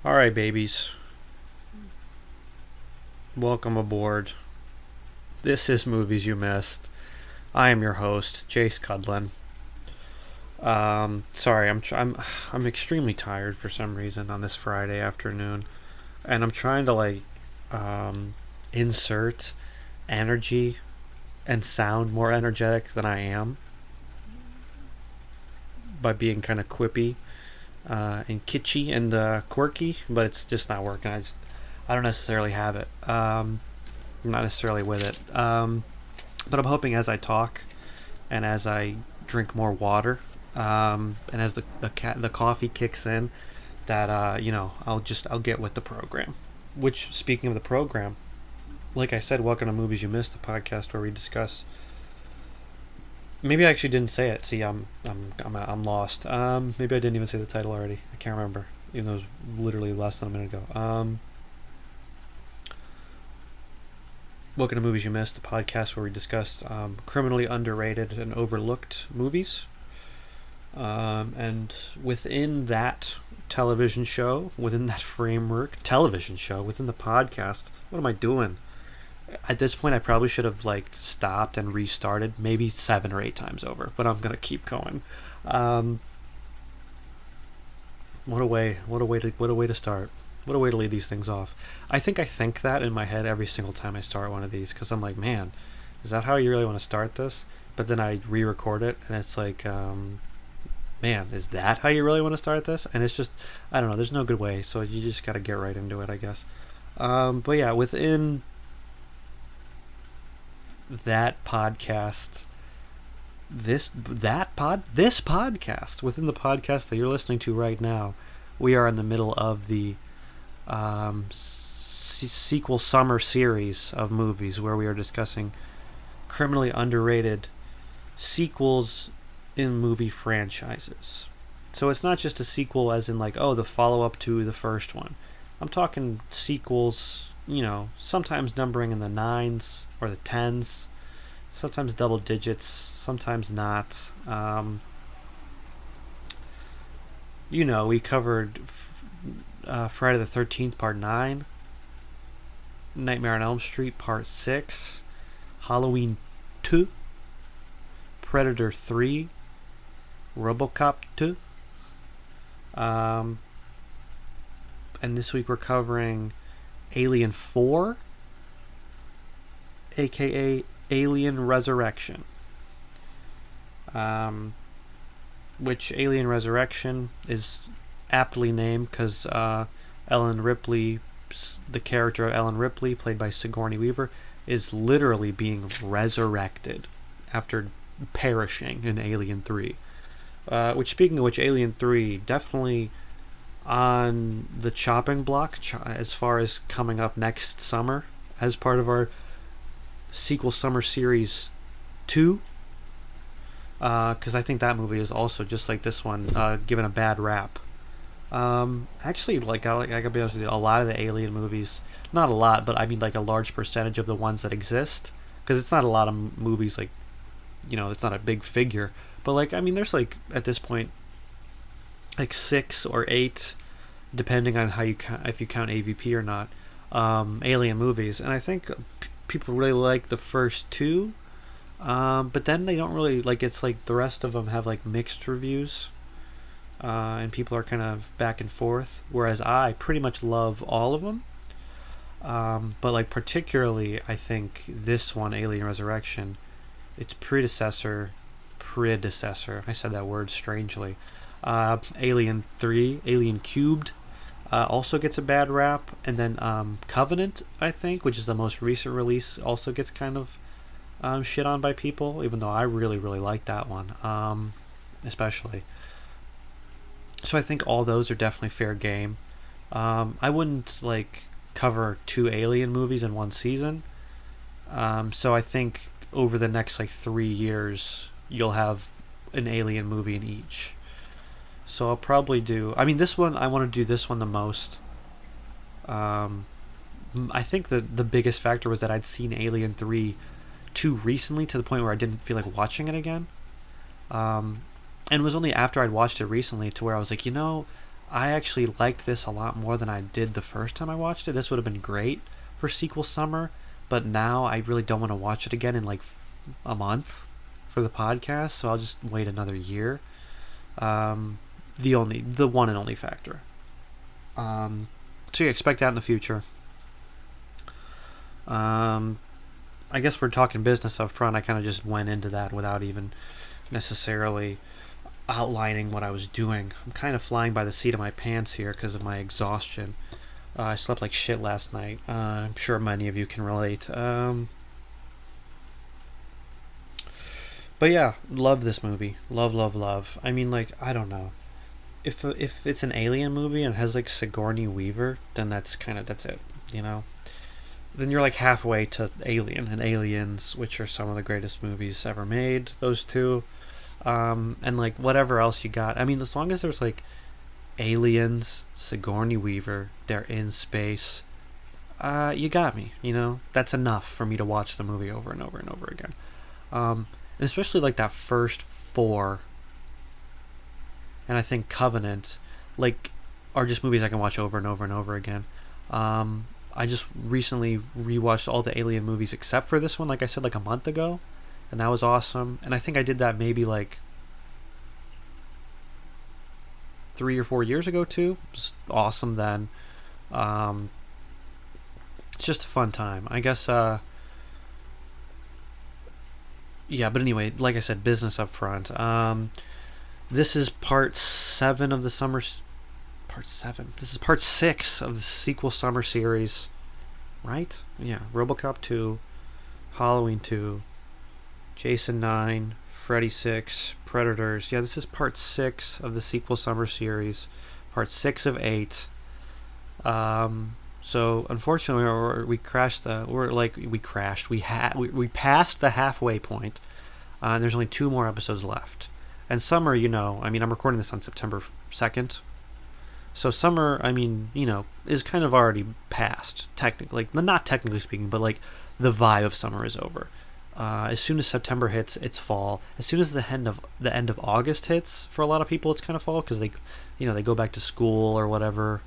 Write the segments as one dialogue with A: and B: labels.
A: All right, babies. Welcome aboard. This is Movies You Missed. I am your host, Jace Cudlin. Sorry, I'm extremely tired for some reason on this Friday afternoon, and I'm trying to um, insert energy and sound more energetic than I am by being kind of quippy and kitschy and quirky, but it's just not working. I don't necessarily have it. I'm not necessarily with it. But I'm hoping as I talk and as I drink more water, and as the coffee kicks in, that I'll get with the program. Which, speaking of the program, like I said, welcome to Movies You Missed, the podcast where we discuss. Maybe I actually didn't say it. See, I'm lost. Maybe I didn't even say the title already. I can't remember, even though it was literally less than a minute ago. Welcome to Movies You Missed, the podcast where we discuss criminally underrated and overlooked movies. And within that television show, within that framework, within the podcast, what am I doing? At this point, I probably should have stopped and restarted maybe 7 or 8 times over, but I'm gonna keep going. What a way to start. What a way to lead these things off. I think that in my head every single time I start one of these, because I'm like, man, is that how you really want to start this? But then I re-record it, and it's like, man, is that how you really want to start this? And it's just, I don't know, there's no good way, so you just got to get right into it, I guess. But yeah, within that podcast, this podcast, within the podcast that you're listening to right now, we are in the middle of the sequel summer series of movies where we are discussing criminally underrated sequels in movie franchises. So it's not just a sequel as in the follow-up to the first one. I'm talking sequels, sometimes numbering in the 9s or the 10s, sometimes double digits, sometimes not. We covered Friday the 13th Part 9, Nightmare on Elm Street Part 6, Halloween 2, Predator 3, RoboCop 2. And this week we're covering Alien 4, aka Alien Resurrection. Which Alien Resurrection is aptly named because Ellen Ripley, the character of Ellen Ripley, played by Sigourney Weaver, is literally being resurrected after perishing in Alien 3. Speaking of which, Alien 3 definitely on the chopping block as far as coming up next summer as part of our sequel summer series 2. Because I think that movie is also, just like this one, given a bad rap. Actually, I gotta be honest with you, a lot of the Alien movies, not a lot, but I mean a large percentage of the ones that exist, because it's not a lot of movies, it's not a big figure, but there's at this point 6 or 8, depending on how if you count AVP or not, Alien movies, and I think people really like the first 2, but then they don't really it's the rest of them have mixed reviews. And people are kind of back and forth, whereas I pretty much love all of them. But particularly, I think this one, Alien Resurrection, its predecessor, I said that word strangely, Alien 3, Alien Cubed, also gets a bad rap, and then Covenant, I think, which is the most recent release, also gets kind of shit on by people, even though I really, really like that one, especially. So I think all those are definitely fair game. I wouldn't cover 2 Alien movies in one season. So I think over the next 3 years you'll have an Alien movie in each. So I'll probably do. I mean, this one I want to do this one the most. I think the biggest factor was that I'd seen Alien 3 too recently to the point where I didn't feel like watching it again. And it was only after I'd watched it recently to where I was like, I actually liked this a lot more than I did the first time I watched it. This would have been great for sequel summer, but now I really don't want to watch it again in like a month for the podcast, so I'll just wait another year. Um, the one and only factor. So you expect that in the future. Um, I guess we're talking business up front. I kind of just went into that without even necessarily outlining what I was doing. I'm kind of flying by the seat of my pants here because of my exhaustion. I slept like shit last night. I'm sure many of you can relate. But yeah, love this movie. Love, love, love. I mean, like, I don't know. If it's an alien movie and has like Sigourney Weaver, then that's it. You know. Then you're like halfway to Alien and Aliens, which are some of the greatest movies ever made. Those two, and like whatever else you got. I mean, as long as there's like aliens, Sigourney Weaver, they're in space. You got me. You know, that's enough for me to watch the movie over and over and over again. And especially like that first four, and I think Covenant, like, are just movies I can watch over and over and over again. I just recently rewatched all the Alien movies except for this one, like I said, like a month ago, and that was awesome. And I think I did that maybe like 3 or 4 years ago too. It was awesome then. It's just a fun time, I guess. Yeah, but anyway, like I said, business up front. This is part 7 of the summer. Part 7. This is part 6 of the sequel summer series, right? Yeah, RoboCop 2, Halloween 2, Jason 9, Freddy 6, Predators. Yeah, this is part 6 of the sequel summer series, part 6 of 8. So unfortunately, we crashed the. We crashed. We passed the halfway point, and there's only 2 more episodes left. And summer, you know, I mean, I'm recording this on September 2nd. So summer, I mean, you know, is kind of already past, technically. Like, not technically speaking, but like the vibe of summer is over. As soon as September hits, it's fall. As soon as the end of August hits, for a lot of people, it's kind of fall because they go back to school or whatever.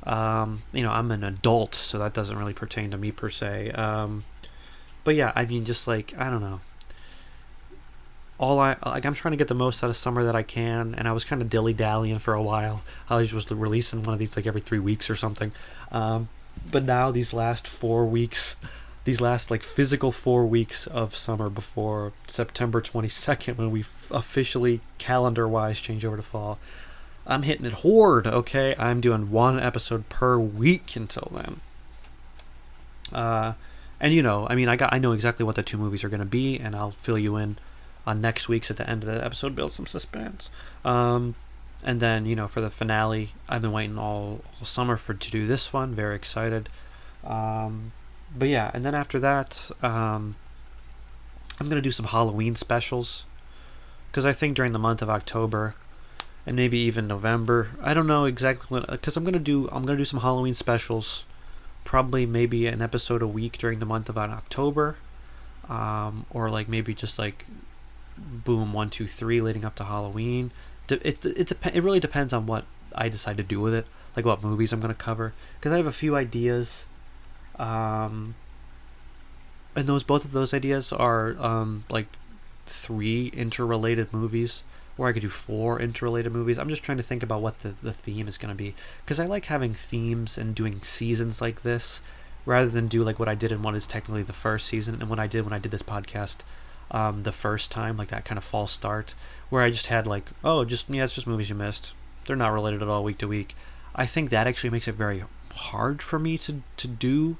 A: I'm an adult, so that doesn't really pertain to me per se. But yeah, I mean, just like, I don't know. I'm trying to get the most out of summer that I can, and I was kind of dilly-dallying for a while. I was just releasing one of these like every 3 weeks or something. But now these last 4 weeks, these last like physical 4 weeks of summer before September 22nd, when we officially calendar-wise change over to fall, I'm hitting it hard. Okay, I'm doing 1 episode per week until then. And you know, I mean, I know exactly what the 2 movies are going to be, and I'll fill you in on next week's at the end of the episode, build some suspense. And then, you know, for the finale, I've been waiting all summer to do this one. Very excited. But yeah, and then after that, I'm going to do some Halloween specials. Because I think during the month of October, and maybe even November, I don't know exactly when, because I'm going to do some Halloween specials. Probably maybe an episode a week during the month of October. Or like maybe just like boom 1, 2, 3 leading up to Halloween. It really depends on what I decide to do with it, like what movies I'm going to cover, because I have a few ideas, and both of those ideas are like 3 interrelated movies, or I could do 4 interrelated movies. I'm just trying to think about what the theme is going to be, because I like having themes and doing seasons like this rather than do like what I did in what is technically the first season, and what I did when I did this podcast the first time, like that kind of false start where I just had like, it's just movies you missed, they're not related at all week to week. I think that actually makes it very hard for me to do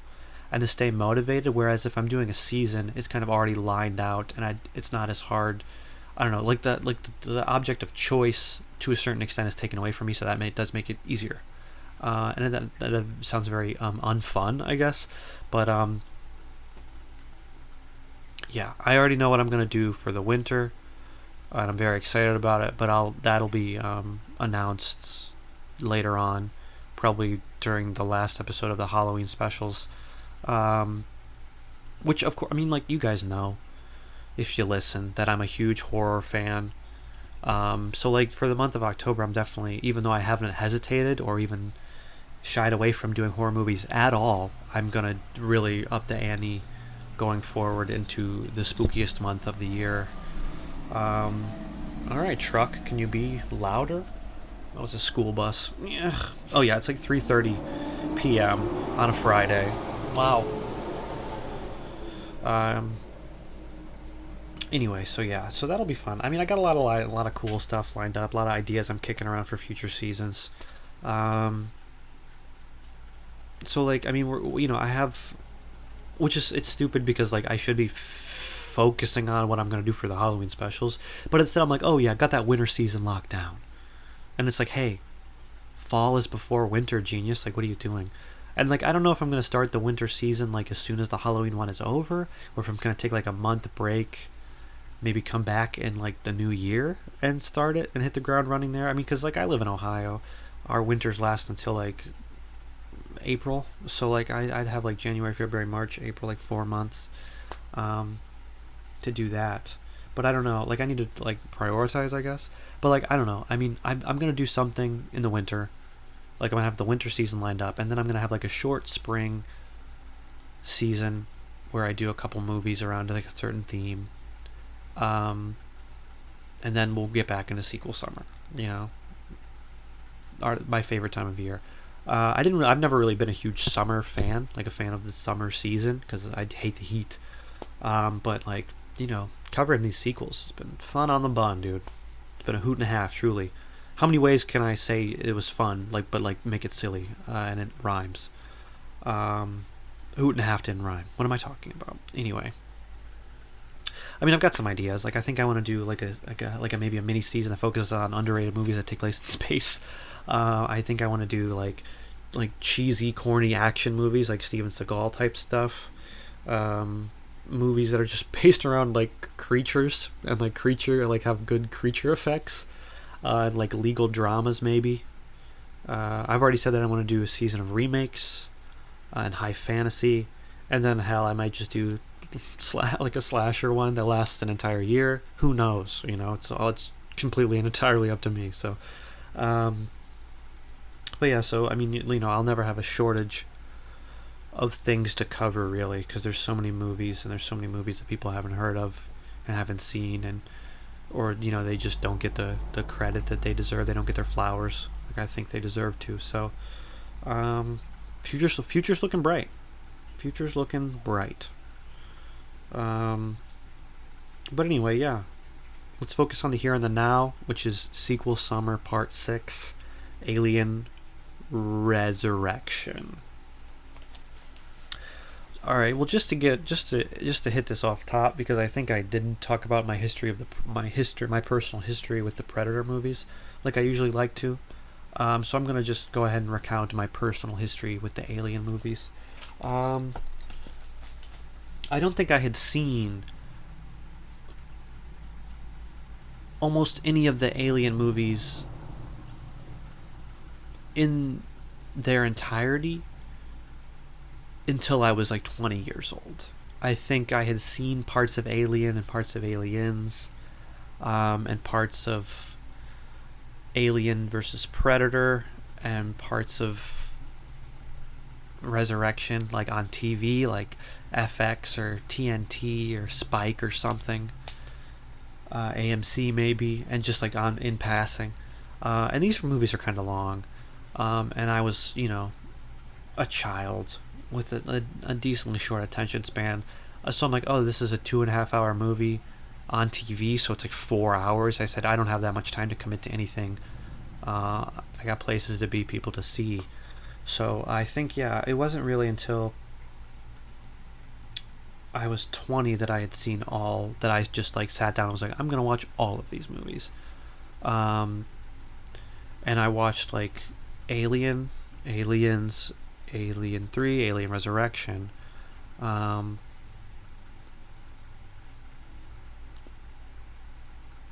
A: and to stay motivated, whereas if I'm doing a season, it's kind of already lined out, and it's not as hard. I don't know, like the object of choice to a certain extent is taken away from me, so that does make it easier. And that sounds very unfun, I guess, but yeah, I already know what I'm gonna do for the winter, and I'm very excited about it. But that'll be announced later on, probably during the last episode of the Halloween specials. Which, of course, I mean, like, you guys know, if you listen, that I'm a huge horror fan. So like for the month of October, I'm definitely, even though I haven't hesitated or even shied away from doing horror movies at all, I'm gonna really up the ante going forward into the spookiest month of the year. All right, truck, can you be louder? That was a school bus. Yeah. Oh yeah, it's like 3:30 p.m. on a Friday. Wow. Um. Anyway, so yeah, so that'll be fun. I mean, I got a lot of cool stuff lined up, a lot of ideas I'm kicking around for future seasons. Um. So like, I mean, I have, which is it's stupid because like I should be focusing on what I'm gonna do for the Halloween specials, but instead I'm like, oh yeah, I got that winter season locked down, and it's like, hey, fall is before winter, genius. Like, what are you doing? And like, I don't know if I'm gonna start the winter season like as soon as the Halloween one is over, or if I'm gonna take like a month break, maybe come back in like the new year and start it and hit the ground running there. I mean, because like I live in Ohio, our winters last until like April, so like I'd have like January, February, March, April, like 4 months to do that. But I don't know, like I need to like prioritize, I guess. But like I don't know. I mean, I'm gonna do something in the winter. Like I'm gonna have the winter season lined up, and then I'm gonna have like a short spring season where I do a couple movies around like a certain theme. Um, and then we'll get back into sequel summer. You know, my favorite time of year. I've never really been a huge summer fan, like a fan of the summer season, because I hate the heat. But like, covering these sequels has been fun on the bun, dude. It's been a hoot and a half, truly. How many ways can I say it was fun? Like, but like make it silly, and it rhymes. Hoot and a half didn't rhyme. What am I talking about? Anyway, I mean, I've got some ideas. Like, I think I want to do like a maybe a mini season that focuses on underrated movies that take place in space. I think I want to do like cheesy, corny action movies, like Steven Seagal type stuff. Movies that are just based around like creatures and like have good creature effects. And like legal dramas maybe. I've already said that I want to do a season of remakes and high fantasy, and then hell, I might just do like a slasher one that lasts an entire year. Who knows? It's completely and entirely up to me. So, but yeah. So I mean, I'll never have a shortage of things to cover really, because there's so many movies, and there's so many movies that people haven't heard of and haven't seen, and or they just don't get the credit that they deserve. They don't get their flowers like I think they deserve to. So, future's looking bright. Future's looking bright. But anyway, yeah. Let's focus on the here and the now, which is sequel summer part 6, Alien Resurrection. All right. Well, just to hit this off top, because I think I didn't talk about my personal history with the Predator movies, like I usually like to. So I'm gonna just go ahead and recount my personal history with the Alien movies. I don't think I had seen almost any of the Alien movies in their entirety until I was like 20 years old. I think I had seen parts of Alien and parts of Aliens, and parts of Alien versus Predator, and parts of Resurrection, like on TV, like FX or TNT or Spike or something, AMC maybe, and just like in passing. And these movies are kind of long, and I was, a child with a decently short attention span. So I'm like, oh, this is a 2.5 hour movie on TV, so it's like 4 hours. I said, I don't have that much time to commit to anything. I got places to be, people to see. So I think, yeah, it wasn't really until I was 20 that I had seen that I just like sat down and was like, I'm going to watch all of these movies. And I watched like Aliens, Alien 3, Alien Resurrection. And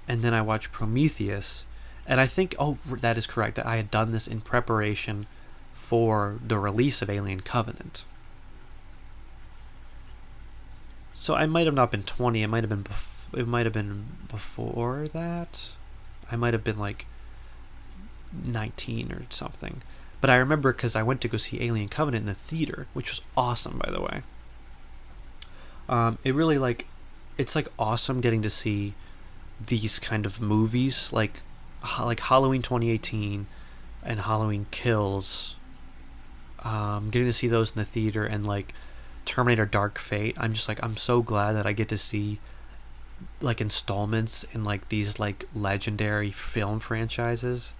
A: then I watched Prometheus. And I think, that is correct, that I had done this in preparation for the release of Alien Covenant. So I might have not been 20. It might have been before that. I might have been like 19 or something. But I remember because I went to go see Alien Covenant in the theater, which was awesome, by the way. It really it's like awesome getting to see these kind of movies, like Halloween 2018 and Halloween Kills. Getting to see those in the theater, and like Terminator Dark Fate. I'm so glad that I get to see like installments in like these like legendary film franchises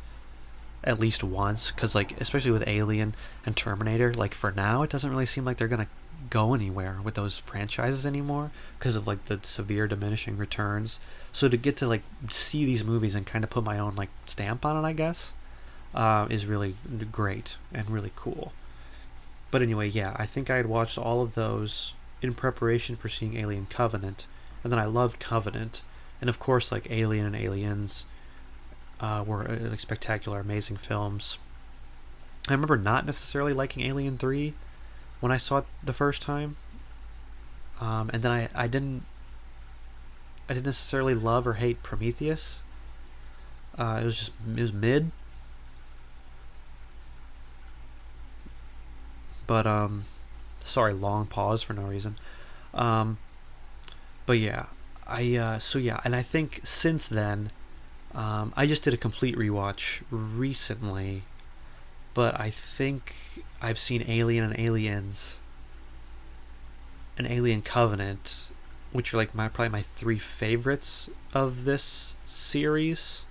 A: at least once, because like especially with Alien and Terminator, like for now it doesn't really seem like they're gonna go anywhere with those franchises anymore because of like the severe diminishing returns. So to get to like see these movies and kind of put my own like stamp on it, I guess, is really great and really cool. But anyway, yeah, I think I had watched all of those in preparation for seeing Alien Covenant, and then I loved Covenant, and of course like Alien and Aliens were like spectacular, amazing films. I remember not necessarily liking Alien 3 when I saw it the first time, and then I didn't necessarily love or hate Prometheus. It was mid, but sorry, long pause for no reason. But yeah, and I think since then, I just did a complete rewatch recently, but I think I've seen Alien and Aliens and Alien Covenant, which are like probably my three favorites of this series.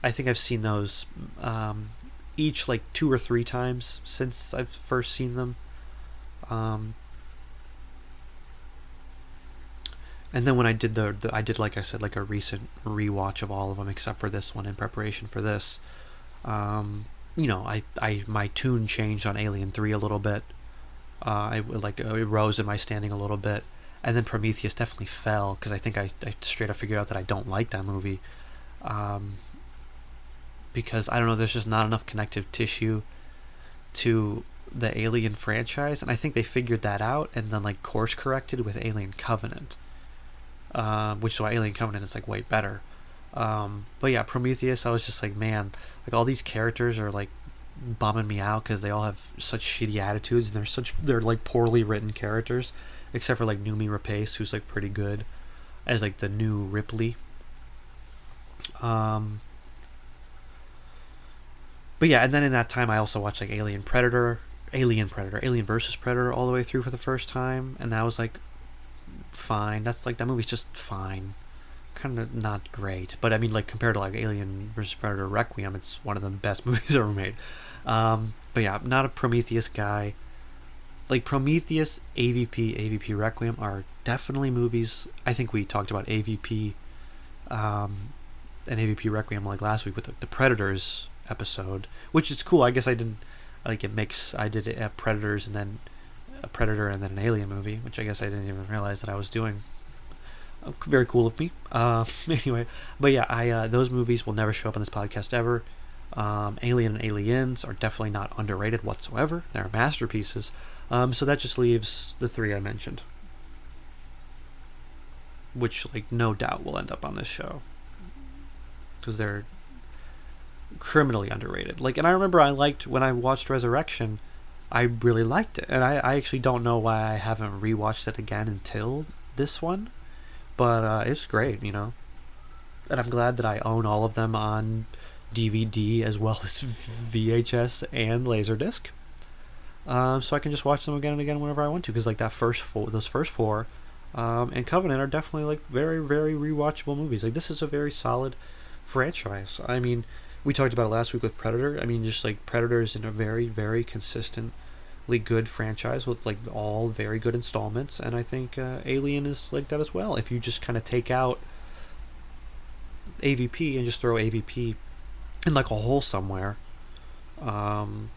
A: I think I've seen those each like 2 or 3 times since I've first seen them. And then when I did I did, like I said, like a recent rewatch of all of them except for this one in preparation for this. My tune changed on Alien 3 a little bit. It rose in my standing a little bit, and then Prometheus definitely fell because I think I straight up figured out that I don't like that movie. Because I don't know, there's just not enough connective tissue to the Alien franchise, and I think they figured that out and then like course corrected with Alien Covenant. Which is why Alien Covenant is like way better. But yeah, Prometheus, I was just like, man, like all these characters are like bumming me out because they all have such shitty attitudes, and they're like poorly written characters, except for like Noomi Rapace, who's like pretty good as like the new Ripley. But yeah, and then in that time I also watched like Alien versus Predator all the way through for the first time, and that was like fine. That's like, that movie's just fine, kind of not great, but I mean like compared to like Alien versus Predator Requiem, it's one of the best movies ever made. But yeah, I'm not a Prometheus guy. Like Prometheus, AVP Requiem are definitely movies. I think we talked about AVP and AVP Requiem like last week with the Predators episode, which is cool. I guess I didn't like it makes I did it at Predators and then a Predator and then an Alien movie, which I guess I didn't even realize that I was doing. Very cool of me. Anyway, but yeah, those movies will never show up on this podcast ever. Alien and Aliens are definitely not underrated whatsoever. They're masterpieces. So that just leaves the 3 I mentioned, which like no doubt will end up on this show because they're criminally underrated. Like, and I remember I liked when I watched Resurrection. I really liked it, and I actually don't know why I haven't rewatched it again until this one, but it's great, and I'm glad that I own all of them on DVD as well as VHS and Laserdisc, so I can just watch them again and again whenever I want to, because like those first four, and Covenant are definitely like very, very rewatchable movies. Like, this is a very solid franchise. I mean, we talked about it last week with Predator. I mean, just like Predator is in a very, very consistently good franchise with like all very good installments, and I think Alien is like that as well. If you just kind of take out AVP and just throw AVP in like a hole somewhere, then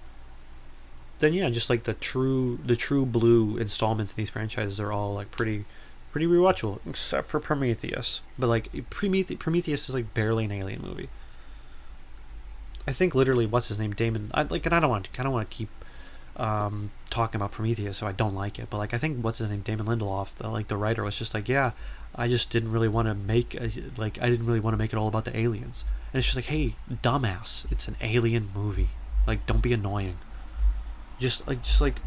A: yeah, just like the true blue installments in these franchises are all like pretty rewatchable, except for Prometheus. But like Prometheus is like barely an Alien movie. I think literally, what's his name, Damon. I don't want to keep talking about Prometheus, so I don't like it. But like I think what's his name, Damon Lindelof, the writer, was just like, yeah, I just didn't really want to make I didn't really want to make it all about the aliens. And it's just like, hey, dumbass, it's an alien movie. Like, don't be annoying. Just like,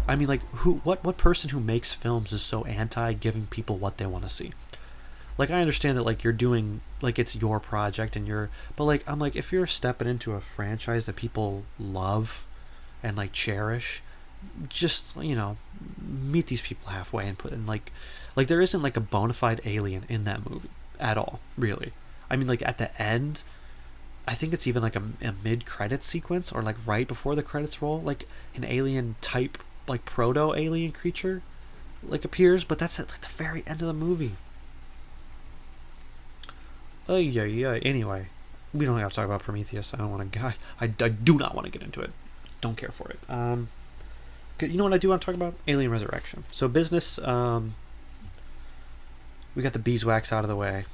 A: I mean, like, what person who makes films is so anti giving people what they want to see? Like, I understand that, like, you're doing, like, it's your project and but like, I'm like, if you're stepping into a franchise that people love and like cherish, just, meet these people halfway and put in like there isn't like a bona fide alien in that movie at all, really. I mean, like, at the end, I think it's even like a mid-credit sequence, or like right before the credits roll, like an alien type, like proto-alien creature like appears, but that's at like the very end of the movie. Oh yeah. Anyway, we don't have to talk about Prometheus. I don't want to. I do not want to get into it. Don't care for it. You know what I do want to talk about? Alien Resurrection. So business. We got the beeswax out of the way.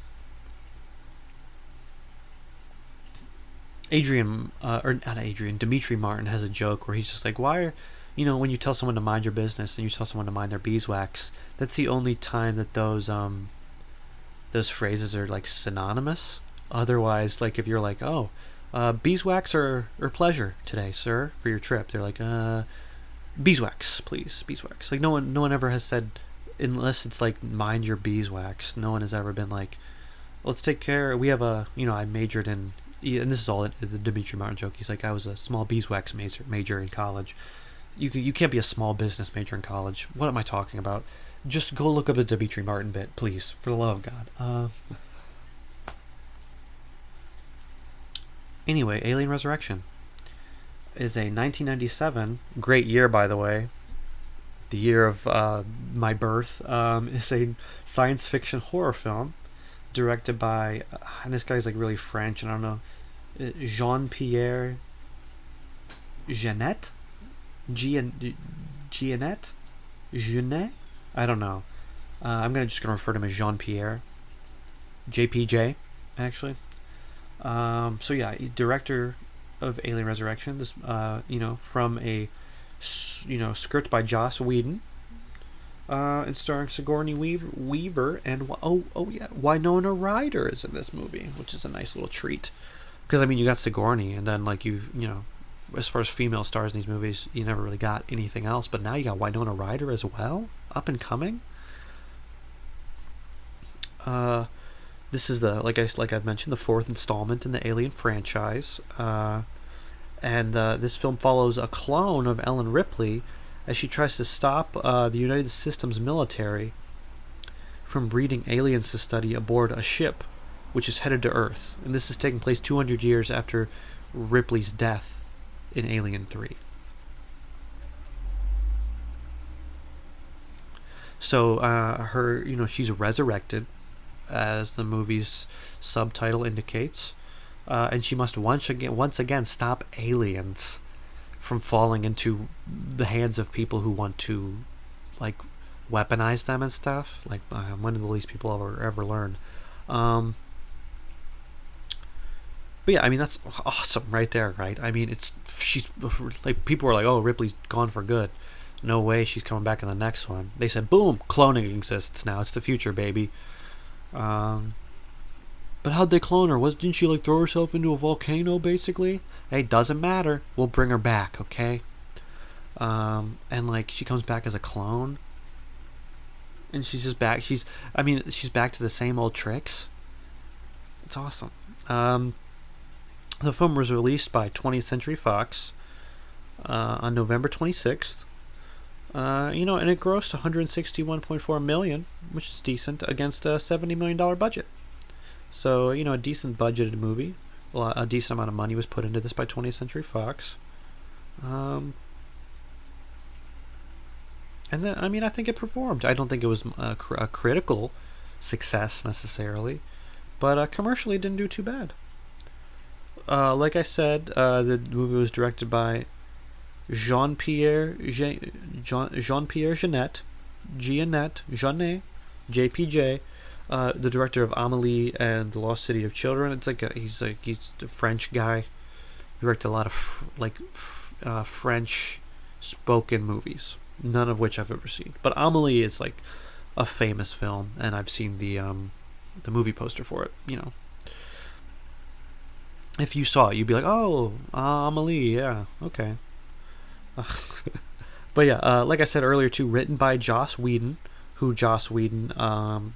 A: Dimitri Martin has a joke where he's just like, why are, when you tell someone to mind your business and you tell someone to mind their beeswax, that's the only time that those phrases are like synonymous. Otherwise, like if you're like, oh, beeswax or pleasure today, sir, for your trip, they're like, beeswax, please, beeswax. Like no one ever has said, unless it's like mind your beeswax. No one has ever been like, let's take care. We have I majored in, and this is all the Dimitri Martin joke. He's like, I was a small beeswax major in college. You can't be a small business major in college. What am I talking about? Just go look up a Dimitri Martin bit, please, for the love of God. Anyway, Alien Resurrection is a 1997, great year, by the way, the year of my birth. Is a science fiction horror film directed by, and this guy's like really French, and I don't know, Jean-Pierre Jeunet? Jeunet? I don't know. I'm just gonna refer to him as Jean-Pierre. JPJ, actually. So yeah, director of Alien Resurrection. This, from a, script by Joss Whedon, and starring Sigourney Weaver and Winona Ryder is in this movie, which is a nice little treat. Because I mean, you got Sigourney, and then like as far as female stars in these movies, you never really got anything else. But now you got Winona Ryder as well, up and coming. This is like I've mentioned, the fourth installment in the Alien franchise, and this film follows a clone of Ellen Ripley as she tries to stop the United Systems military from breeding aliens to study aboard a ship which is headed to Earth. And this is taking place 200 years after Ripley's death in Alien 3. So her, she's resurrected, as the movie's subtitle indicates, and she must once again stop aliens from falling into the hands of people who want to, like, weaponize them and stuff. Like, when will these people ever learn? But yeah, I mean, that's awesome right there, right? I mean, she's like, people were like, oh, Ripley's gone for good. No way she's coming back in the next one. They said, boom, cloning exists now. It's the future, baby. But how'd they clone her? Didn't she like throw herself into a volcano, basically? Hey, doesn't matter. We'll bring her back, okay? And like, she comes back as a clone. And she's just back. She's back to the same old tricks. It's awesome. The film was released by 20th Century Fox on November 26th. And it grossed $161.4 million, which is decent, against a $70 million budget. So, a decent budgeted movie. A decent amount of money was put into this by 20th Century Fox. And then, I think it performed. I don't think it was a critical success necessarily, but commercially it didn't do too bad. Like I said, the movie was directed by Jean-Pierre Jeunet, JPJ, the director of Amélie and The Lost City of Children. He's a French guy. He directed a lot of French spoken movies, none of which I've ever seen. But Amelie is like a famous film, and I've seen the movie poster for it. You know, if you saw it, you'd be like, "Oh, Amelie, yeah, okay." But yeah, like I said earlier too, written by Joss Whedon, who Joss Whedon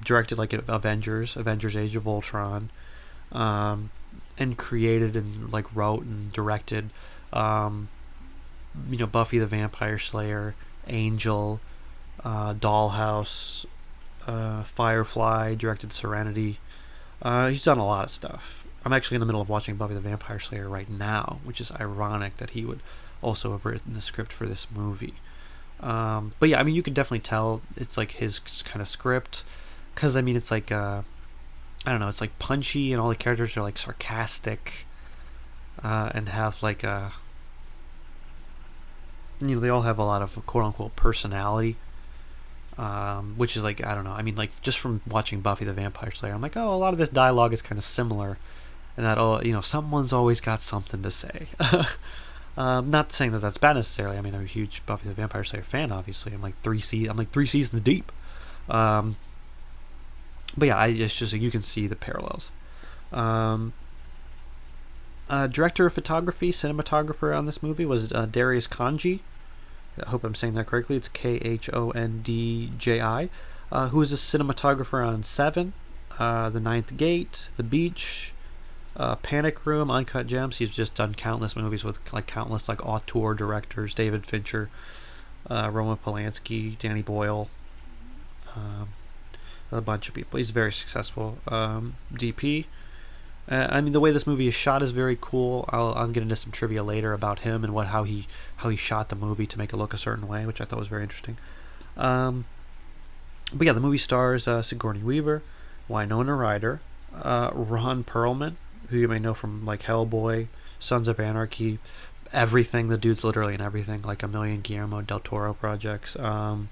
A: directed like Avengers Age of Ultron, and created and like wrote and directed, Buffy the Vampire Slayer, Angel, Dollhouse, Firefly, directed Serenity. He's done a lot of stuff. I'm actually in the middle of watching Buffy the Vampire Slayer right now, which is ironic that he would also have written the script for this movie. But yeah, I mean, you can definitely tell it's like his kind of script, because I mean, it's like I don't know, it's like punchy, and all the characters are like sarcastic, and have like they all have a lot of quote unquote personality, which is like, I don't know, I mean, like just from watching Buffy the Vampire Slayer, I'm like, oh, a lot of this dialogue is kind of similar, and that someone's always got something to say. Not saying that that's bad necessarily. I mean, I'm a huge Buffy the Vampire Slayer fan. Obviously, I'm like three seasons deep. But yeah, it's just you can see the parallels. Director of photography, cinematographer on this movie was Darius Khondji. I hope I'm saying that correctly. It's Khondji, who is a cinematographer on Seven, The Ninth Gate, The Beach, Panic Room, Uncut Gems. He's just done countless movies with like countless like auteur directors: David Fincher, Roman Polanski, Danny Boyle, a bunch of people. He's very successful DP. I mean, the way this movie is shot is very cool. I'll get into some trivia later about him and how he shot the movie to make it look a certain way, which I thought was very interesting. But yeah, the movie stars Sigourney Weaver, Winona Ryder, Ron Perlman, who you may know from like Hellboy, Sons of Anarchy, everything. The dude's literally in everything, like a million Guillermo del Toro projects. Dan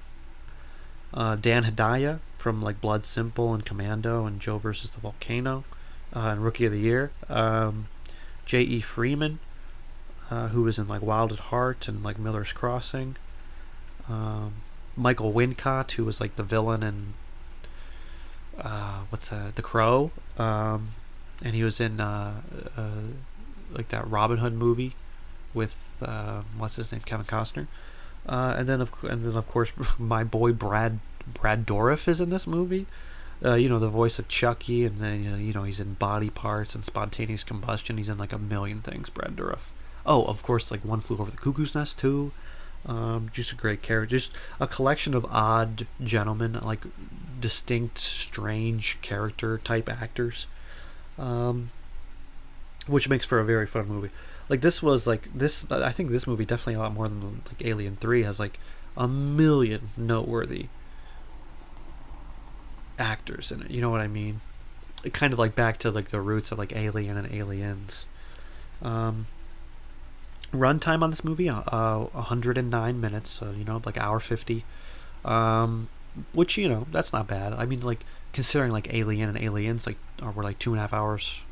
A: Hedaya from like Blood Simple and Commando and Joe versus the Volcano, and Rookie of the Year. J.E. Freeman, who was in like Wild at Heart and like Miller's Crossing. Michael Wincott, who was like the villain in The Crow. And he was in like that Robin Hood movie with what's his name, Kevin Costner, and then of course my boy Brad Dourif is in this movie. The voice of Chucky, and then he's in Body Parts and Spontaneous Combustion. He's in like a million things, Brad Dourif. Oh, of course, like One Flew Over the Cuckoo's Nest too. Just a great character, just a collection of odd gentlemen, like distinct, strange character type actors. Which makes for a very fun movie. Like this was like this. I think this movie definitely a lot more than like Alien 3 has like a million noteworthy actors in it. You know what I mean? It kind of like back to like the roots of like Alien and Aliens. Runtime on this movie 109 minutes. So like hour 50. Which that's not bad. I mean, like considering like Alien and Aliens like were like 2.5 hours,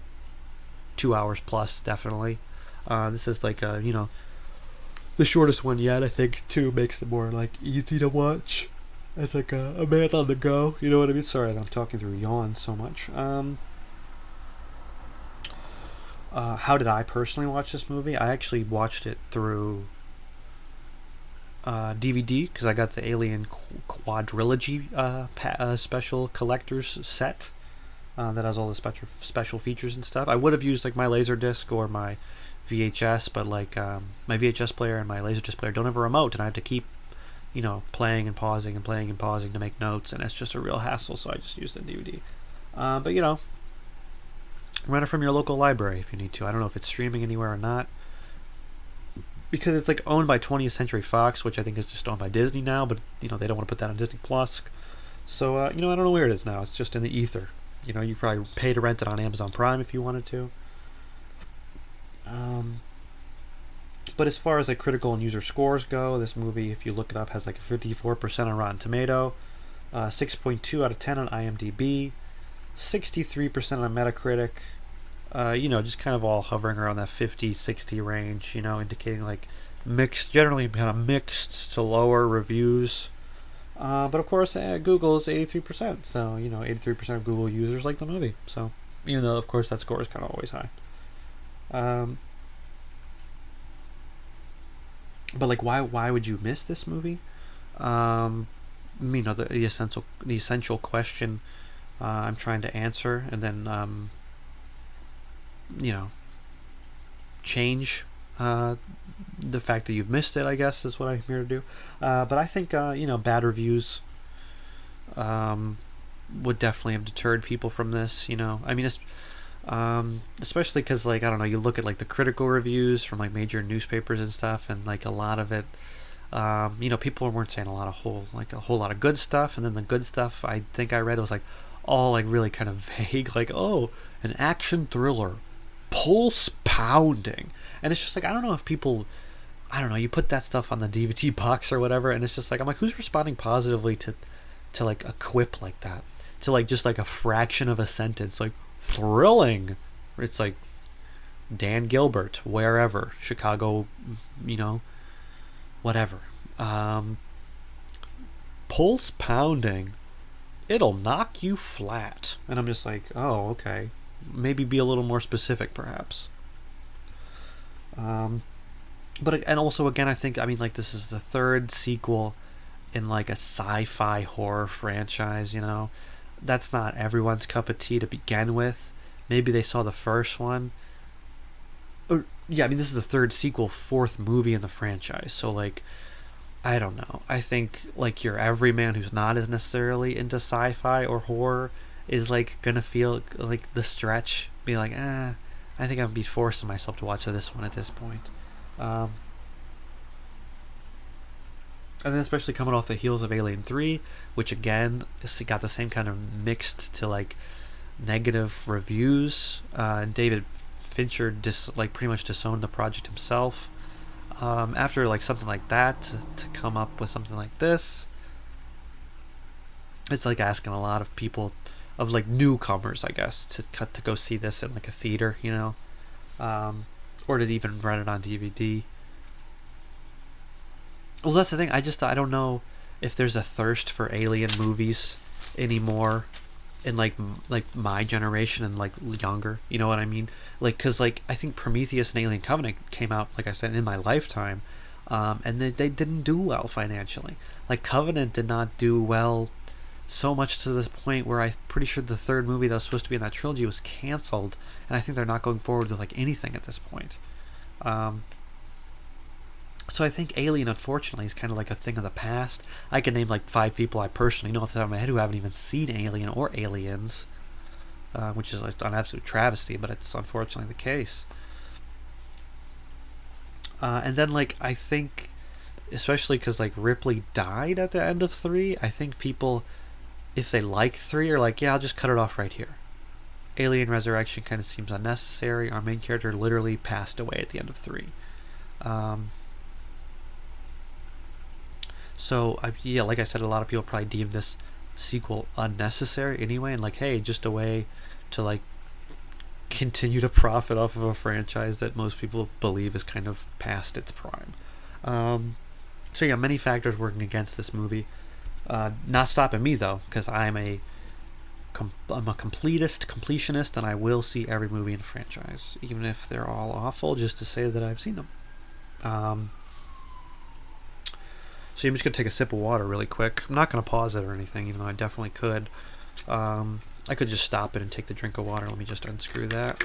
A: 2 hours plus definitely. This is like the shortest one yet. I think 2 makes it more like easy to watch. It's like a man on the go. You know what I mean? Sorry, I'm talking through yawn so much. How did I personally watch this movie? I actually watched it through DVD because I got the Alien Quadrilogy special collector's set that has all the special features and stuff. I would have used like my Laserdisc or my VHS, but like my VHS player and my Laserdisc player don't have a remote, and I have to keep playing and pausing to make notes, and it's just a real hassle, so I just used the DVD. But rent it from your local library if you need to. I don't know if it's streaming anywhere or not, because it's like owned by 20th Century Fox, which I think is just owned by Disney now, but they don't want to put that on Disney Plus. So I don't know where it is now. It's just in the ether. You probably pay to rent it on Amazon Prime if you wanted to. But as far as like critical and user scores go, this movie, if you look it up, has like a 54% on Rotten Tomato, 6.2 out of 10 on IMDb, 63% on Metacritic. Just kind of all hovering around that 50-60 range, indicating like mixed, generally kind of mixed to lower reviews. But of course, Google is 83%, so 83% of Google users like the movie. So even though, of course, that score is kind of always high. But like, why would you miss this movie? The essential question I'm trying to answer, and then change the fact that you've missed it, I guess, is what I'm here to do. But I think bad reviews would definitely have deterred people from this. I mean, it's especially because, like, I don't know, you look at like the critical reviews from like major newspapers and stuff, and like a lot of it, people weren't saying a whole lot of good stuff, and then the good stuff I think I read was like all like really kind of vague, like, oh, an action thriller, pulse pounding, and it's just like, I don't know if people, I don't know, you put that stuff on the DVD box or whatever, and it's just like, I'm like, who's responding positively to like a quip like that, to like just like a fraction of a sentence, like thrilling. It's like Dan Gilbert, wherever, Chicago, whatever. Pulse pounding, it'll knock you flat. And I'm just like, oh, okay. Maybe be a little more specific, perhaps. But and also, again, I think, I mean, like, this is the third sequel in like a sci-fi horror franchise. That's not everyone's cup of tea to begin with. Maybe they saw the first one. Or, yeah, I mean, this is the third sequel, fourth movie in the franchise. So, like, I don't know. I think, like, your everyman who's not as necessarily into sci-fi or horror is, like, gonna feel, like, the stretch. Be like, I think I'm gonna be forcing myself to watch this one at this point. And then especially coming off the heels of Alien 3, which again got the same kind of mixed to like negative reviews. David Fincher pretty much disowned the project himself. After like something like that, to come up with something like this, it's like asking a lot of people, of like newcomers, I guess, to go see this in like a theater, or to even rent it on DVD. Well, that's the thing. I don't know if there's a thirst for alien movies anymore in like my generation and like younger. You know what I mean? Like, cause like I think Prometheus and Alien Covenant came out, like I said, in my lifetime, and they didn't do well financially. Like Covenant did not do well, so much to the point where I'm pretty sure the third movie that was supposed to be in that trilogy was canceled, and I think they're not going forward with like anything at this point. So I think Alien, unfortunately, is kind of like a thing of the past. I can name like 5 people I personally know off the top of my head who haven't even seen Alien or Aliens, which is like an absolute travesty, but it's unfortunately the case. And then, like, I think, especially because like Ripley died at the end of 3, I think people, if they like 3, are like, yeah, I'll just cut it off right here. Alien Resurrection kind of seems unnecessary. Our main character literally passed away at the end of 3. So, like I said, a lot of people probably deem this sequel unnecessary anyway, and like, hey, just a way to like continue to profit off of a franchise that most people believe is kind of past its prime. So yeah, many factors working against this movie. Not stopping me though, because I'm a completionist, and I will see every movie in the franchise, even if they're all awful, just to say that I've seen them. So I'm just going to take a sip of water really quick. I'm not going to pause it or anything, even though I definitely could. I could just stop it and take the drink of water. Let me just unscrew that.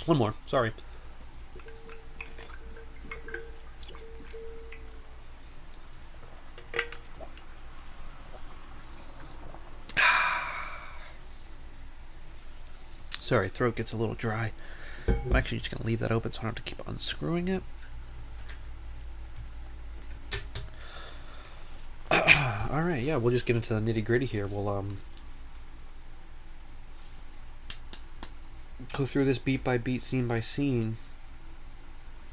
A: One more. Sorry. Sorry, throat gets a little dry. I'm actually just going to leave that open so I don't have to keep unscrewing it. Alright, yeah, we'll just get into the nitty gritty here. We'll go through this beat by beat, scene by scene.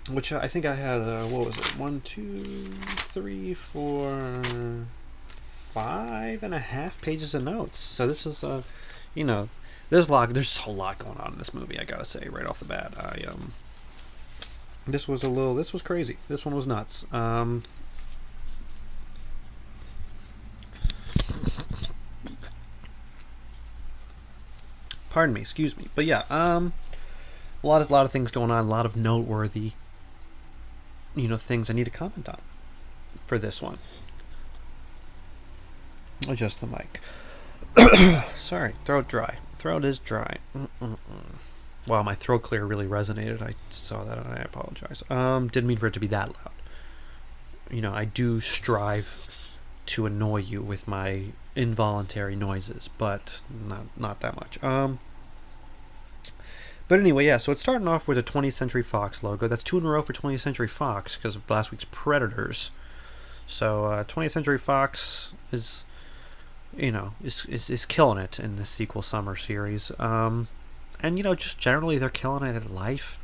A: Which I think I had, what was it? 1, 2, 3, 4, 5.5 pages of notes. So this is there's a lot going on in this movie, I gotta say right off the bat. This was crazy. This one was nuts. Pardon me, excuse me. But yeah, a lot of things going on, a lot of noteworthy, things I need to comment on for this one. Adjust the mic. Sorry, throat dry. Throat is dry. Wow, my throat clear really resonated. I saw that and I apologize. Didn't mean for it to be that loud. I do strive to annoy you with my involuntary noises, but not that much. But anyway, yeah, so it's starting off with a 20th Century Fox logo. That's 2 in a row for 20th Century Fox because of last week's Predators. So 20th Century Fox is killing it in the sequel summer series. And just generally they're killing it at life.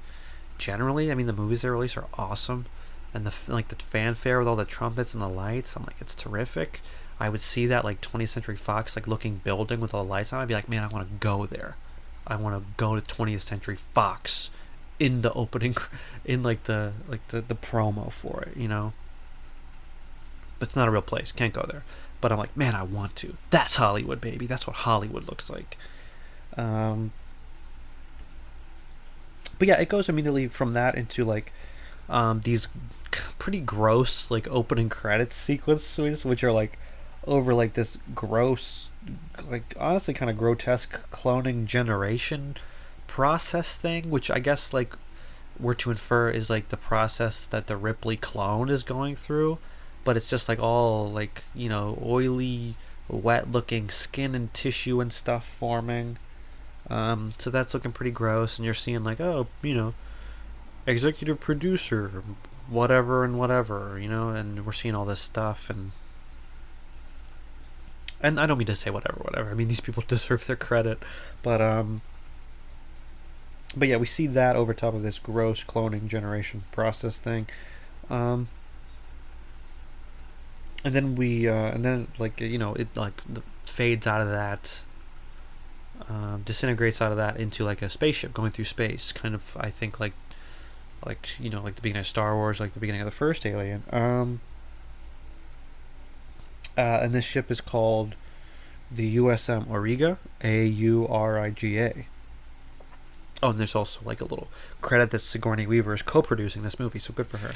A: Generally, I mean, the movies they release are awesome, and the fanfare with all the trumpets and the lights, I'm like, it's terrific. I would see that 20th Century Fox looking building with all the lights on. I'd be like, man, I want to go there. I want to go to 20th Century Fox in the opening, in the promo for it, But it's not a real place. Can't go there. But I'm like, man, I want to. That's Hollywood, baby. That's what Hollywood looks like. But yeah, it goes immediately from that into these pretty gross opening credits sequences, which are over this gross, honestly kind of grotesque cloning generation process thing, which I guess we're to infer is the process that the Ripley clone is going through, but it's just all oily, wet looking skin and tissue and stuff forming. So that's looking pretty gross, and you're seeing executive producer, whatever and whatever, and we're seeing all this stuff, and I don't mean to say whatever. I mean, these people deserve their credit, but yeah, we see that over top of this gross cloning generation process thing, and then it fades out of that. Disintegrates out of that into a spaceship going through space, kind of, I think the beginning of Star Wars, the beginning of the first Alien. And this ship is called the USM Auriga, Auriga. Oh, and there's also a little credit that Sigourney Weaver is co-producing this movie, so good for her.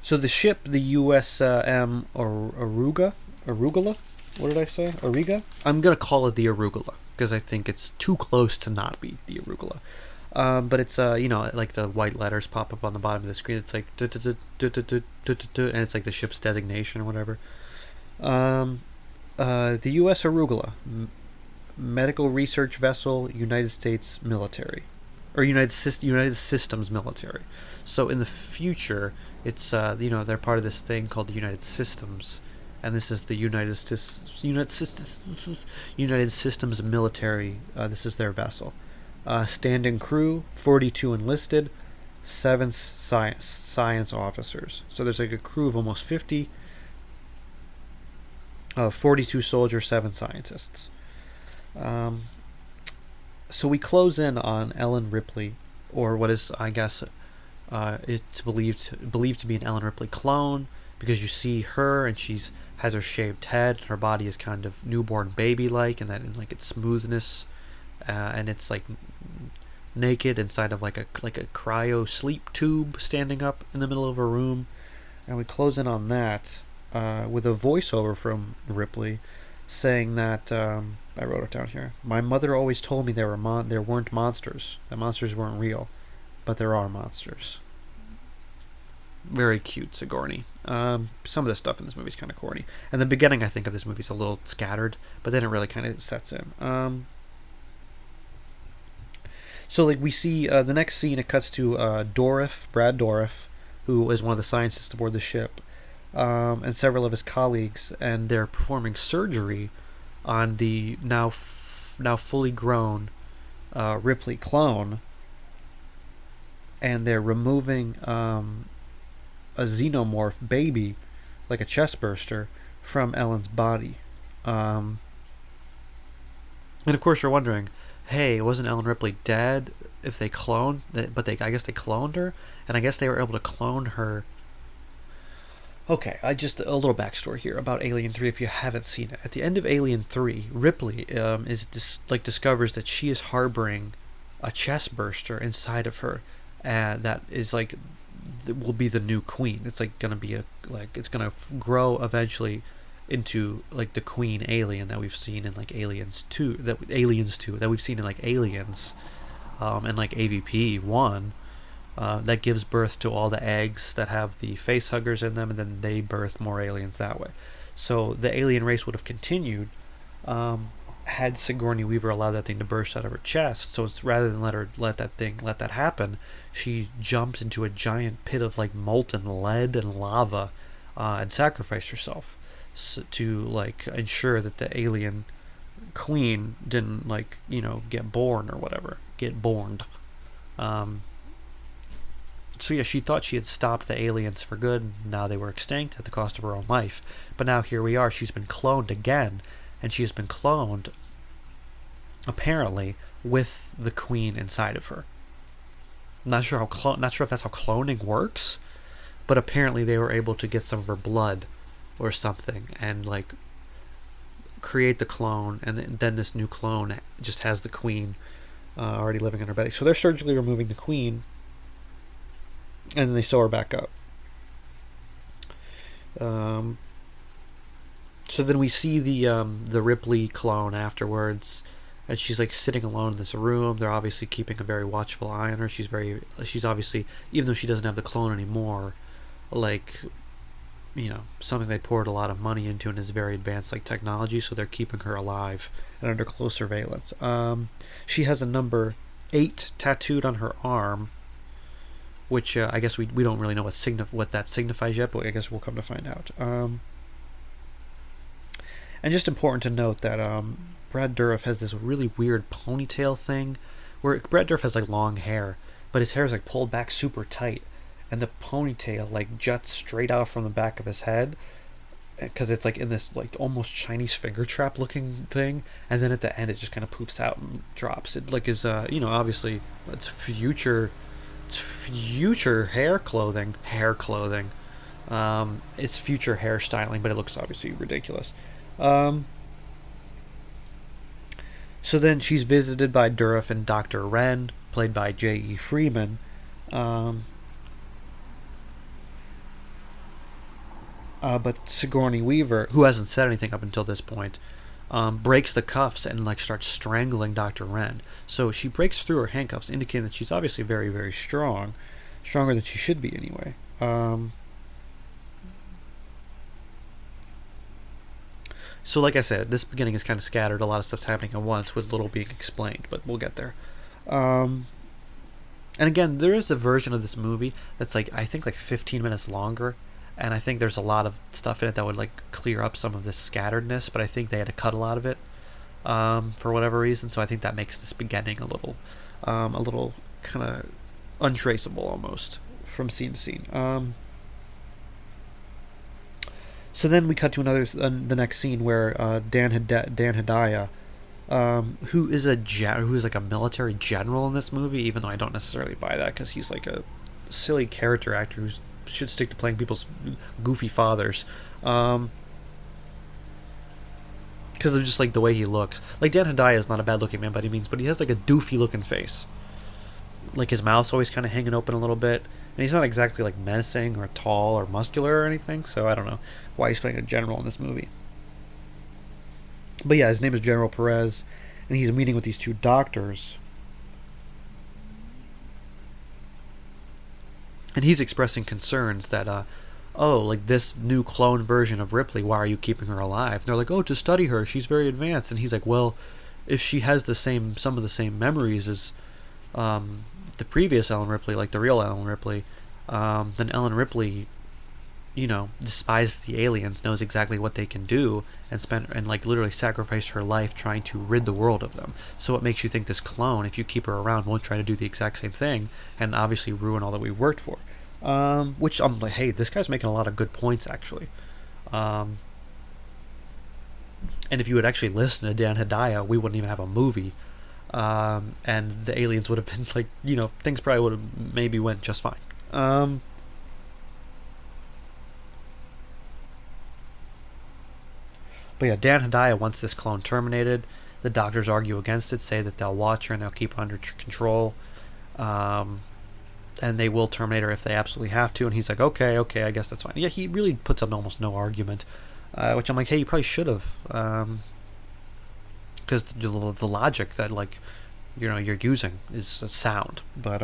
A: So the ship, the USM Arugula, what did I say? Auriga? I'm going to call it the Arugula, because I think it's too close to not be the Arugula. But it's, the white letters pop up on the bottom of the screen. It's and it's the ship's designation or whatever. The U.S. Arugula, medical research vessel, United States military. Or United Systems military. So in the future, it's they're part of this thing called the United Systems, and this is the United Systems military. This is their vessel. Standing crew, 42 enlisted, 7 science officers. So there's a crew of almost 50. 42 soldiers, 7 scientists. So we close in on Ellen Ripley, or what is, I guess, it's believed to be an Ellen Ripley clone, because you see her and has her shaved head, and her body is kind of newborn baby-like, and that in its smoothness, and it's naked inside of a cryo sleep tube standing up in the middle of a room, and we close in on that with a voiceover from Ripley saying that. I wrote it down here. My mother always told me there weren't monsters. The monsters weren't real, but there are monsters. Very cute, Sigourney. Some of the stuff in this movie is kind of corny, and the beginning, I think, of this movie is a little scattered, but then it really kind of sets in. So we see the next scene. It cuts to Brad Dourif, who is one of the scientists aboard the ship, and several of his colleagues, and they're performing surgery on the now fully grown Ripley clone, and they're removing a xenomorph baby, like a chest burster, from Ellen's body. And of course, you're wondering, hey, wasn't Ellen Ripley dead? If they cloned, but I guess they cloned her, and I guess they were able to clone her. Okay, just a little backstory here about Alien 3 if you haven't seen it. At the end of Alien 3, Ripley discovers that she is harboring a chest burster inside of her, and that is like will be the new queen. It's like gonna be it's gonna grow eventually into like the queen alien that we've seen in like Aliens 2, that we've seen in like Aliens, and like AVP 1. That gives birth to all the eggs that have the face huggers in them, and then they birth more aliens that way. So the alien race would have continued had Sigourney Weaver allowed that thing to burst out of her chest. So it's rather than let that happen, she jumped into a giant pit of like molten lead and lava, and sacrificed herself to like ensure that the alien queen didn't get born or whatever, get borned. So yeah, she thought she had stopped the aliens for good, and now they were extinct at the cost of her own life. But now here we are, she's been cloned again, and she has been cloned, apparently, with the queen inside of her. Not sure if that's how cloning works, but apparently they were able to get some of her blood or something, and like create the clone, and then this new clone just has the queen already living in her belly. So they're surgically removing the queen, and then they sew her back up. So then we see the Ripley clone afterwards, and she's like sitting alone in this room. They're obviously keeping a very watchful eye on her. She's obviously, even though she doesn't have the clone anymore, like, something they poured a lot of money into and is very advanced like technology, so they're keeping her alive and under close surveillance. She has a number 8 tattooed on her arm, which I guess we don't really know what that signifies yet, but I guess we'll come to find out. And just important to note that Brad Dourif has this really weird ponytail thing, where Brad Dourif has like long hair, but his hair is like pulled back super tight, and the ponytail like juts straight out from the back of his head, because it's like in this like almost Chinese finger trap looking thing, and then at the end it just kind of poofs out and drops. It like is obviously it's future hair clothing. It's future hairstyling, but it looks obviously ridiculous. So then she's visited by Dourif and Dr. Wren, played by J.E. Freeman. But Sigourney Weaver, who hasn't said anything up until this point, breaks the cuffs and like starts strangling Dr. Wren. So she breaks through her handcuffs, indicating that she's obviously very, very strong, stronger than she should be anyway. So like I said, this beginning is kind of scattered. A lot of stuff's happening at once with little being explained, but we'll get there. And again, there is a version of this movie that's like, I think like 15 minutes longer, and I think there's a lot of stuff in it that would like clear up some of this scatteredness, but I think they had to cut a lot of it for whatever reason. So I think that makes this beginning a little kind of untraceable almost from scene to scene. So then we cut to the next scene where Dan Hedaya, who is like a military general in this movie, even though I don't necessarily buy that because he's like a silly character actor who should stick to playing people's goofy fathers, because of just like the way he looks. Like Dan Hedaya is not a bad looking man by any means, but he has like a doofy looking face. Like his mouth's always kind of hanging open a little bit, and he's not exactly like menacing or tall or muscular or anything. So I don't know why he's playing a general in this movie. But yeah, his name is General Perez, and he's meeting with these 2 doctors. And he's expressing concerns that, like this new clone version of Ripley, why are you keeping her alive? And they're like, to study her, she's very advanced. And he's like, well, if she has some of the same memories as the previous Ellen Ripley, like the real Ellen Ripley, then Ellen Ripley, despised the aliens, knows exactly what they can do, and like literally sacrificed her life trying to rid the world of them. So what makes you think this clone, if you keep her around, won't try to do the exact same thing and obviously ruin all that we've worked for? Which I'm like, hey, this guy's making a lot of good points actually. Um, and if you had actually listened to Dan Hedaya, we wouldn't even have a movie. And the aliens would have been like, things probably would have maybe went just fine. But yeah, Dan Hedaya wants this clone terminated. The doctors argue against it, say that they'll watch her and they'll keep her under control. Um, and they will terminate her if they absolutely have to. And he's like, okay, I guess that's fine. Yeah, he really puts up almost no argument, which I'm like, hey, you probably should have, because the logic that like, you're using is sound. But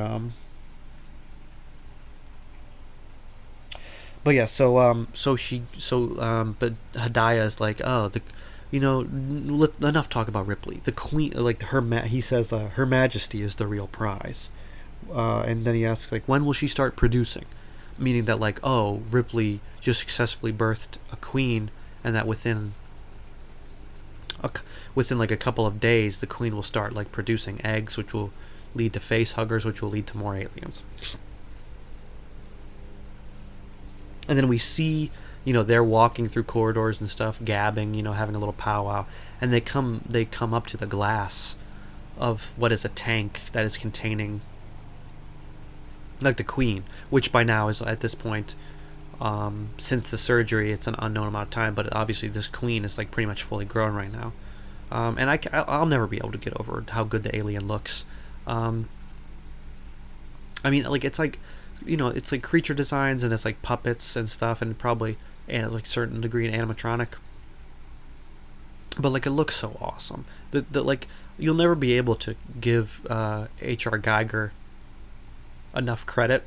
A: yeah, but Hadaya is like, oh, enough talk about Ripley. The queen, like he says, Her Majesty is the real prize. And then he asks, like, when will she start producing? Meaning that, like, oh, Ripley just successfully birthed a queen, and that within like a couple of days, the queen will start like producing eggs, which will lead to face huggers, which will lead to more aliens. And then we see, they're walking through corridors and stuff, gabbing, having a little powwow, and they come up to the glass of what is a tank that is containing like the queen, which by now is at this point, since the surgery, it's an unknown amount of time, but obviously this queen is like pretty much fully grown right now. And I'll never be able to get over how good the alien looks. I mean, like, it's like, it's like creature designs and it's like puppets and stuff, and probably like certain degree in animatronic. But like, it looks so awesome. The like, you'll never be able to give H.R. Geiger enough credit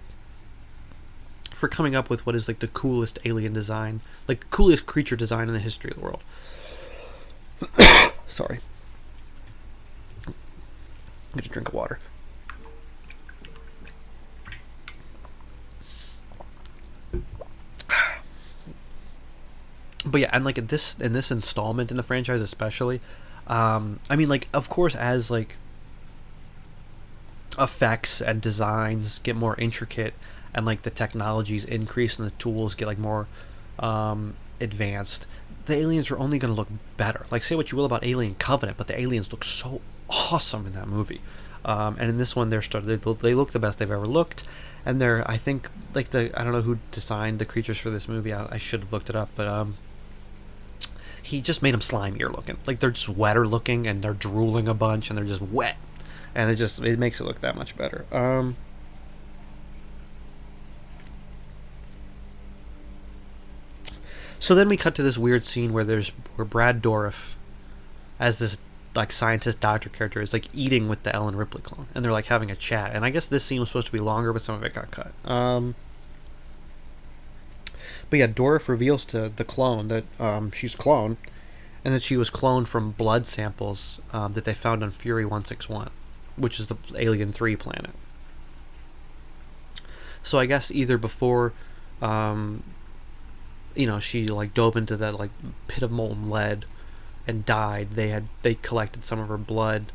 A: for coming up with what is like the coolest alien design, like coolest creature design in the history of the world. Sorry. Get a drink of water. But yeah, and like in this installment in the franchise especially, I mean, like, of course, as like effects and designs get more intricate and like the technologies increase and the tools get like more advanced, the aliens are only going to look better. Like, say what you will about Alien Covenant, but the aliens look so awesome in that movie. And in this one, they look the best they've ever looked. And I think, like, I don't know who designed the creatures for this movie. I should have looked it up, but he just made them slimier looking. Like, they're just wetter looking, and they're drooling a bunch, and they're just wet. And it makes it look that much better. So then we cut to this weird scene where Brad Dourif, as this like scientist doctor character, is like eating with the Ellen Ripley clone, and they're like having a chat. And I guess this scene was supposed to be longer, but some of it got cut. But yeah, Dourif reveals to the clone that she's a clone, and that she was cloned from blood samples that they found on Fury 161, which is the Alien 3 planet. So I guess either before, she like dove into that like pit of molten lead and died, they collected some of her blood,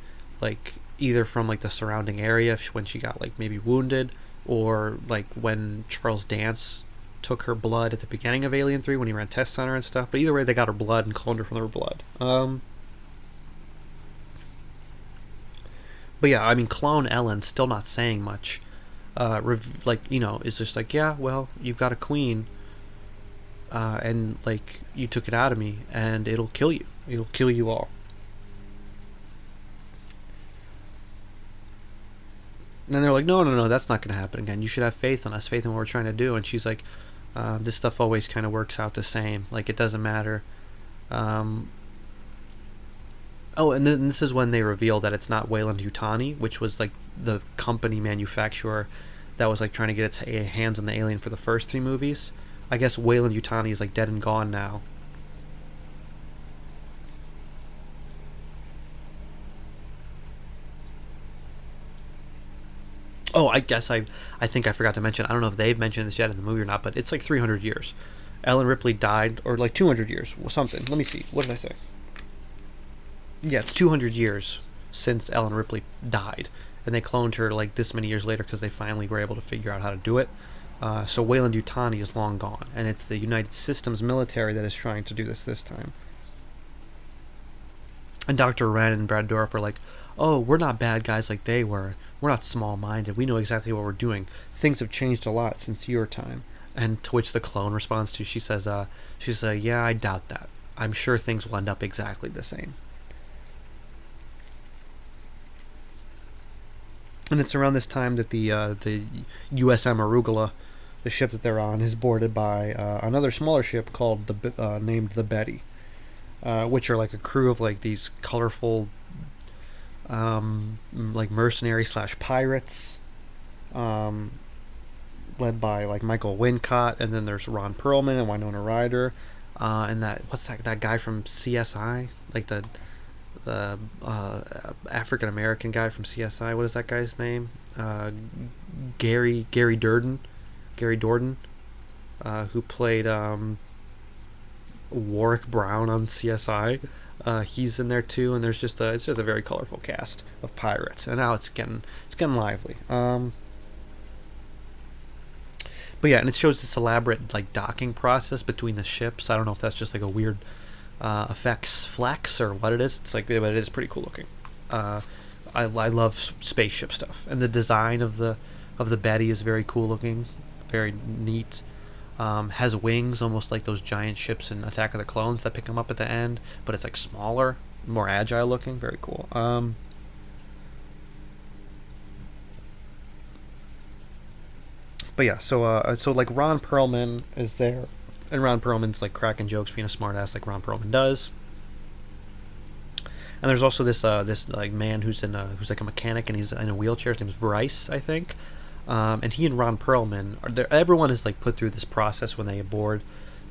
A: like either from like the surrounding area when she got like maybe wounded, or like when Charles Dance took her blood at the beginning of Alien 3 when he ran tests on her and stuff. But either way, they got her blood and cloned her from her blood. But yeah, I mean, clone Ellen still not saying much. It's just like, yeah, well, you've got a queen, and like you took it out of me, and it'll kill you. It'll kill you all. And they're like, no, that's not going to happen again. You should have faith in us, faith in what we're trying to do. And she's like, this stuff always kind of works out the same. Like, it doesn't matter. And then this is when they reveal that it's not Weyland-Yutani, which was like the company manufacturer that was like trying to get its hands on the alien for the first 3 movies. I guess Weyland-Yutani is like dead and gone now. Oh, I think I forgot to mention, I don't know if they've mentioned this yet in the movie or not, but it's like 300 years. Ellen Ripley died, or like 200 years, or something. Let me see. What did I say? Yeah, it's 200 years since Ellen Ripley died. And they cloned her like this many years later because they finally were able to figure out how to do it. So Weyland-Yutani is long gone, and it's the United Systems military that is trying to do this time. And Dr. Wren and Brad Dourif are like, oh, we're not bad guys like they were. We're not small-minded. We know exactly what we're doing. Things have changed a lot since your time. And to which the clone responds to, she says, yeah, I doubt that. I'm sure things will end up exactly the same. And it's around this time that the USM Arugula, the ship that they're on, is boarded by another smaller ship called named the Betty, which are like a crew of like these colorful, like mercenary / pirates, led by like Michael Wincott, and then there's Ron Perlman and Winona Ryder, and that guy from CSI, like the African American guy from CSI. What is that guy's name? Gary Durden, who played Warwick Brown on CSI. He's in there too, and it's just a very colorful cast of pirates, and now it's getting lively. But yeah, and it shows this elaborate like docking process between the ships. I don't know if that's just like a weird effects flex or what it is. It's like, but it is pretty cool looking. I love spaceship stuff, and the design of the Betty is very cool looking, very neat. Has wings almost like those giant ships in Attack of the Clones that pick them up at the end, but it's like smaller, more agile looking. Very cool. But yeah, so like Ron Perlman is there, and Ron Perlman's like cracking jokes, being a smartass like Ron Perlman does. And there's also this like man who's like a mechanic, and he's in a wheelchair. His name is Bryce, I think. And he and Ron Perlman everyone is like put through this process when they board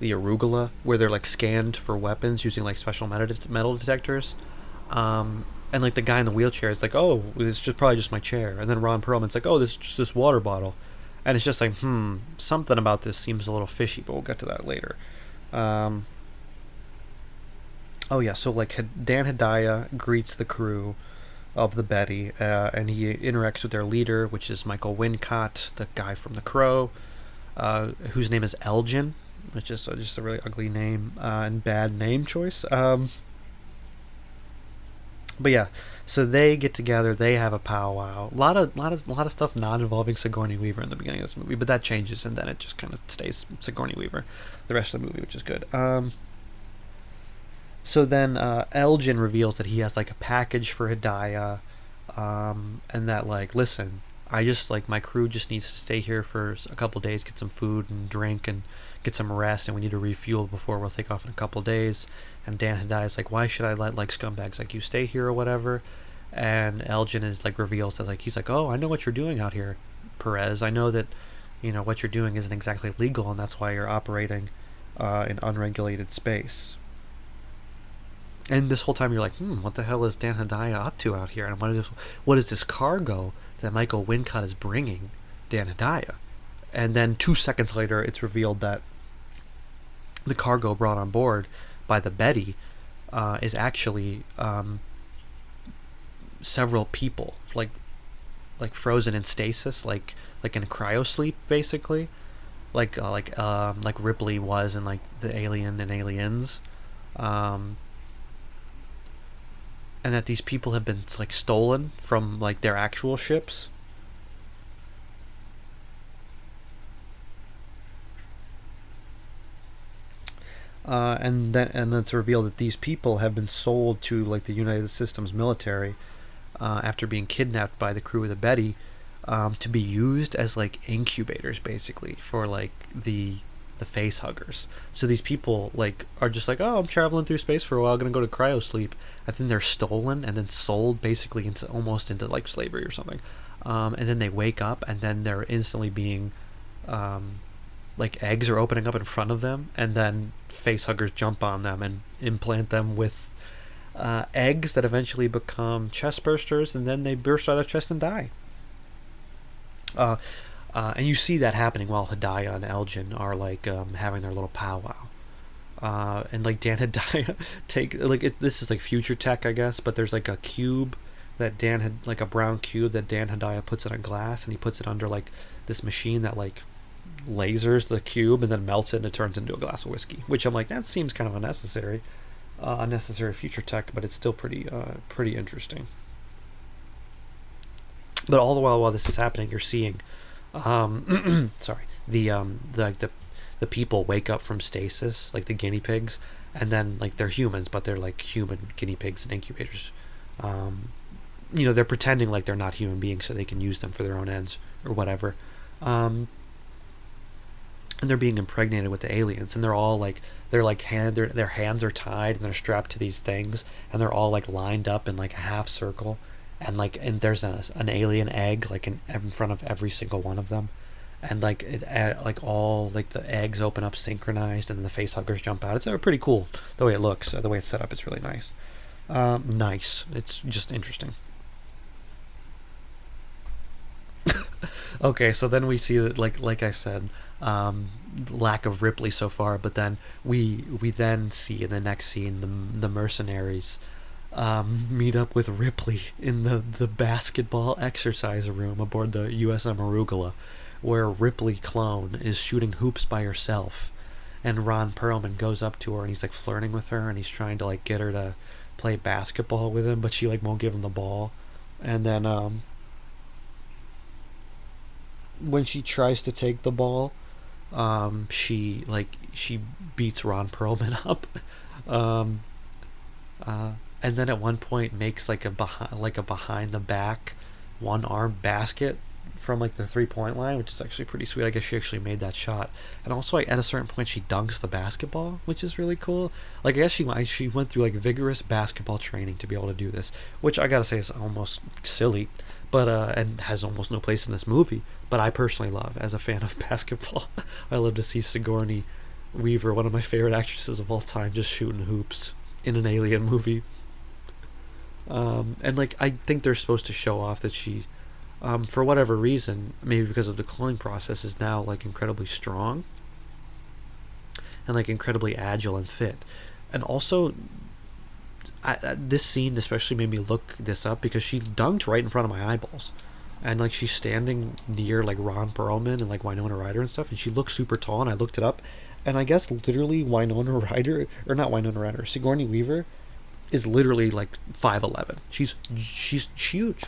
A: the Arugula, where they're like scanned for weapons using like special metal detectors. And like the guy in the wheelchair is like, oh, it's probably just my chair. And then Ron Perlman's like, oh, this is just this water bottle. And it's just like, something about this seems a little fishy, but we'll get to that later. Oh yeah, so like Dan Hedaya greets the crew of the Betty, and he interacts with their leader, which is Michael Wincott, the guy from The Crow, whose name is Elgin, which is just a really ugly name and bad name choice. But yeah, so they get together. They have a powwow. A lot of stuff not involving Sigourney Weaver in the beginning of this movie, but that changes, and then it just kind of stays Sigourney Weaver the rest of the movie, which is good. So then Elgin reveals that he has like a package for Hedaya, and that like, listen, I just like my crew just needs to stay here for a couple days, get some food and drink, and get some rest, and we need to refuel before we'll take off in a couple days. And Dan Hedaya is like, why should I let like scumbags like you stay here or whatever? And Elgin is like reveals that like he's like, oh, I know what you're doing out here, Perez. I know that what you're doing isn't exactly legal, and that's why you're operating in unregulated space. And this whole time you're like, what the hell is Dan Hedaya up to out here? And what is this cargo that Michael Wincott is bringing Dan Hedaya? And then 2 seconds later, it's revealed that the cargo brought on board by the Betty is actually several people, like frozen in stasis, like in cryosleep, basically, like Ripley was in like the Alien and Aliens. And that these people have been like stolen from like their actual ships. And then it's revealed that these people have been sold to like the United Systems military after being kidnapped by the crew of the Betty, to be used as like incubators, basically, for like the face huggers. So these people like are just like, oh, I'm traveling through space for a while, gonna go to cryosleep, and then they're stolen and then sold basically almost into like slavery or something. And then they wake up, and then they're instantly being like eggs are opening up in front of them, and then face huggers jump on them and implant them with eggs that eventually become chest bursters, and then they burst out of their chest and die. And you see that happening while Hedaya and Elgin are like having their little powwow. And like Dan Hedaya this is like future tech, I guess, but there's like a cube that Dan had, like a brown cube that Dan Hedaya puts in a glass, and he puts it under like this machine that like lasers the cube and then melts it and it turns into a glass of whiskey. Which I'm like, that seems kind of unnecessary feature tech, but it's still pretty interesting. But all the while this is happening, you're seeing, sorry, the people wake up from stasis, like the guinea pigs, and then like they're humans, but they're like human guinea pigs and incubators. They're pretending like they're not human beings so they can use them for their own ends or whatever. And they're being impregnated with the aliens, and they're all like their hands are tied and they're strapped to these things, and they're all like lined up in like a half circle, and there's an alien egg like in front of every single one of them, and like all like the eggs open up synchronized, and the face huggers jump out. It's pretty cool the way it looks, the way it's set up. It's really nice. It's just interesting. Okay, so then we see that, like I said, lack of Ripley so far, but then we then see in the next scene the mercenaries meet up with Ripley in the basketball exercise room aboard the USM Arugula, where Ripley clone is shooting hoops by herself, and Ron Perlman goes up to her and he's like flirting with her, and he's trying to like get her to play basketball with him, but she like won't give him the ball, and then when she tries to take the ball, she beats Ron Perlman up, and then at one point makes like a behind the back one arm basket from like the 3-point line, which is actually pretty sweet. I guess she actually made that shot, and also like, at a certain point she dunks the basketball, which is really cool. Like I guess she went through like vigorous basketball training to be able to do this, which I gotta say is almost silly, but and has almost no place in this movie. But I personally love, as a fan of basketball, I love to see Sigourney Weaver, one of my favorite actresses of all time, just shooting hoops in an alien movie. And like I think they're supposed to show off that she, for whatever reason, maybe because of the cloning process, is now like incredibly strong and like incredibly agile and fit. And also, this scene especially made me look this up because she dunked right in front of my eyeballs, and like she's standing near like Ron Perlman and like Winona Ryder and stuff, and she looks super tall. And I looked it up, and I guess literally Winona Ryder, or not Winona Ryder, Sigourney Weaver is literally like 5'11". She's huge.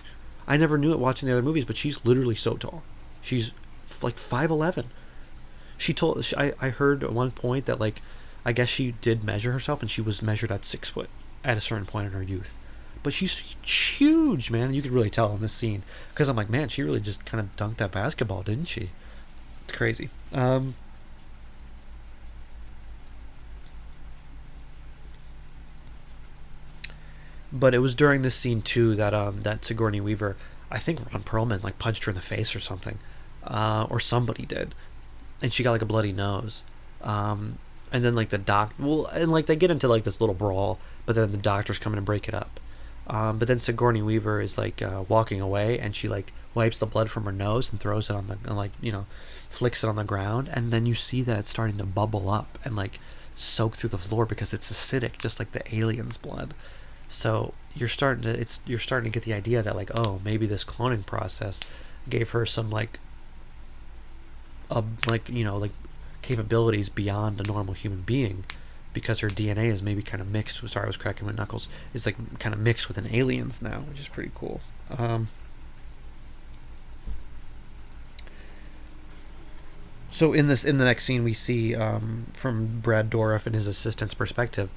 A: I never knew it watching the other movies, but she's literally so tall. She's like 5'11". I heard at one point that like I guess she did measure herself, and she was measured at 6 foot at a certain point in her youth. But she's huge, man. You could really tell in this scene, because I'm like, man, she really just kind of dunked that basketball, didn't she? It's crazy. But it was during this scene too that Sigourney Weaver, I think Ron Perlman like punched her in the face or something, or somebody did, and she got like a bloody nose. And then like and like they get into like this little brawl, but then the doctors come in and break it up. But then Sigourney Weaver is like walking away, and she like wipes the blood from her nose and throws it on the, and like flicks it on the ground, and then you see that it's starting to bubble up and like soak through the floor because it's acidic, just like the alien's blood. So you're starting to get the idea that like, oh, maybe this cloning process gave her some like capabilities beyond a normal human being, because her DNA is maybe kind of mixed. Sorry, I was cracking my knuckles. It's like kind of mixed with an alien's now, which is pretty cool. So in the next scene, we see from Brad Dourif and his assistant's perspective,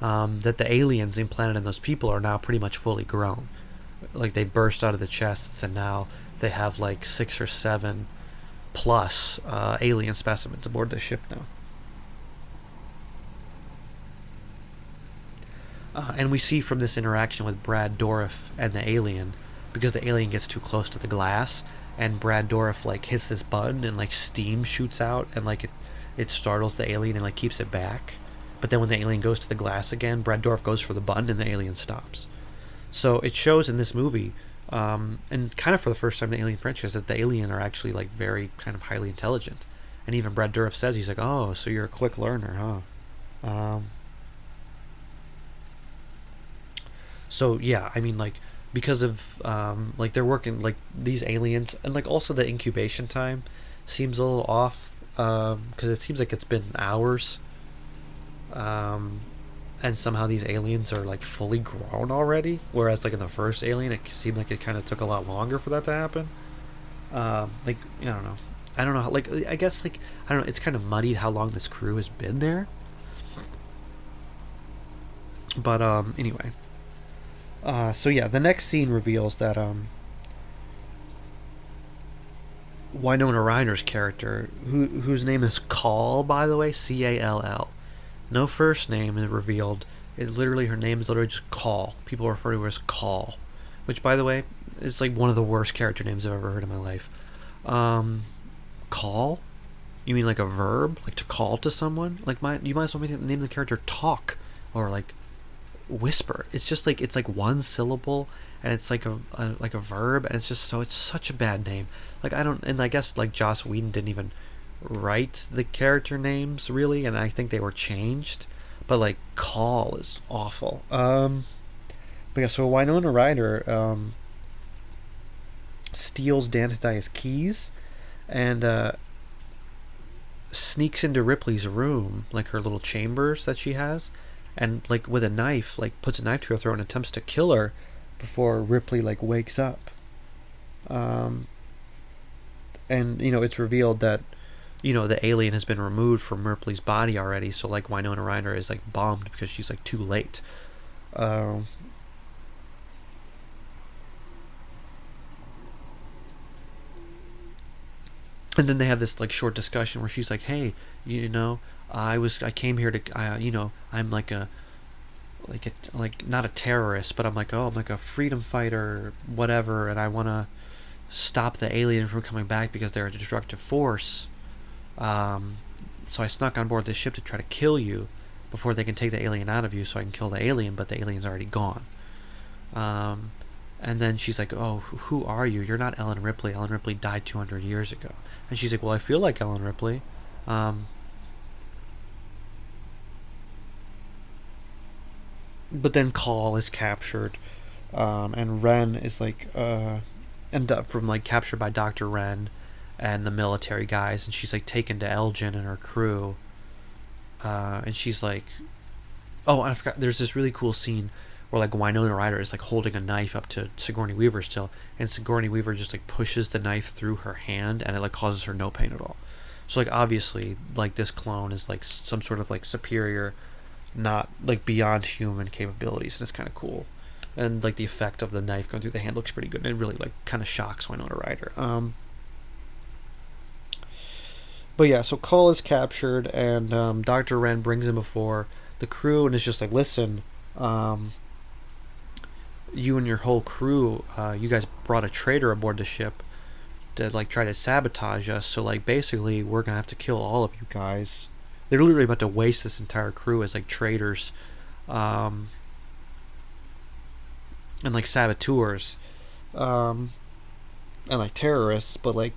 A: that the aliens implanted in those people are now pretty much fully grown. Like they burst out of the chests, and now they have like 6 or 7 plus alien specimens aboard the ship now. And we see from this interaction with Brad Dourif and the alien, because the alien gets too close to the glass, and Brad Dourif like hits this button, and like steam shoots out, and like it startles the alien and like keeps it back. But then when the alien goes to the glass again, Brad Dourif goes for the button, and the alien stops. So it shows in this movie, and kind of for the first time in the Alien franchise, that the alien are actually like very kind of highly intelligent. And even Brad Dourif says, he's like, oh, so you're a quick learner, huh? So yeah, I mean, like, because of like they're working like these aliens, and like also the incubation time seems a little off because it seems like it's been hours. Um, and somehow these aliens are like fully grown already, whereas like in the first Alien, it seemed like it kind of took a lot longer for that to happen. Like I don't know, I don't know. Like I guess like I don't know. It's kind of muddied how long this crew has been there. But anyway. So yeah, the next scene reveals that Winona Ryder's character, whose name is Call, by the way, Call. No first name is revealed. It literally her name is literally just Call. People refer to her as Call, which, by the way, is like one of the worst character names I've ever heard in my life. Call? You mean like a verb, like to call to someone? Like you might as well make the name of the character Talk, or like Whisper. It's just like it's like one syllable, and it's like a verb, and it's such a bad name. Like I don't, and I guess like Joss Whedon didn't even write the character names really, and I think they were changed. But like Call is awful. But yeah, so Winona Ryder steals Dan Hidaya's keys and sneaks into Ripley's room, like her little chambers that she has, and like with a knife, like puts a knife to her throat and attempts to kill her before Ripley like wakes up. And it's revealed that the alien has been removed from Ripley's body already, so like Winona Ryder is like bummed because she's like too late. And then they have this like short discussion where she's like, "Hey, I came here to, I'm like a not a terrorist, but I'm like a freedom fighter, whatever, and I want to stop the alien from coming back because they're a destructive force. So I snuck on board this ship to try to kill you before they can take the alien out of you, so I can kill the alien, but the alien's already gone." And then she's like, "Oh, who are you? You're not Ellen Ripley. Ellen Ripley died 200 years ago." And she's like, "Well, I feel like Ellen Ripley." But then Call is captured, and Ren is like, end up from like captured by Dr. Ren and the military guys, and she's like taken to Elgin and her crew. And she's like, oh, and I forgot, there's this really cool scene where like Winona Ryder is like holding a knife up to Sigourney Weaver still, and Sigourney Weaver just like pushes the knife through her hand, and it like causes her no pain at all. So like obviously like this clone is like some sort of like superior, not like beyond human capabilities, and it's kind of cool. And like the effect of the knife going through the hand looks pretty good, and it really like kind of shocks Winona Ryder. But yeah, so Call is captured, and Dr. Ren brings him before the crew, and is just like, "Listen, you and your whole crew, you guys brought a traitor aboard the ship to like try to sabotage us. So like basically, we're gonna have to kill all of you guys." They're literally about to waste this entire crew as like traitors, and like saboteurs, and like terrorists. But like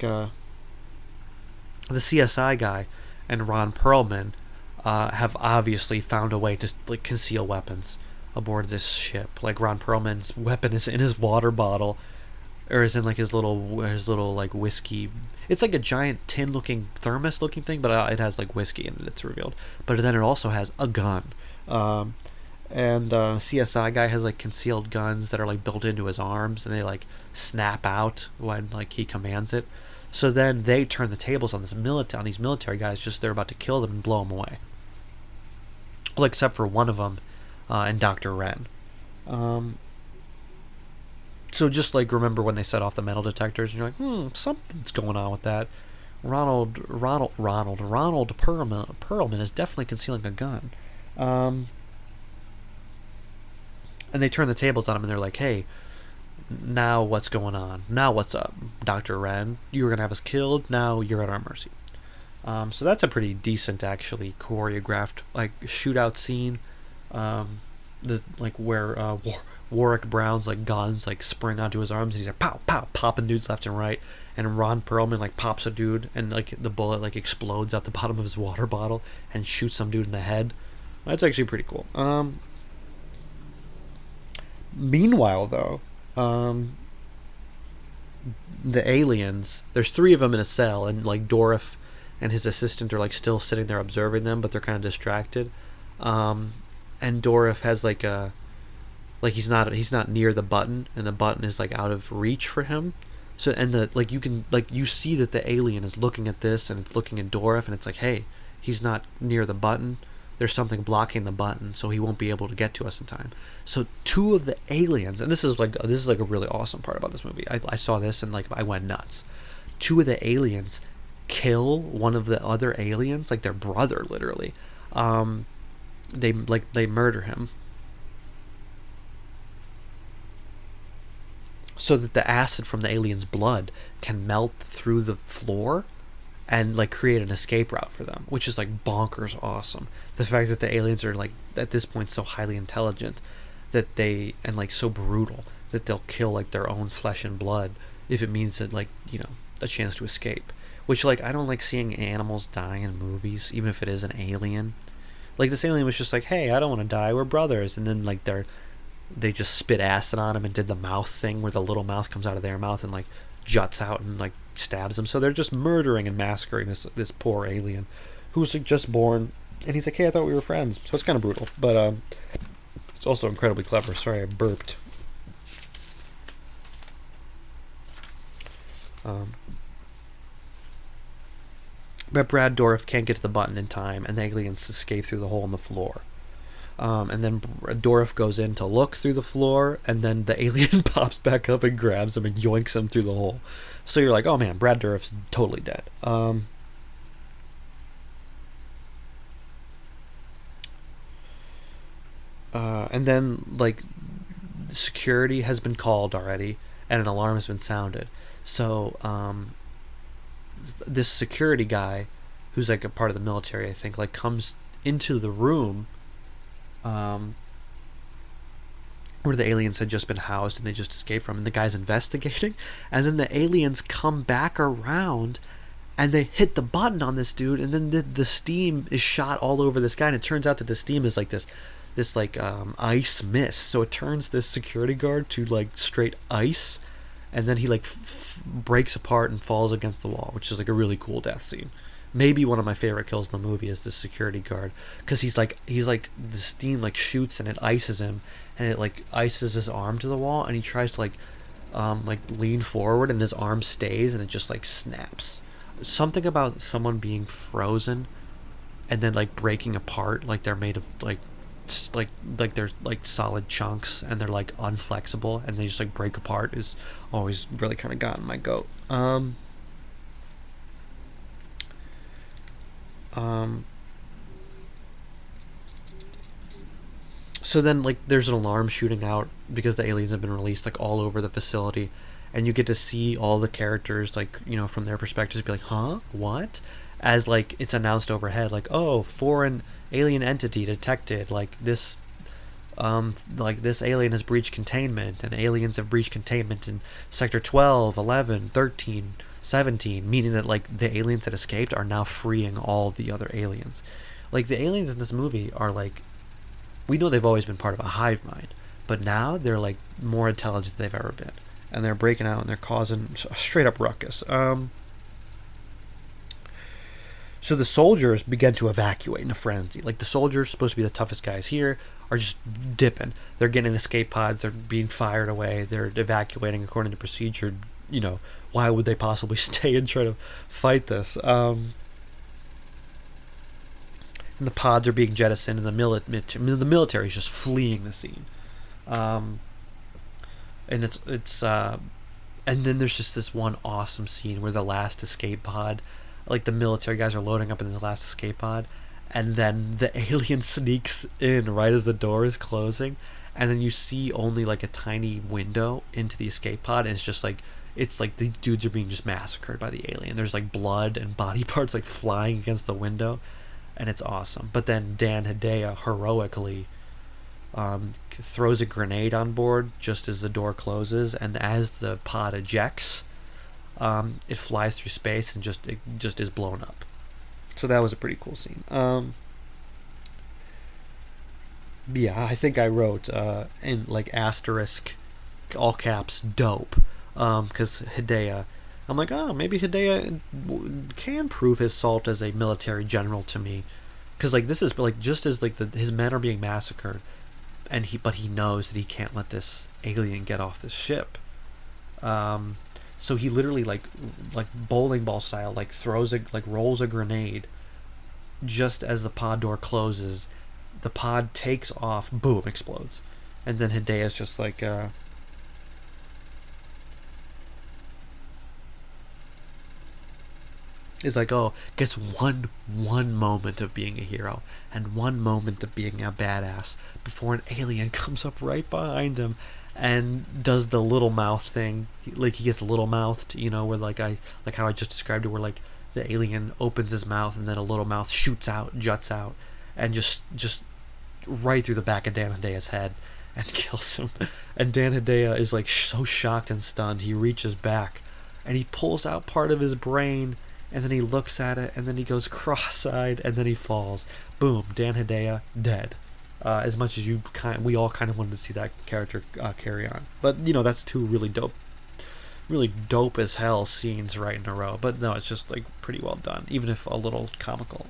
A: the CSI guy and Ron Perlman have obviously found a way to like conceal weapons aboard this ship. Like Ron Perlman's weapon is in his water bottle, or is in like his little like whiskey. It's like a giant tin looking thermos looking thing, but it has like whiskey in it. It's revealed, but then it also has a gun. And CSI guy has like concealed guns that are like built into his arms, and they like snap out when like he commands it. So then they turn the tables on these military guys, just they're about to kill them and blow them away. Well, except for one of them, and Dr. Ren. So just like remember when they set off the metal detectors, and you're like, something's going on with that. Ronald Perlman is definitely concealing a gun. And they turn the tables on him, and they're like, "Hey, now what's going on? Now what's up, Dr. Ren? You were gonna have us killed. Now you're at our mercy." So that's a pretty decent, actually choreographed like shootout scene. The like where Warwick Brown's like guns like spring onto his arms, and he's like pow pow popping dudes left and right, and Ron Perlman like pops a dude, and like the bullet like explodes out the bottom of his water bottle and shoots some dude in the head. That's actually pretty cool. Meanwhile, though, the aliens, there's 3 of them in a cell, and like Dorif and his assistant are like still sitting there observing them, but they're kind of distracted. Um, and Dorif has like a like he's not near the button, and the button is like out of reach for him. So and the like you can like you see that the alien is looking at this, and it's looking at Dorif, and it's like, hey, he's not near the button. There's something blocking the button, so he won't be able to get to us in time. So two of the aliens, and this is like a really awesome part about this movie. I saw this and like I went nuts. Two of the aliens kill one of the other aliens, like their brother, literally. They murder him so that the acid from the alien's blood can melt through the floor and like create an escape route for them, which is like bonkers awesome. The fact that the aliens are like at this point so highly intelligent that they and like so brutal that they'll kill like their own flesh and blood if it means that like a chance to escape. Which like I don't like seeing animals dying in movies, even if it is an alien. Like this alien was just like, hey, I don't want to die, we're brothers, and then like they just spit acid on him and did the mouth thing where the little mouth comes out of their mouth and like juts out and like stabs him. So they're just murdering and massacring this poor alien who's like just born, and he's like, hey, I thought we were friends. So it's kind of brutal, but it's also incredibly clever. Sorry, I burped. But Brad Dourif can't get to the button in time, and the aliens escape through the hole in the floor. And then Dourif goes in to look through the floor, and then the alien pops back up and grabs him and yoinks him through the hole. So you're like, oh man, Brad Dourif's totally dead. And then like security has been called already, and an alarm has been sounded. So this security guy, who's like a part of the military, I think, like comes into the room where the aliens had just been housed and they just escaped from, and the guy's investigating, and then the aliens come back around and they hit the button on this dude, and then the steam is shot all over this guy, and it turns out that the steam is like this like ice mist, so it turns this security guard to like straight ice, and then he like breaks apart and falls against the wall, which is like a really cool death scene. Maybe one of my favorite kills in the movie is the security guard, because he's like the steam like shoots and it ices him, and it like ices his arm to the wall, and he tries to like lean forward, and his arm stays, and it just like snaps. Something about someone being frozen and then like breaking apart, like they're made of like they're like solid chunks and they're like unflexible and they just like break apart, is always really kind of gotten my goat. So then like there's an alarm shooting out because the aliens have been released like all over the facility, and you get to see all the characters like from their perspectives be like, huh, what, as like it's announced overhead like, oh, foreign alien entity detected, like this alien has breached containment, and aliens have breached containment in sector 12, 11, 13, 17, meaning that like the aliens that escaped are now freeing all the other aliens. Like the aliens in this movie are like, we know they've always been part of a hive mind, but now they're like more intelligent than they've ever been, and they're breaking out and they're causing a straight up ruckus. So the soldiers begin to evacuate in a frenzy. Like the soldiers, supposed to be the toughest guys here, are just dipping. They're getting escape pods. They're being fired away. They're evacuating according to procedure. Why would they possibly stay and try to fight this? And the pods are being jettisoned, and the military is just fleeing the scene. And and then there's just this one awesome scene where the last escape pod, like the military guys are loading up in the last escape pod, and then the alien sneaks in right as the door is closing, and then you see only like a tiny window into the escape pod, and it's like the dudes are being just massacred by the alien. There's like blood and body parts like flying against the window, and it's awesome. But then Dan Hedaya heroically throws a grenade on board just as the door closes, and as the pod ejects, it flies through space and it just is blown up. So that was a pretty cool scene. Yeah, I think I wrote in like asterisk all caps dope, because Hedaya I'm like, oh, maybe Hideo can prove his salt as a military general to me, because like this is like just as like his men are being massacred, but he knows that he can't let this alien get off this ship. So he literally like bowling ball style like rolls a grenade just as the pod door closes. The pod takes off, boom, explodes, and then Hidea's just like is like, oh, gets one moment of being a hero and one moment of being a badass before an alien comes up right behind him and does the little mouth thing. Like he gets little mouthed, where like how I just described it, where like the alien opens his mouth and then a little mouth shoots out, juts out, and just right through the back of Dan Hidea's head and kills him. And Dan Hidea is like so shocked and stunned, he reaches back and he pulls out part of his brain, and then he looks at it, and then he goes cross-eyed, and then he falls. Boom, Dan Hidea dead. As much as we all kind of wanted to see that character carry on, but that's two really dope as hell scenes right in a row. But no, it's just like pretty well done, even if a little comical.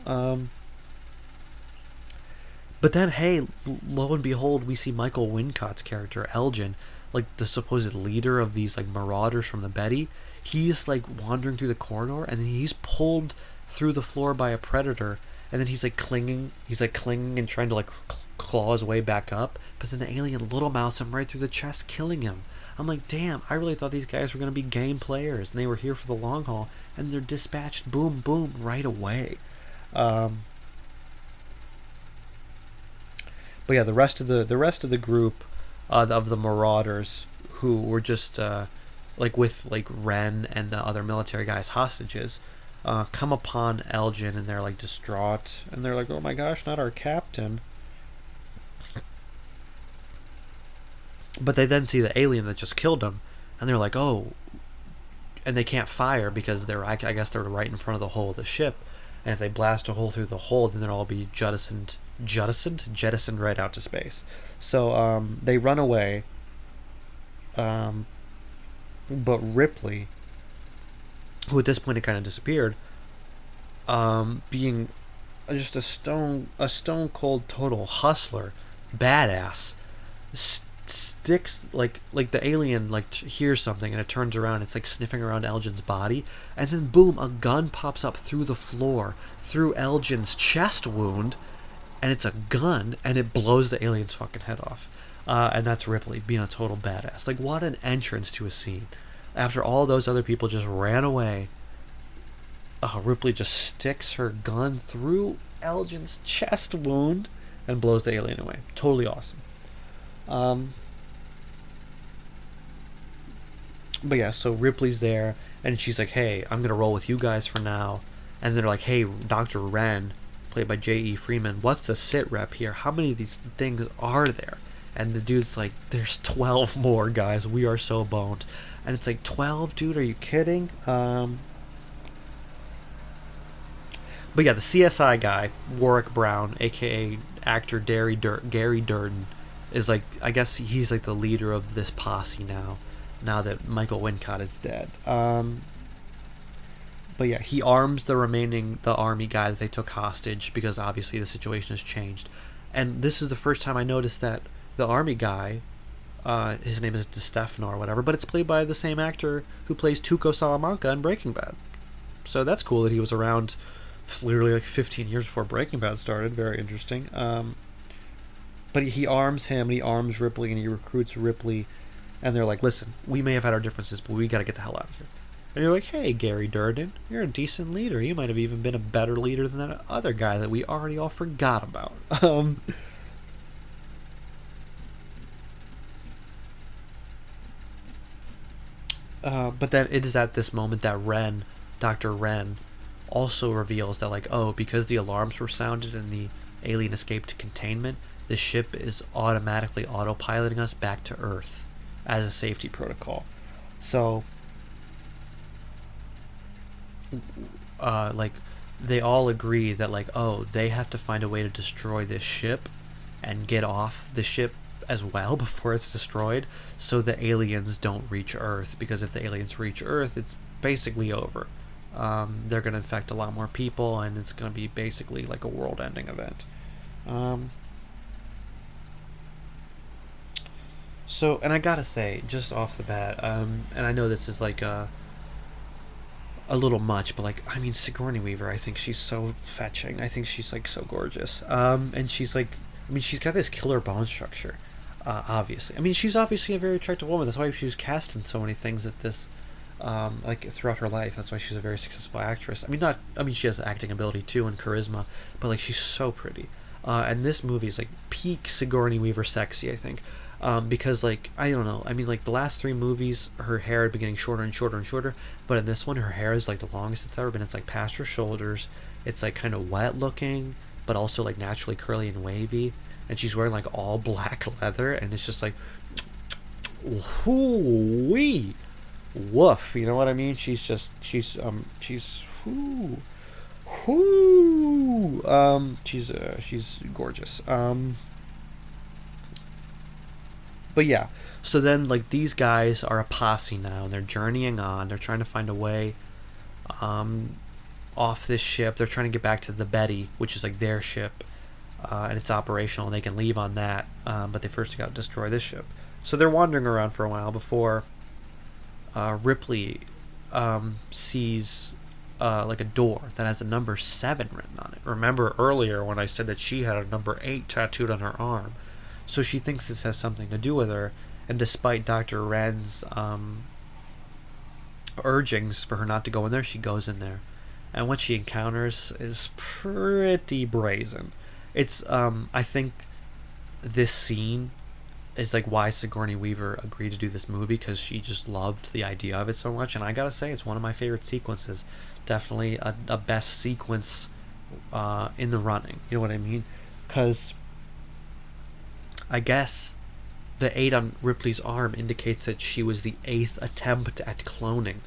A: But then, hey, lo and behold, we see Michael Wincott's character Elgin, like the supposed leader of these like marauders from the Betty. He's like wandering through the corridor, and then he's pulled through the floor by a predator, and then he's like clinging and trying to like claw his way back up, but then the alien little mouths him right through the chest, killing him. I'm like, damn, I really thought these guys were going to be game players, and they were here for the long haul, and they're dispatched boom boom right away. But yeah, the rest of the group of the marauders, who were just like with like Ren and the other military guys hostages, come upon Elgin, and they're like distraught, and they're like, oh my gosh, not our captain. But they then see the alien that just killed him, and they're like, oh, and they can't fire because I guess they're right in front of the hull of the ship, and if they blast a hole through the hull, then they'll all be jettisoned right out to space. So they run away. But Ripley, who at this point had kind of disappeared, being just a stone cold total hustler, badass, sticks like the alien like hears something, and it turns around. It's like sniffing around Elgin's body, and then boom, a gun pops up through the floor, through Elgin's chest wound, and it's a gun, and it blows the alien's fucking head off. And that's Ripley being a total badass. Like, what an entrance to a scene. After all those other people just ran away, Ripley just sticks her gun through Elgin's chest wound and blows the alien away. Totally awesome. But yeah, so Ripley's there, and she's like, hey, I'm going to roll with you guys for now. And they're like, hey, Dr. Wren, played by J.E. Freeman, what's the sit rep here? How many of these things are there? And the dude's like, there's 12 more, guys. We are so boned. And it's like, 12, dude? Are you kidding? But yeah, the CSI guy, Warwick Brown, a.k.a. actor Gary Durden, is like, I guess he's like the leader of this posse now that Michael Wincott is dead. But yeah, he arms the army guy that they took hostage, because obviously the situation has changed. And this is the first time I noticed that the army guy, his name is DeStefano or whatever, but it's played by the same actor who plays Tuco Salamanca in Breaking Bad. So that's cool that he was around literally like 15 years before Breaking Bad started. Very interesting. But he arms him, and he arms Ripley, and he recruits Ripley, and they're like, listen, we may have had our differences, but we got to get the hell out of here. And you're like, hey, Gary Durden, you're a decent leader. You might have even been a better leader than that other guy that we already all forgot about. But then it is at this moment that Dr. Wren, also reveals that, like, oh, because the alarms were sounded and the alien escaped to containment, the ship is automatically autopiloting us back to Earth as a safety protocol. So, like, they all agree that, like, oh, they have to find a way to destroy this ship and get off the ship as well before it's destroyed, so the aliens don't reach Earth, because if the aliens reach Earth, it's basically over. They're going to infect a lot more people, and it's going to be basically like a world-ending event. So, and I gotta say, just off the bat, and I know this is like a little much, but like, I mean, Sigourney Weaver, I think she's so fetching. I think she's like so gorgeous. And she's like, I mean, she's got this killer bone structure. Obviously, I mean, she's obviously a very attractive woman. That's why she was cast in so many things at this, like throughout her life. That's why she's a very successful actress. I mean, not, I mean, she has acting ability too and charisma, but like, she's so pretty. And this movie is like peak Sigourney Weaver sexy, I think. Because like, I don't know, I mean, like the last three movies her hair had been getting shorter and shorter and shorter, but in this one her hair is like the longest it's ever been. It's like past her shoulders. It's like kind of wet looking, but also like naturally curly and wavy, and she's wearing like all black leather, and it's just like, whoo-wee, woof, you know what I mean? She's whoo, she's gorgeous. But yeah, so then like these guys are a posse now, and they're journeying on. They're trying to find a way off this ship. They're trying to get back to the Betty, which is like their ship, and it's operational, and they can leave on that. But they first got to destroy this ship. So they're wandering around for a while before Ripley sees like a door that has a number 7 written on it. Remember earlier when I said that she had a number 8 tattooed on her arm? So she thinks this has something to do with her, and despite Dr. Wren's urgings for her not to go in there, she goes in there. And what she encounters is pretty brazen. It's, I think this scene is like why Sigourney Weaver agreed to do this movie, because she just loved the idea of it so much. And I gotta say, it's one of my favorite sequences. Definitely a best sequence in the running. You know what I mean? Because I guess the 8 on Ripley's arm indicates that she was the 8th attempt at cloning.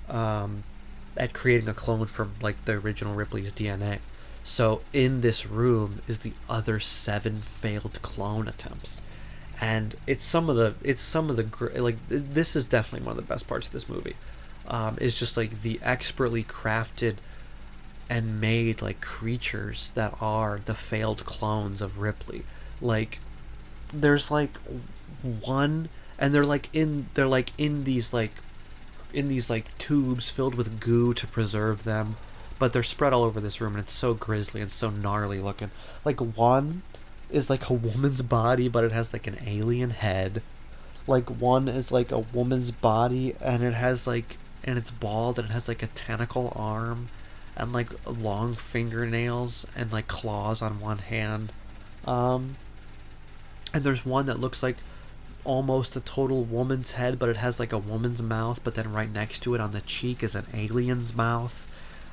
A: At creating a clone from like the original Ripley's DNA. So in this room is the other 7 failed clone attempts. And it's some of the like, this is definitely one of the best parts of this movie. Is just like the expertly crafted and made like creatures that are the failed clones of Ripley. Like, there's like one, and they're in these tubes filled with goo to preserve them, but they're spread all over this room, and it's so grisly and so gnarly looking. Like, one is like a woman's body, but it has like an alien head. Like, one is like a woman's body, and it has like, and it's bald, and it has like a tentacle arm and like long fingernails and like claws on one hand. And there's one that looks like almost a total woman's head, but it has like a woman's mouth, but then right next to it on the cheek is an alien's mouth.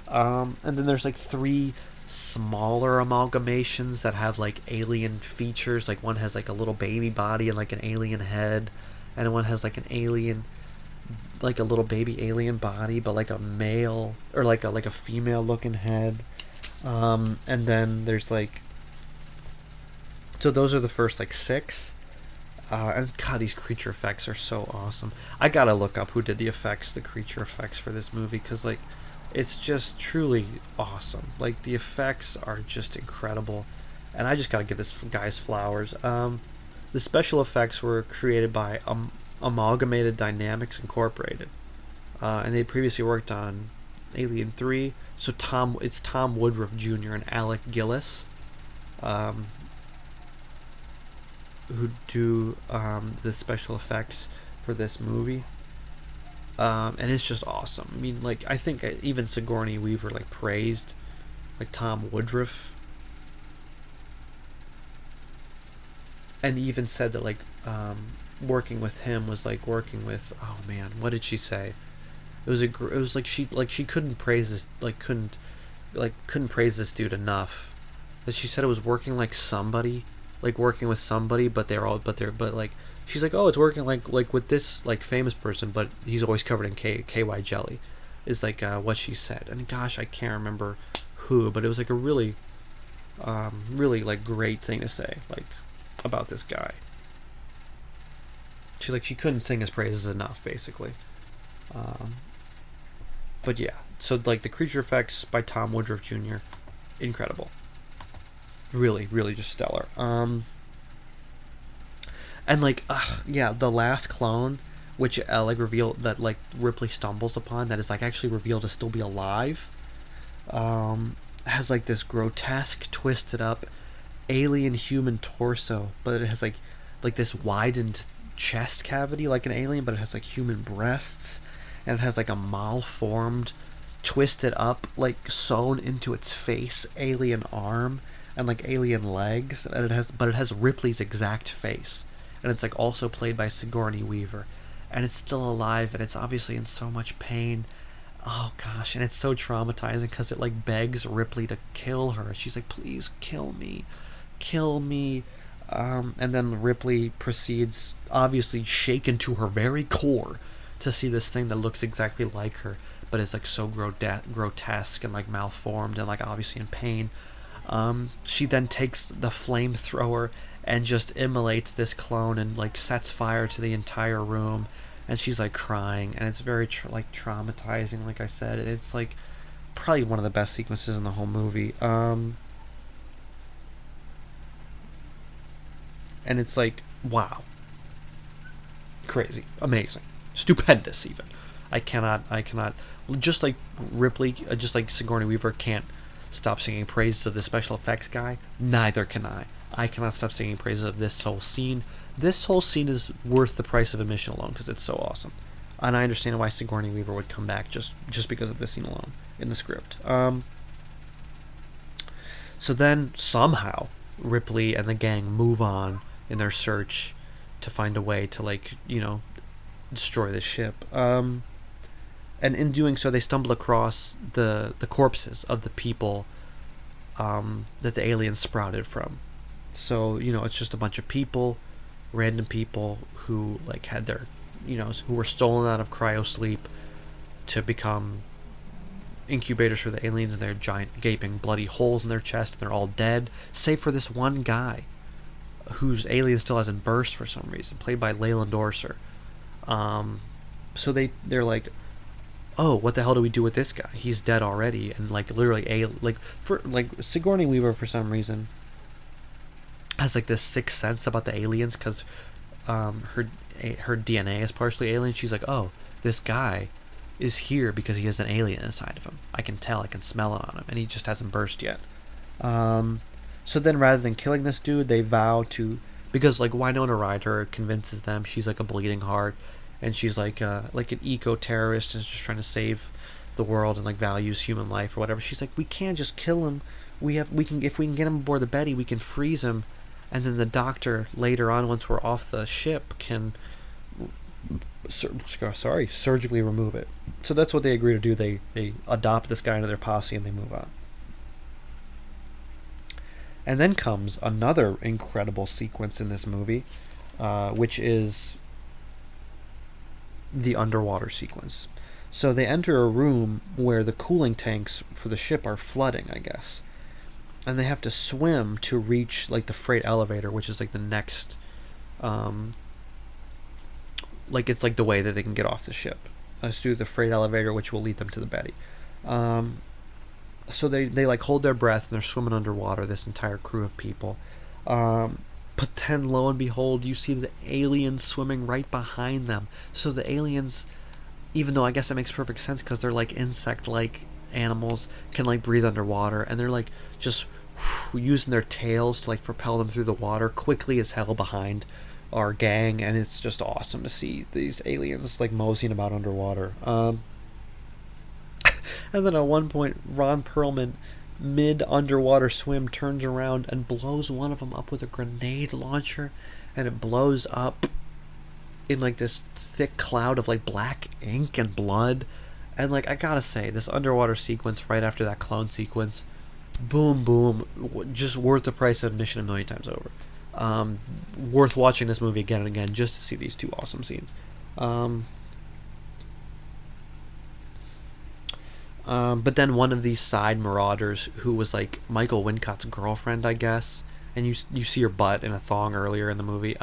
A: And then there's like 3 smaller amalgamations that have like alien features. Like, one has like a little baby body and like an alien head, and one has like an alien, like a little baby alien body, but like a male or like a female looking head. And then there's like, so those are the first like 6. And God, these creature effects are so awesome. I gotta look up who did the creature effects for this movie, because like, it's just truly awesome. Like, the effects are just incredible, and I just gotta give this guy's flowers. The special effects were created by Amalgamated Dynamics Incorporated, and they previously worked on Alien 3. So it's Tom Woodruff Jr. and Alec Gillis, who do the special effects for this movie. And it's just awesome. I mean, like, I think even Sigourney Weaver like praised like Tom Woodruff, and even said that like working with him was like working with, oh man, what did she say? It was like she couldn't praise this, like couldn't praise this dude enough. That she said it was working with somebody, but like, she's like, oh, it's working like with this like famous person, but he's always covered in KY jelly, is like what she said. And gosh, I can't remember who, but it was like a really like great thing to say like about this guy. She couldn't sing his praises enough, basically. But yeah, so like the creature effects by Tom Woodruff Jr., incredible. Really, really just stellar. And like, yeah, the last clone, which like revealed that like Ripley stumbles upon, that is like actually revealed to still be alive, has like this grotesque, twisted up, alien human torso, but it has like this widened chest cavity like an alien, but it has like human breasts, and it has like a malformed, twisted up, like sewn into its face alien arm and like alien legs, and it has Ripley's exact face, and it's like also played by Sigourney Weaver, and it's still alive, and it's obviously in so much pain. Oh gosh, and it's so traumatizing because it like begs Ripley to kill her. She's like, please kill me, kill me. And then Ripley proceeds, obviously shaken to her very core, to see this thing that looks exactly like her, but is like so grotesque and like malformed and like obviously in pain. She then takes the flamethrower and just immolates this clone and like sets fire to the entire room, and she's like crying, and it's very like traumatizing. Like I said, it's like probably one of the best sequences in the whole movie. And it's like, wow, crazy, amazing, stupendous. Even I cannot, just like Ripley, just like Sigourney Weaver can't stop singing praises of the special effects guy, neither can I cannot stop singing praises of this whole scene. This whole scene is worth the price of admission alone because it's so awesome, and I understand why Sigourney Weaver would come back just because of this scene alone in the script. So then somehow Ripley and the gang move on in their search to find a way to, like, you know, destroy the ship. And in doing so, they stumble across the corpses of the people that the aliens sprouted from. So, you know, it's just a bunch of people, random people who, like, had their, you know, who were stolen out of cryosleep to become incubators for the aliens, and their giant gaping bloody holes in their chest, and they're all dead, save for this one guy whose alien still hasn't burst for some reason, played by Leyland Orser. So they're like, oh, what the hell do we do with this guy? He's dead already, and like literally Sigourney Weaver for some reason has like this sixth sense about the aliens because her DNA is partially alien. She's like, oh, this guy is here because he has an alien inside of him. I can tell, I can smell it on him, and he just hasn't burst yet. So then rather than killing this dude, they vow to, because like Winona Ryder convinces them she's like a bleeding heart, and she's like an eco-terrorist and is just trying to save the world and like values human life or whatever. She's like, we can't just kill him. If we can get him aboard the Betty, we can freeze him, and then the doctor later on, once we're off the ship, can surgically remove it. So that's what they agree to do. They adopt this guy into their posse and they move on. And then comes another incredible sequence in this movie, which is the underwater sequence. So they enter a room where the cooling tanks for the ship are flooding, I guess. And they have to swim to reach like the freight elevator, which is like the next like it's like the way that they can get off the ship. Through the freight elevator, which will lead them to the Betty. So they like hold their breath and they're swimming underwater, this entire crew of people. But then lo and behold, you see the aliens swimming right behind them. So the aliens, even though I guess it makes perfect sense because they're like insect-like animals, can like breathe underwater, and they're like just using their tails to like propel them through the water quickly as hell behind our gang, and it's just awesome to see these aliens like moseying about underwater. And then at one point, Ron Perlman, mid underwater swim, turns around and blows one of them up with a grenade launcher, and it blows up in like this thick cloud of like black ink and blood. And like, I gotta say, this underwater sequence right after that clone sequence, boom boom, just worth the price of admission a million times over. Worth watching this movie again and again just to see these two awesome scenes. But then one of these side marauders, who was like Michael Wincott's girlfriend, I guess, and you see her butt in a thong earlier in the movie,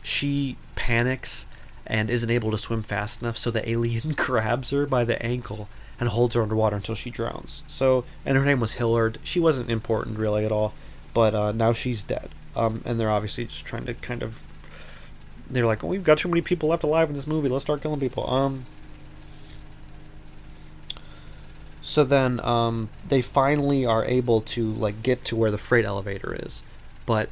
A: she panics and isn't able to swim fast enough, so the alien grabs her by the ankle and holds her underwater until she drowns. So, and her name was Hillard. She wasn't important really at all, but now she's dead. And they're obviously just trying to kind of. They're like, oh, we've got too many people left alive in this movie. Let's start killing people. So then they finally are able to like get to where the freight elevator is, but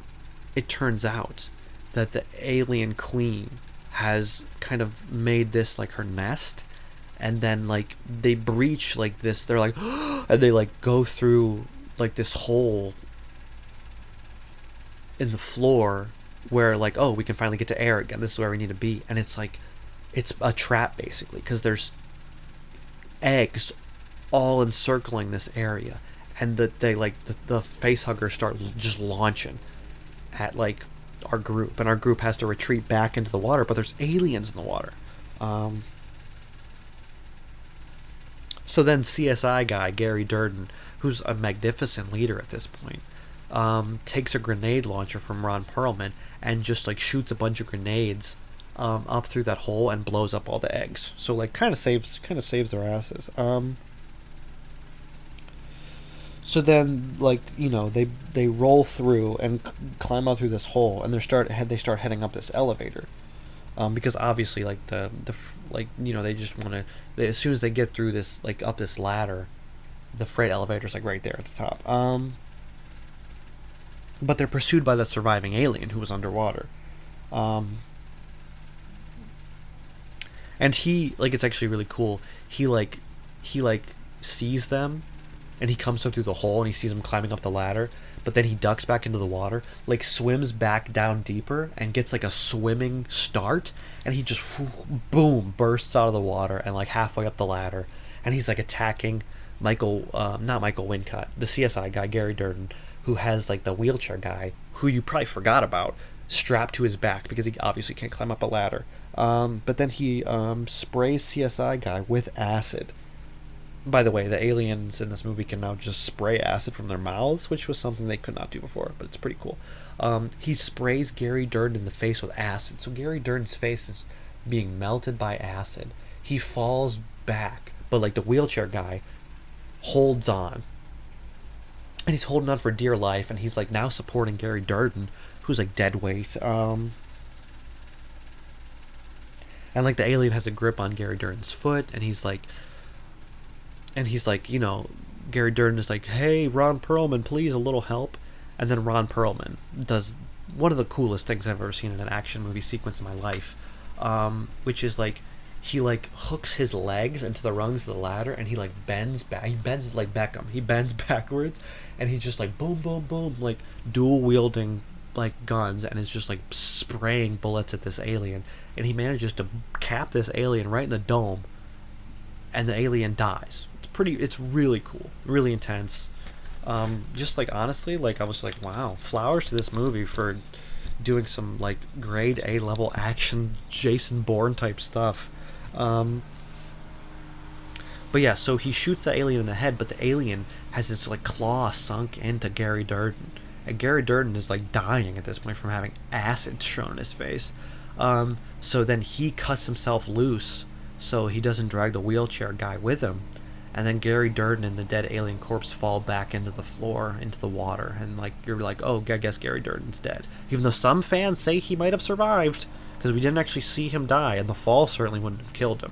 A: it turns out that the alien queen has kind of made this like her nest, and then like they breach like this. They're like, and they like go through like this hole in the floor where like, oh, we can finally get to air again. This is where we need to be, and it's like, it's a trap basically because there's eggs all encircling this area, and that they like the face huggers start just launching at like our group, and our group has to retreat back into the water, but there's aliens in the water. So then CSI guy Gary Durden, who's a magnificent leader at this point, takes a grenade launcher from Ron Perlman and just like shoots a bunch of grenades up through that hole and blows up all the eggs. So like kind of saves their asses. So then, like, you know, they roll through and climb out through this hole, and they start heading up this elevator, because obviously, like like, you know, they just want to. As soon as they get through this, like up this ladder, the freight elevator's like right there at the top. But they're pursued by the surviving alien who was underwater, and he like it's actually really cool. He sees them. And he comes up through the hole and he sees him climbing up the ladder, but then he ducks back into the water, like swims back down deeper and gets like a swimming start, and he just boom bursts out of the water and like halfway up the ladder, and he's like attacking not Michael Wincott, the CSI guy Gary Durden, who has like the wheelchair guy who you probably forgot about strapped to his back because he obviously can't climb up a ladder. But then he sprays CSI guy with acid. By the way, the aliens in this movie can now just spray acid from their mouths, which was something they could not do before, but it's pretty cool. He sprays Gary Durden in the face with acid, so Gary Durden's face is being melted by acid. He falls back, but like the wheelchair guy holds on. And he's holding on for dear life, and he's like now supporting Gary Durden, who's like dead weight. And like the alien has a grip on Gary Durden's foot, and he's like, you know, Gary Durden is like, hey, Ron Perlman, please, a little help. And then Ron Perlman does one of the coolest things I've ever seen in an action movie sequence in my life, which is like, he like hooks his legs into the rungs of the ladder, and he like bends back. He bends like Beckham. He bends backwards, and he just like boom, boom, boom, like dual wielding like guns, and is just like spraying bullets at this alien. And he manages to cap this alien right in the dome, and the alien dies. It's really cool, really intense. Just like honestly, like I was like, wow, flowers to this movie for doing some like grade A level action Jason Bourne type stuff. But yeah, so he shoots the alien in the head, but the alien has this like claw sunk into Gary Durden, and Gary Durden is like dying at this point from having acid shown in his face. So then he cuts himself loose so he doesn't drag the wheelchair guy with him. And then Gary Durden and the dead alien corpse fall back into the floor, into the water. And like you're like, oh, I guess Gary Durden's dead. Even though some fans say he might have survived, because we didn't actually see him die, and the fall certainly wouldn't have killed him.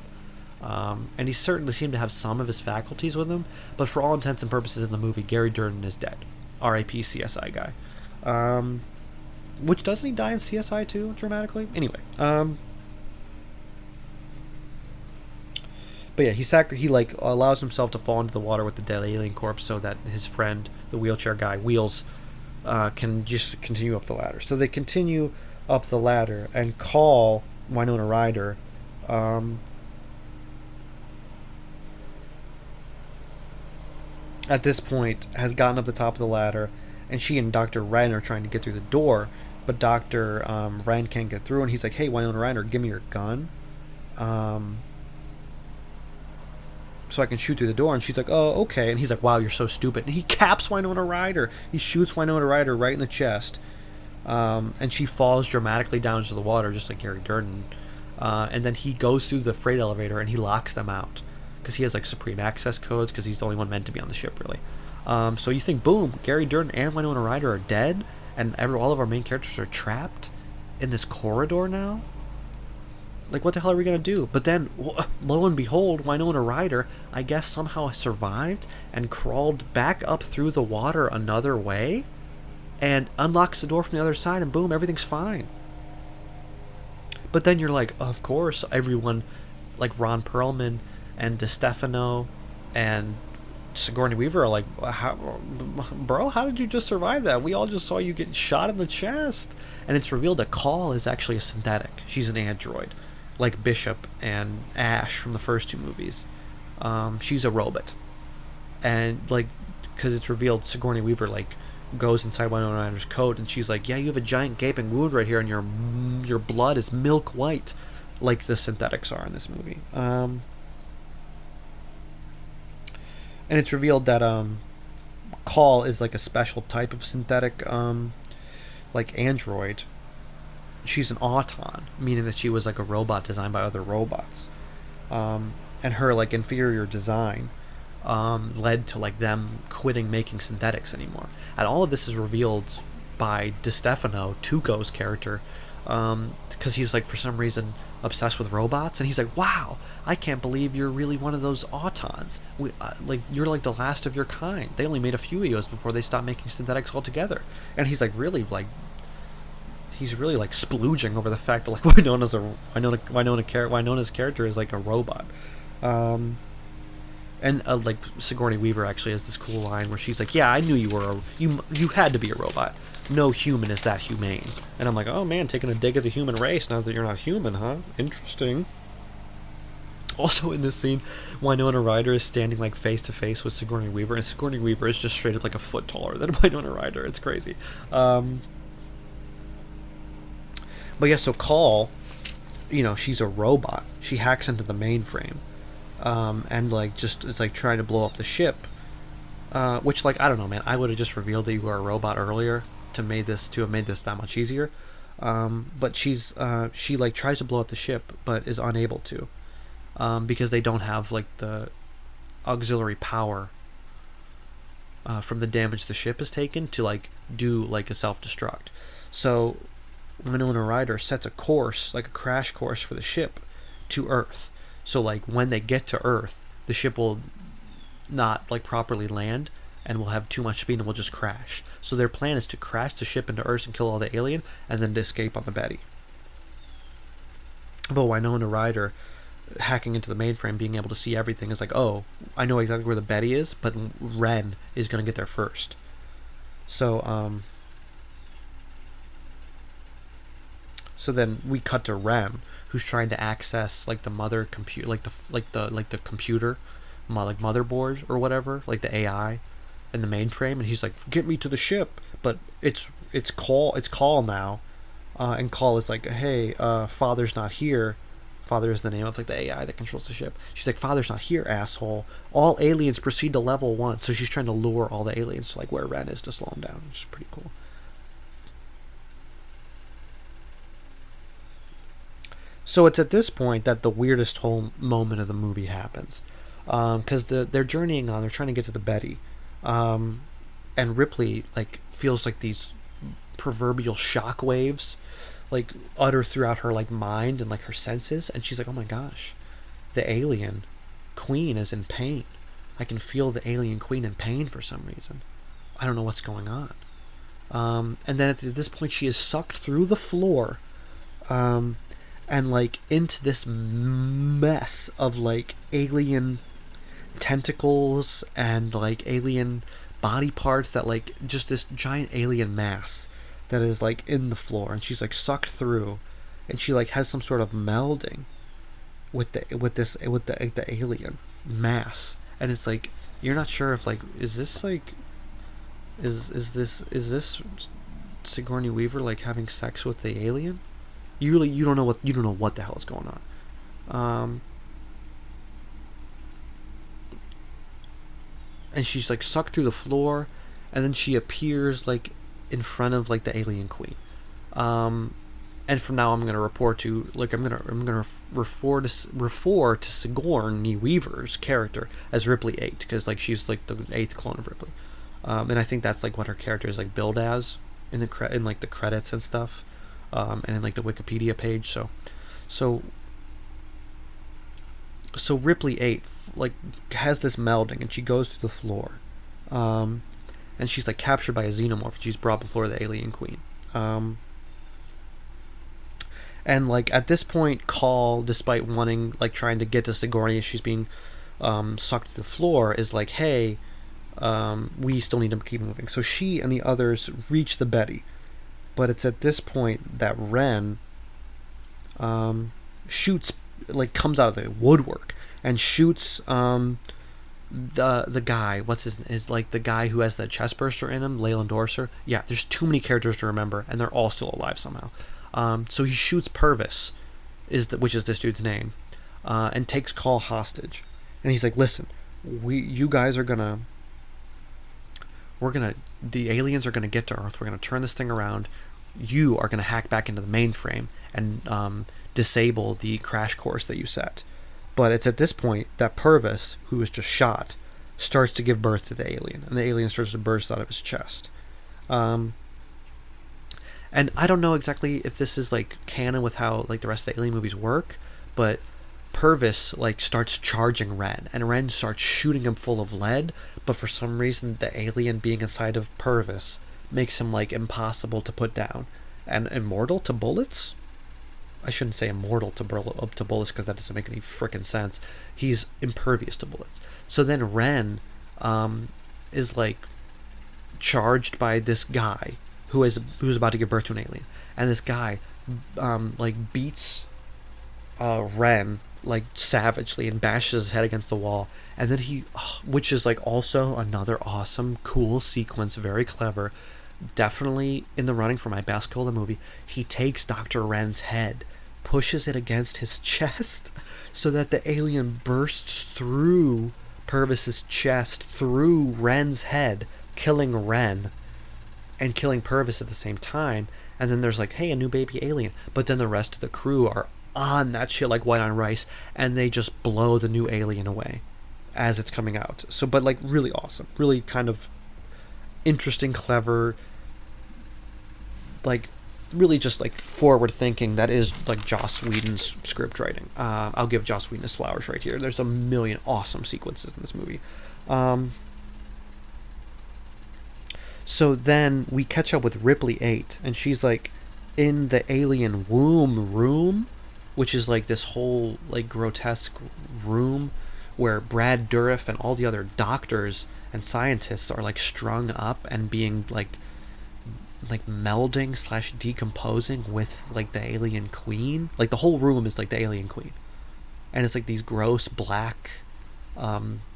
A: And he certainly seemed to have some of his faculties with him, but for all intents and purposes in the movie, Gary Durden is dead. R.I.P. CSI guy. Which, doesn't he die in CSI too, dramatically? Anyway, but yeah, he like allows himself to fall into the water with the dead alien corpse so that his friend, the wheelchair guy, Wheels, can just continue up the ladder. So they continue up the ladder and call Winona Ryder. At this point, has gotten up the top of the ladder, and she and Dr. Wren are trying to get through the door, but Dr. Wren can't get through, and he's like, hey, Winona Ryder, give me your gun. So I can shoot through the door. And she's like, oh, okay. And he's like, wow, you're so stupid. And he caps Winona Ryder. He shoots Winona Ryder right in the chest. And she falls dramatically down into the water, just like Gary Durden. And then he goes through the freight elevator and he locks them out. because he has like supreme access codes because he's the only one meant to be on the ship, really. So you think, boom, Gary Durden and Winona Ryder are dead, and all of our main characters are trapped in this corridor now? Like, what the hell are we going to do? But then, lo and behold, Winona Ryder, I guess, somehow survived and crawled back up through the water another way and unlocks the door from the other side, and boom, everything's fine. But then you're like, of course, everyone, like Ron Perlman and DeStefano and Sigourney Weaver are like, bro, how did you just survive that? We all just saw you get shot in the chest. And it's revealed that Call is actually a synthetic. She's an android, like Bishop and Ash from the first two movies. She's a robot. And, like, because it's revealed Sigourney Weaver, like, goes inside Winona Ryder's coat, and she's like, yeah, you have a giant gaping wound right here, and your blood is milk white, like the synthetics are in this movie. And it's revealed that Call is like a special type of synthetic, like android. She's an auton, meaning that she was like a robot designed by other robots, and her like inferior design led to like them quitting making synthetics anymore. And all of this is revealed by DeStefano, Tuco's character, because he's like, for some reason, obsessed with robots, and he's like, wow, I can't believe you're really one of those autons. Like, you're like the last of your kind. They only made a few of those before they stopped making synthetics altogether. And he's like, really, like, he's really like splooging over the fact that like Winona's character is like a robot. And like Sigourney Weaver actually has this cool line where she's like, yeah, I knew you had to be a robot. No human is that humane. And I'm like, oh man, taking a dig at the human race now that you're not human, huh? Interesting. Also in this scene, Winona Ryder is standing like face to face with Sigourney Weaver, and Sigourney Weaver is just straight up like a foot taller than Winona Ryder. It's crazy. But yeah, so Call, you know, she's a robot. She hacks into the mainframe, and like just it's like trying to blow up the ship. Which, like, I don't know, man. I would have just revealed that you were a robot earlier to have made this that much easier. But she like tries to blow up the ship, but is unable to, because they don't have like the auxiliary power from the damage the ship has taken to like do like a self-destruct. So Winona Ryder sets a course, like a crash course for the ship to Earth. So like when they get to Earth, the ship will not like properly land and will have too much speed and will just crash. So their plan is to crash the ship into Earth and kill all the alien, and then to escape on the Betty. But Winona Ryder hacking into the mainframe, being able to see everything, is like, oh, I know exactly where the Betty is, but Ren is going to get there first. So so then we cut to Ren, who's trying to access like the mother computer, like the computer, like motherboard or whatever, like the AI in the mainframe, and he's like, get me to the ship. But it's Call now, and Call is like, hey, Father's not here. Father is the name of like the AI that controls the ship. She's like, Father's not here, asshole. All aliens proceed to level 1. So she's trying to lure all the aliens to like where Ren is to slow them down, which is pretty cool. So it's at this point that the weirdest whole moment of the movie happens, because they're journeying on. They're trying to get to the Betty, and Ripley like feels like these proverbial shock waves, like utter throughout her like mind and like her senses, and she's like, oh my gosh, the alien queen is in pain. I can feel the alien queen in pain for some reason. I don't know what's going on. And then at this point, she is sucked through the floor. And like into this mess of like alien tentacles and like alien body parts, that like just this giant alien mass that is like in the floor, and she's like sucked through, and she like has some sort of melding with the alien mass, and it's like you're not sure if like is this Sigourney Weaver like having sex with the alien? You don't know what the hell is going on. And she's like sucked through the floor, and then she appears like in front of like the alien queen. and from now I'm going to report to I'm going to refer to Sigourney Weaver's character as Ripley 8, because like she's like the 8th clone of Ripley, and I think that's like what her character is like billed as in in like the credits and stuff, and in like the Wikipedia page. So Ripley 8 like has this melding, and she goes to the floor, and she's like captured by a xenomorph. She's brought before the alien queen. And like at this point, Call, despite wanting like trying to get to Sigourney as she's being sucked to the floor, is like, hey, we still need to keep moving. So she and the others reach the Betty, but it's at this point that Ren shoots, like comes out of the woodwork and shoots the guy. What's his like the guy who has the chest burster in him, Leyland Dorser. Yeah, there's too many characters to remember, and they're all still alive somehow. So he shoots Purvis, which is this dude's name, and takes Call hostage. And he's like, listen, you guys are the aliens are gonna get to Earth. We're gonna turn this thing around. You are gonna hack back into the mainframe and disable the crash course that you set. But it's at this point that Purvis, who was just shot, starts to give birth to the alien, and the alien starts to burst out of his chest. And I don't know exactly if this is like canon with how like the rest of the Alien movies work, but Purvis like starts charging Ren, and Ren starts shooting him full of lead, but for some reason the alien being inside of Purvis makes him like impossible to put down and immortal to bullets. I shouldn't say immortal to bullets because that doesn't make any frickin' sense. He's impervious to bullets. So then Ren is like charged by this guy who's about to give birth to an alien, and this guy like beats Ren like savagely and bashes his head against the wall, and then which is like also another awesome cool sequence, very clever, definitely in the running for my best kill of the movie. He takes Dr. Ren's head, pushes it against his chest so that the alien bursts through Purvis's chest through Ren's head, killing Ren and killing Purvis at the same time. And then there's like, hey, a new baby alien. But then the rest of the crew are on that shit like white on rice, and they just blow the new alien away as it's coming out. So, but like really awesome, really kind of interesting, clever, like really just like forward thinking. That is like Joss Whedon's script writing. I'll give Joss Whedon his flowers right here. There's a million awesome sequences in this movie. So then we catch up with Ripley 8, and she's like in the alien womb room, which is like this whole like grotesque room where Brad Dourif and all the other doctors and scientists are like strung up and being like melding / decomposing with like the alien queen. Like the whole room is like the alien queen, and it's like these gross black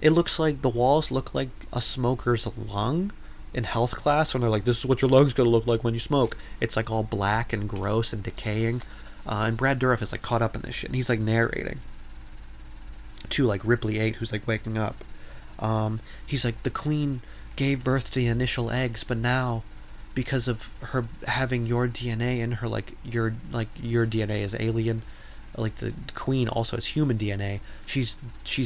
A: it looks like the walls look like a smoker's lung in health class when they're like, this is what your lungs gonna look like when you smoke. It's like all black and gross and decaying, and Brad Dourif is like caught up in this shit, and he's like narrating to like Ripley 8, who's like waking up. He's like, the queen gave birth to the initial eggs, but now because of her having your DNA in her, like your DNA is alien, like the queen also has human DNA, she's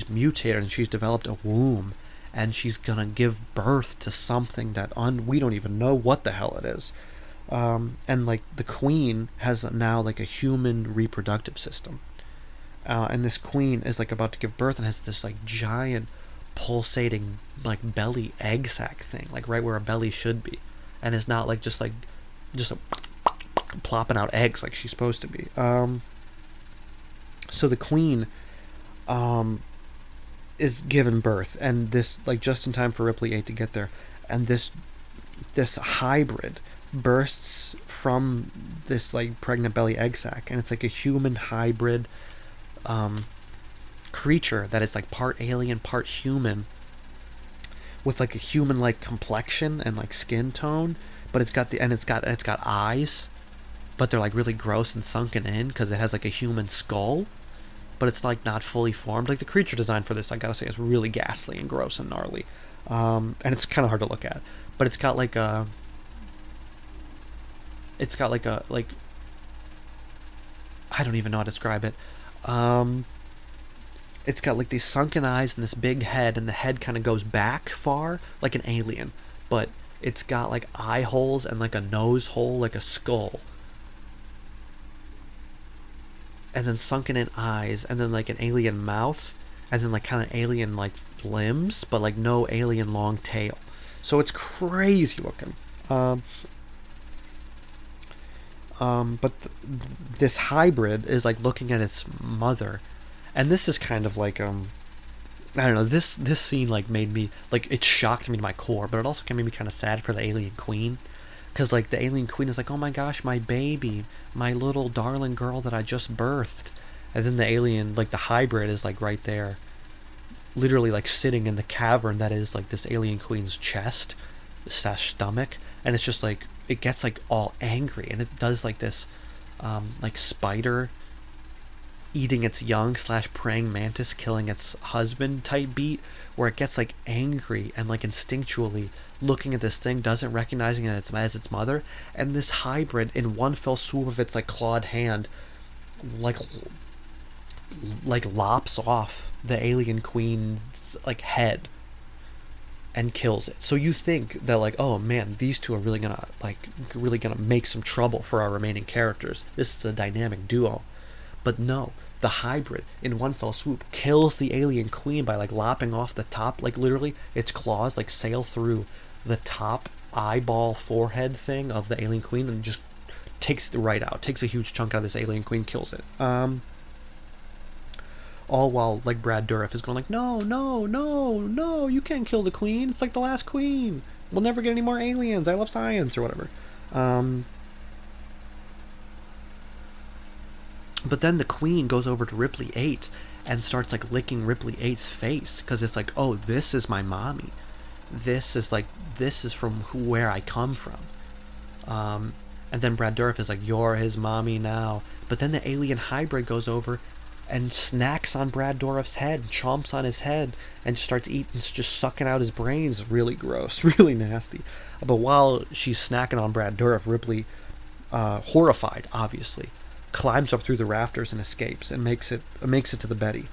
A: mutated and she's developed a womb, and she's gonna give birth to something that we don't even know what the hell it is. And like the queen has now like a human reproductive system, and this queen is like about to give birth and has this like giant pulsating like belly egg sac thing, like right where a belly should be, and it's not like just plopping out eggs like she's supposed to be. So the queen is given birth, and this like just in time for Ripley 8 to get there, and this hybrid bursts from this like pregnant belly egg sac, and it's like a human hybrid creature that is like part alien, part human, with like a human like complexion and like skin tone, but it's got eyes, but they're like really gross and sunken in because it has like a human skull, but it's like not fully formed. Like the creature design for this, I gotta say, is really ghastly and gross and gnarly, and it's kind of hard to look at, but it's got like I don't even know how to describe it. It's got like these sunken eyes and this big head, and the head kind of goes back far like an alien, but it's got like eye holes and like a nose hole like a skull, and then sunken in eyes, and then like an alien mouth, and then like kind of alien like limbs, but like no alien long tail. So it's crazy looking. This hybrid is like looking at its mother, and this is kind of like I don't know. This scene like made me like, it shocked me to my core, but it also made me kind of sad for the alien queen, because like the alien queen is like, oh my gosh, my baby, my little darling girl that I just birthed, and then the alien, like the hybrid, is like right there, literally like sitting in the cavern that is like this alien queen's chest slash stomach, and it's just like, it gets like all angry, and it does like this like spider eating its young slash praying mantis killing its husband type beat, where it gets like angry and like instinctually looking at this thing, doesn't recognizing it as its mother, and this hybrid in one fell swoop of its like clawed hand like lops off the alien queen's like head and kills it. So you think that like, oh man, these two are really gonna make some trouble for our remaining characters. This is a dynamic duo. But no, the hybrid in one fell swoop kills the alien queen by like lopping off the top, like literally its claws like sail through the top eyeball forehead thing of the alien queen, and just takes it right out, takes a huge chunk out of this alien queen, kills it. All while like Brad Dourif is going like, no, no, no, no, you can't kill the queen. It's like the last queen. We'll never get any more aliens. I love science, or whatever. But then the queen goes over to Ripley 8 and starts like licking Ripley 8's face, because it's like, oh, this is my mommy. This is from where I come from. And then Brad Dourif is like, you're his mommy now. But then the alien hybrid goes over and snacks on Brad Dourif's head, chomps on his head, and starts eating, just sucking out his brains. Really gross, really nasty. But while she's snacking on Brad Dourif, Ripley, horrified, obviously, climbs up through the rafters and escapes, and makes it to the Betty,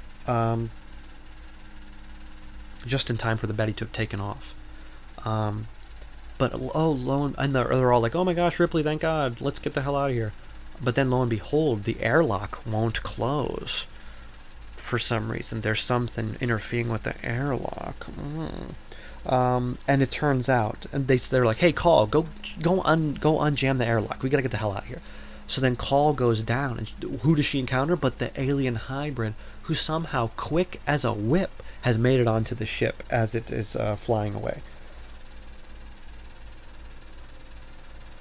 A: just in time for the Betty to have taken off. But and they're all like, oh my gosh, Ripley, thank God, let's get the hell out of here. But then lo and behold, the airlock won't close for some reason. There's something interfering with the airlock. And it turns out, and they're like, hey, Call, go unjam the airlock. We gotta get the hell out of here. So then Call goes down, and who does she encounter but the alien hybrid, who somehow, quick as a whip, has made it onto the ship as it is flying away.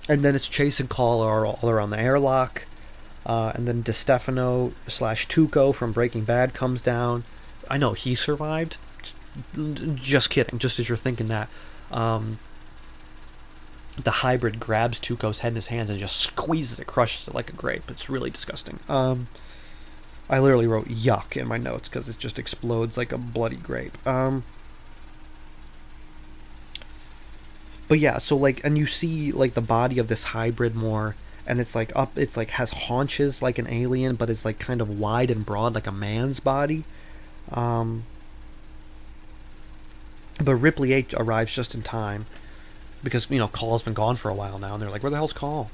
A: And then it's chasing Call all around the airlock. And then DeStefano / Tuco from Breaking Bad comes down. I know he survived. Just kidding. Just as you're thinking that. The hybrid grabs Tuco's head in his hands and just squeezes it, crushes it like a grape. It's really disgusting. I literally wrote yuck in my notes because it just explodes like a bloody grape. But yeah, so like, and you see like the body of this hybrid more, and it's like has haunches like an alien, but it's like kind of wide and broad like a man's body. But Ripley 8 arrives just in time, because, Call's been gone for a while now, and they're like, where the hell's Call?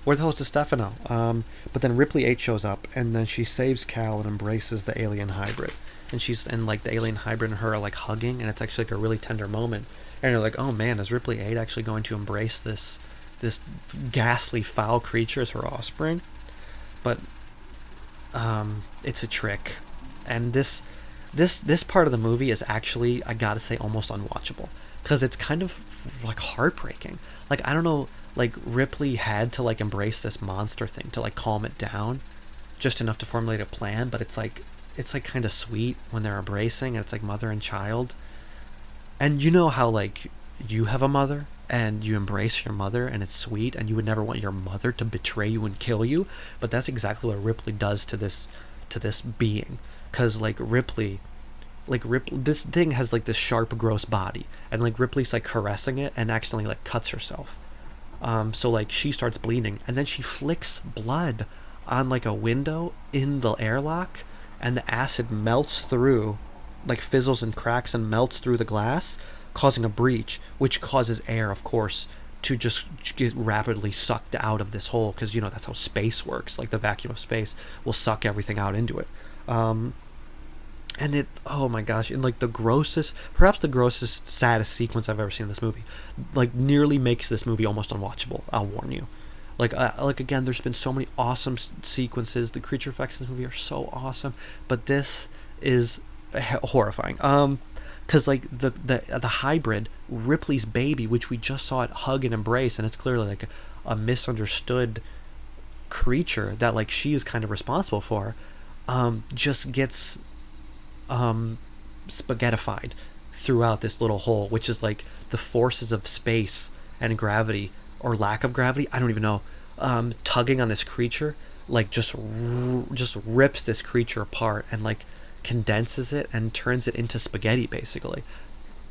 A: Where the hell's DeStefano? But then Ripley 8 shows up, and then she saves Cal and embraces the alien hybrid. And like the alien hybrid and her are like hugging, and it's actually like a really tender moment. And you're like, oh man, is Ripley 8 actually going to embrace this ghastly foul creature as her offspring? But it's a trick. And this part of the movie is actually, I gotta say, almost unwatchable, because it's kind of like heartbreaking. Like, I don't know, like Ripley had to like embrace this monster thing to like calm it down, just enough to formulate a plan. But it's like kind of sweet when they're embracing, and it's like mother and child. And you know how like you have a mother and you embrace your mother and it's sweet, and you would never want your mother to betray you and kill you. But that's exactly what Ripley does to this being, because like Ripley, this thing has like this sharp, gross body, and like Ripley's like caressing it and accidentally like cuts herself. So like she starts bleeding, and then she flicks blood on like a window in the airlock, and the acid melts through, like fizzles and cracks and melts through the glass, causing a breach, which causes air, of course, to just get rapidly sucked out of this hole, because that's how space works. Like the vacuum of space will suck everything out into it. And it, oh my gosh, in like perhaps the grossest, saddest sequence I've ever seen in this movie, like nearly makes this movie almost unwatchable. I'll warn you. Like again, there's been so many awesome sequences. The creature effects in this movie are so awesome, but this is horrifying. Because like the hybrid, Ripley's baby, which we just saw it hug and embrace, and it's clearly like a misunderstood creature that like she is kind of responsible for, just gets spaghettified throughout this little hole, which is like the forces of space and gravity, or lack of gravity, I don't even know, tugging on this creature, like just rips this creature apart and like condenses it and turns it into spaghetti, basically,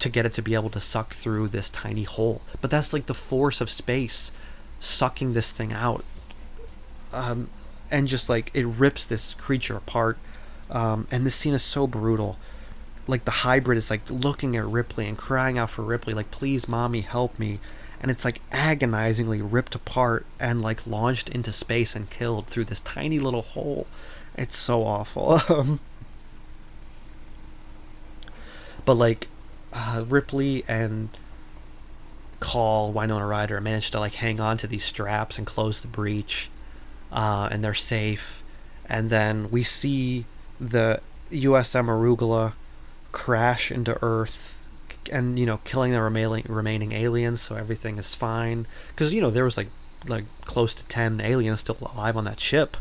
A: to get it to be able to suck through this tiny hole. But that's like the force of space sucking this thing out, and just like it rips this creature apart. And this scene is so brutal. Like the hybrid is like looking at Ripley and crying out for Ripley, like, please mommy, help me. And it's like agonizingly ripped apart and like launched into space and killed through this tiny little hole. It's so awful. But like Ripley and Winona Ryder managed to like hang on to these straps and close the breach, and they're safe. And then we see the USM Arugula crash into Earth, and killing the remaining aliens, so everything is fine, because there was like close to 10 aliens still alive on that ship.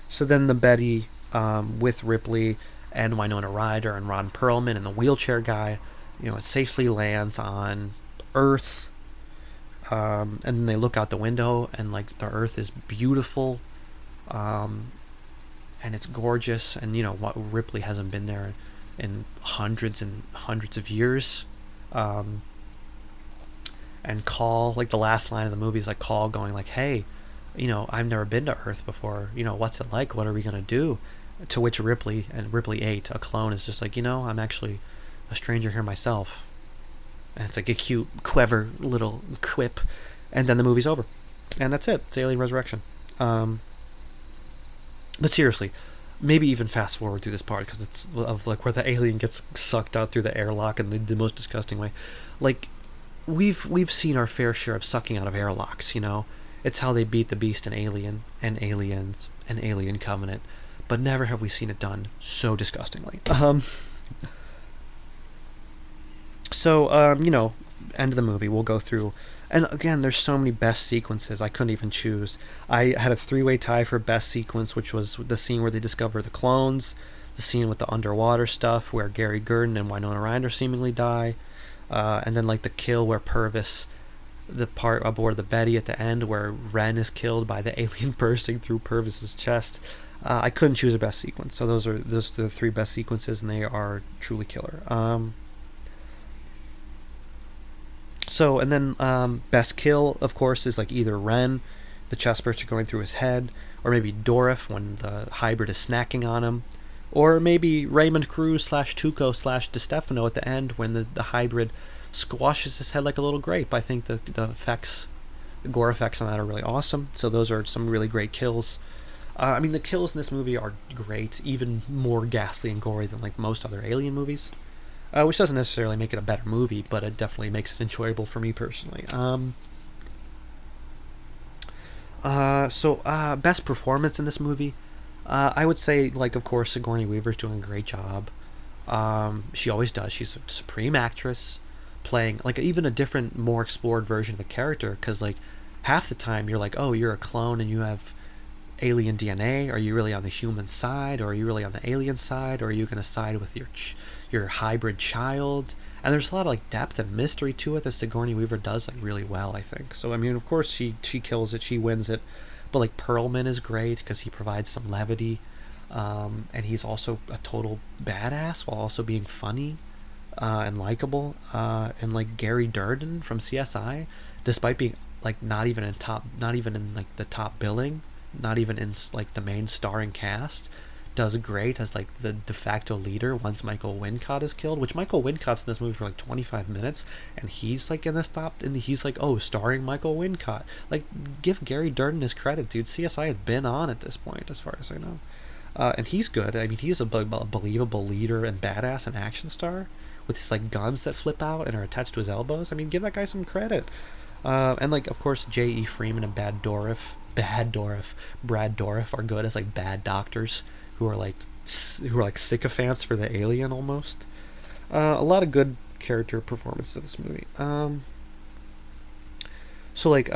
A: So then the Betty, with Ripley and Winona Ryder and Ron Perlman and the wheelchair guy, it safely lands on Earth. And then they look out the window, and like the Earth is beautiful, and it's gorgeous, and what Ripley hasn't been there in hundreds and hundreds of years. And Call, like the last line of the movie is like Call going like, hey, I've never been to Earth before, what's it like, what are we gonna do? To which Ripley 8, a clone, is just like, I'm actually a stranger here myself. And it's like a cute, clever little quip, and then the movie's over, and that's it. It's Alien Resurrection. But seriously, maybe even fast forward through this part, because it's of like where the alien gets sucked out through the airlock in the most disgusting way. Like we've seen our fair share of sucking out of airlocks. It's how they beat the beast in Alien and Aliens and Alien Covenant, but never have we seen it done so disgustingly. So, end of the movie, we'll go through. And again, there's so many best sequences, I couldn't even choose. I had a 3-way tie for best sequence, which was the scene where they discover the clones, the scene with the underwater stuff where Gary Gurdon and Winona Ryder seemingly die, and then like the kill where Purvis, the part aboard the Betty at the end where Ren is killed by the alien bursting through Purvis's chest. I couldn't choose a best sequence, so those are the 3 best sequences, and they are truly killer. So, and then best kill, of course, is like either Ren, the chest burster going through his head, or maybe Dorif when the hybrid is snacking on him, or maybe Raymond Cruz / Tuco / DeStefano at the end when the hybrid squashes his head like a little grape. I think the effects, the gore effects on that are really awesome. So those are some really great kills. I mean, the kills in this movie are great, even more ghastly and gory than like most other Alien movies. Which doesn't necessarily make it a better movie, but it definitely makes it enjoyable for me personally. Best performance in this movie, I would say, like, of course, Sigourney Weaver's doing a great job. She always does. She's a supreme actress, playing like even a different, more explored version of the character. Because like half the time you're like, oh, you're a clone and you have alien DNA. Are you really on the human side, or are you really on the alien side, or are you going to side with your hybrid child? And there's a lot of like depth and mystery to it that Sigourney Weaver does like really well, I think. So I mean, of course she kills it, she wins it, but like Perlman is great because he provides some levity, and he's also a total badass while also being funny and likable. And like Gary Durden from CSI, despite being like not even in like the top billing, not even in like the main starring cast, does great as like the de facto leader once Michael Wincott is killed. Which Michael Wincott's in this movie for like 25 minutes, and he's like in the stop, and he's like, oh, starring Michael Wincott. Like, give Gary Durden his credit, dude. CSI had been on at this point, as far as I know. And he's good. I mean, he's a believable leader and badass and action star with his like guns that flip out and are attached to his elbows. I mean, give that guy some credit. And like, of course, J.E. Freeman and Brad Dourif are good as like bad doctors who are like sycophants for the alien almost. A lot of good character performance in this movie. So like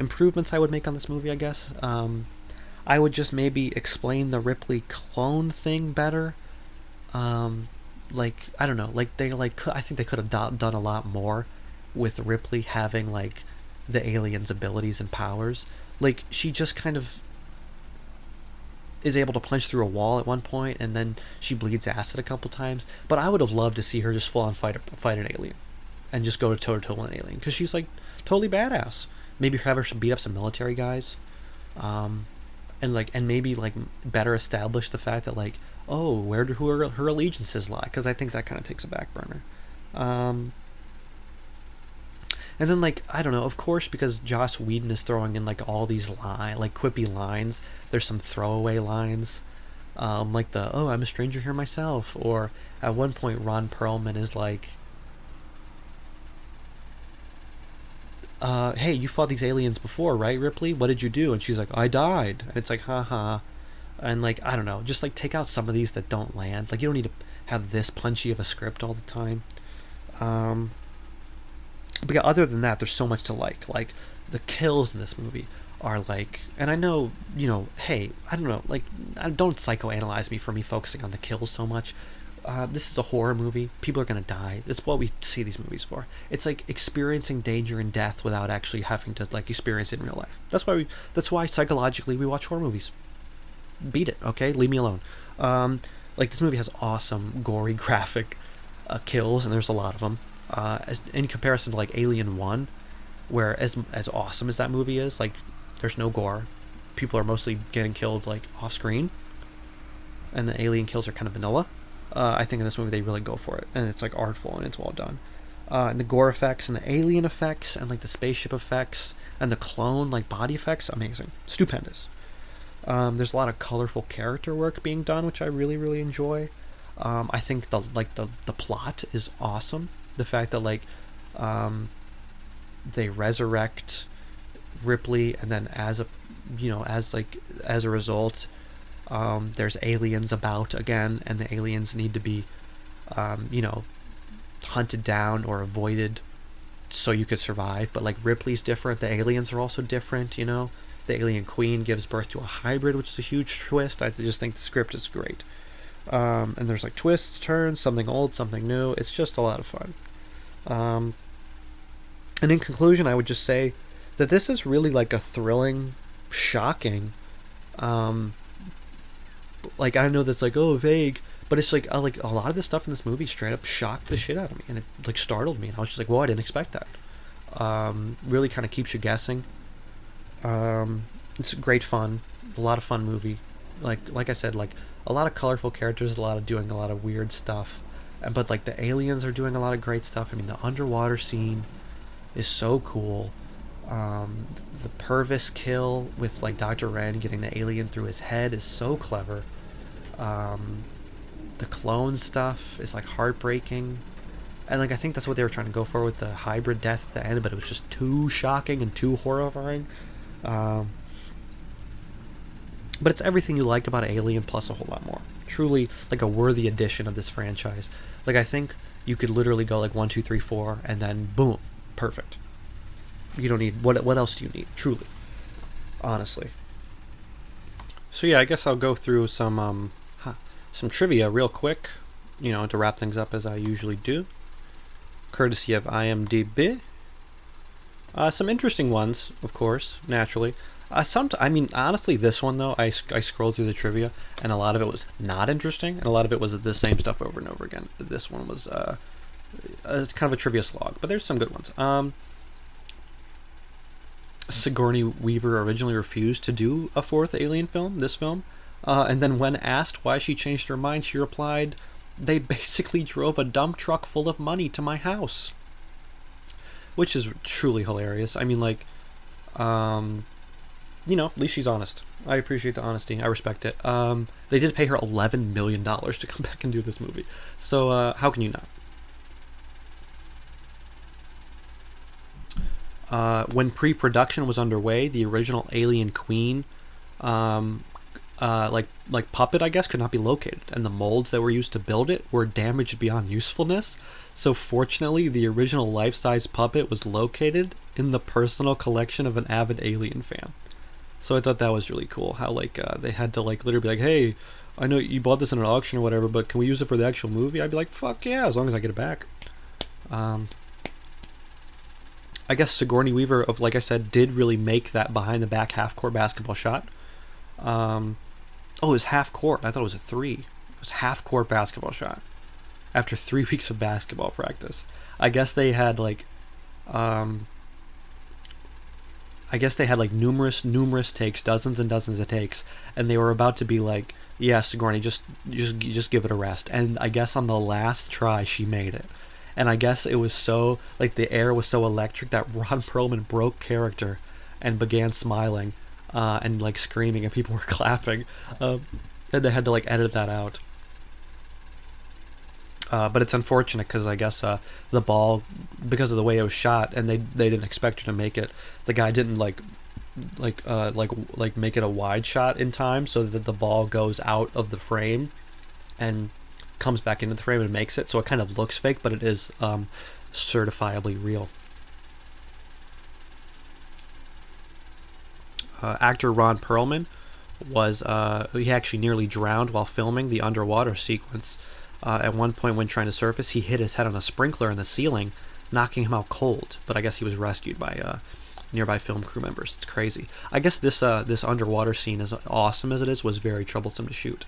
A: improvements I would make on this movie, I guess. I would just maybe explain the Ripley clone thing better. Like, I don't know, like I think they could have done a lot more with Ripley having like the alien's abilities and powers. Like, she just kind of is able to punch through a wall at one point, and then she bleeds acid a couple times. But I would have loved to see her just full on fight an alien, and just go toe to toe with an alien, because she's like totally badass. Maybe have her beat up some military guys, and maybe like better establish the fact that like, oh, who her allegiances lie, because I think that kind of takes a back burner. And then like, I don't know, of course, because Joss Whedon is throwing in like all these quippy lines, there's some throwaway lines, like the, oh, I'm a stranger here myself, or at one point Ron Perlman is like, hey, you fought these aliens before, right, Ripley? What did you do? And she's like, I died. And it's like, haha. And like, I don't know, just like take out some of these that don't land. Like, you don't need to have this punchy of a script all the time. But yeah, other than that, there's so much to like. Like, the kills in this movie are like, and I know, hey, I don't know, like, don't psychoanalyze me for me focusing on the kills so much. This is a horror movie. People are gonna die. This is what we see these movies for. It's like experiencing danger and death without actually having to like experience it in real life. That's why psychologically we watch horror movies. Beat it, okay? Leave me alone. Like, this movie has awesome, gory, graphic kills, and there's a lot of them. In comparison to like Alien 1, where as awesome as that movie is, like, there's no gore. People are mostly getting killed like off screen, and the alien kills are kind of vanilla. I think in this movie they really go for it, and it's like artful and it's well done. And the gore effects and the alien effects and like the spaceship effects and the clone like body effects, amazing, stupendous. There's a lot of colorful character work being done, which I really, really enjoy. I think the plot is awesome. The fact that like they resurrect Ripley, and then as a result, there's aliens about again, and the aliens need to be hunted down or avoided so you could survive. But like, Ripley's different, the aliens are also different. The alien queen gives birth to a hybrid, which is a huge twist. I just think the script is great. And there's like twists, turns, something old, something new. It's just a lot of fun. And in conclusion, I would just say that this is really like a thrilling, shocking, like, I know that's like, oh, vague, but it's like a lot of the stuff in this movie straight up shocked the shit out of me, and it like startled me, and I was just like, whoa, I didn't expect that. Really kind of keeps you guessing. It's great fun, a lot of fun movie. Like I said, like, a lot of colorful characters, doing a lot of weird stuff, but like the aliens are doing a lot of great stuff. I mean, the underwater scene is so cool. The Purvis kill with like Dr. Wren getting the alien through his head is so clever. The clone stuff is like heartbreaking, and like, I think that's what they were trying to go for with the hybrid death at the end, but it was just too shocking and too horrifying. But it's everything you like about Alien plus a whole lot more. Truly like a worthy addition of this franchise. Like, I think you could literally go like 1, 2, 3, 4, and then boom, perfect. You don't need, what else do you need? Truly, honestly. So yeah, I guess I'll go through some trivia real quick, to wrap things up as I usually do, courtesy of IMDb. Some interesting ones, of course, naturally. Honestly, this one though, I scrolled through the trivia, and a lot of it was not interesting, and a lot of it was the same stuff over and over again. This one was kind of a trivia slog, but there's some good ones. Sigourney Weaver originally refused to do a fourth Alien film, this film, and then when asked why she changed her mind, she replied, "They basically drove a dump truck full of money to my house." Which is truly hilarious. I mean, like, at least she's honest. I appreciate the honesty. I respect it. They did pay her $11 million to come back and do this movie. So, how can you not? When pre-production was underway, the original Alien Queen, like puppet, I guess, could not be located, and the molds that were used to build it were damaged beyond usefulness. So fortunately, the original life-size puppet was located in the personal collection of an avid Alien fan. So I thought that was really cool. How they had to literally be like, "Hey, I know you bought this in an auction or whatever, but can we use it for the actual movie?" I'd be like, "Fuck yeah!" As long as I get it back. I guess Sigourney Weaver, like I said, did really make that behind-the-back half-court basketball shot. It was half-court. I thought it was a three. It was half-court basketball shot. After 3 weeks of basketball practice. I guess they had numerous takes, dozens and dozens of takes, and they were about to be like, "Yeah, Sigourney, just give it a rest." And I guess on the last try, she made it. And I guess it was so, the air was so electric that Ron Perlman broke character and began smiling and screaming, and people were clapping. And they had to edit that out. But it's unfortunate because I guess the ball, because of the way it was shot, and they didn't expect her to make it. The guy didn't make it a wide shot in time, so that the ball goes out of the frame and comes back into the frame and makes it. So it kind of looks fake, but it is certifiably real. Actor Ron Perlman he actually nearly drowned while filming the underwater sequence. At one point when trying to surface, he hit his head on a sprinkler in the ceiling, knocking him out cold. But I guess he was rescued by nearby film crew members. It's crazy. I guess this underwater scene, as awesome as it is, was very troublesome to shoot.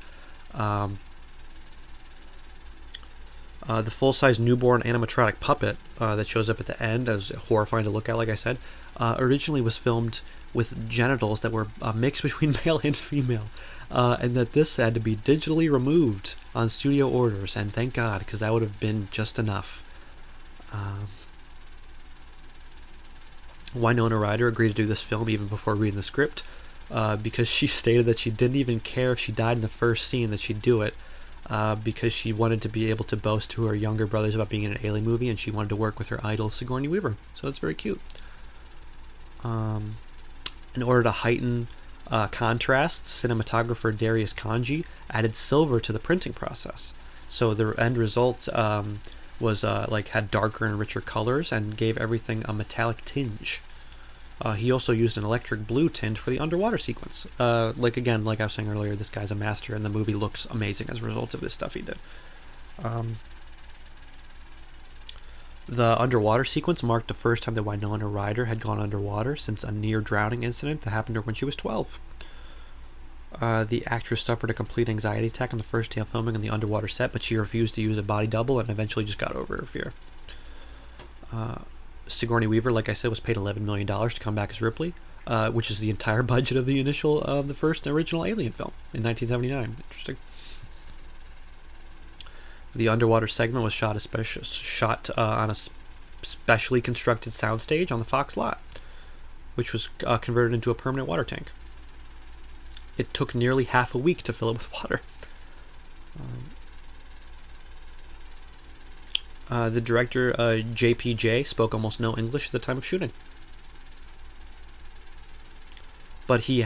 A: The full-size newborn animatronic puppet that shows up at the end, as horrifying to look at, like I said, originally was filmed with genitals that were a mix between male and female. And that this had to be digitally removed on studio orders, and thank God, because that would have been just enough. Winona Ryder agreed to do this film even before reading the script, because she stated that she didn't even care if she died in the first scene, that she'd do it, because she wanted to be able to boast to her younger brothers about being in an Alien movie, and she wanted to work with her idol Sigourney Weaver. So it's very cute. In order to heighten contrast, cinematographer Darius Kanji added silver to the printing process, so the end result was had darker and richer colors and gave everything a metallic tinge. He also used an electric blue tint for the underwater sequence. Like I was saying earlier, this guy's a master, and the movie looks amazing as a result of this stuff he did. The underwater sequence marked the first time that Winona Ryder had gone underwater since a near-drowning incident that happened to her when she was 12. The actress suffered a complete anxiety attack on the first day of filming on the underwater set, but she refused to use a body double and eventually just got over her fear. Sigourney Weaver, like I said, was paid $11 million to come back as Ripley, which is the entire budget of the first original Alien film in 1979. Interesting. The underwater segment was shot on a specially constructed soundstage on the Fox lot, which was converted into a permanent water tank. It took nearly half a week to fill it with water. The director, JPJ, spoke almost no English at the time of shooting. But he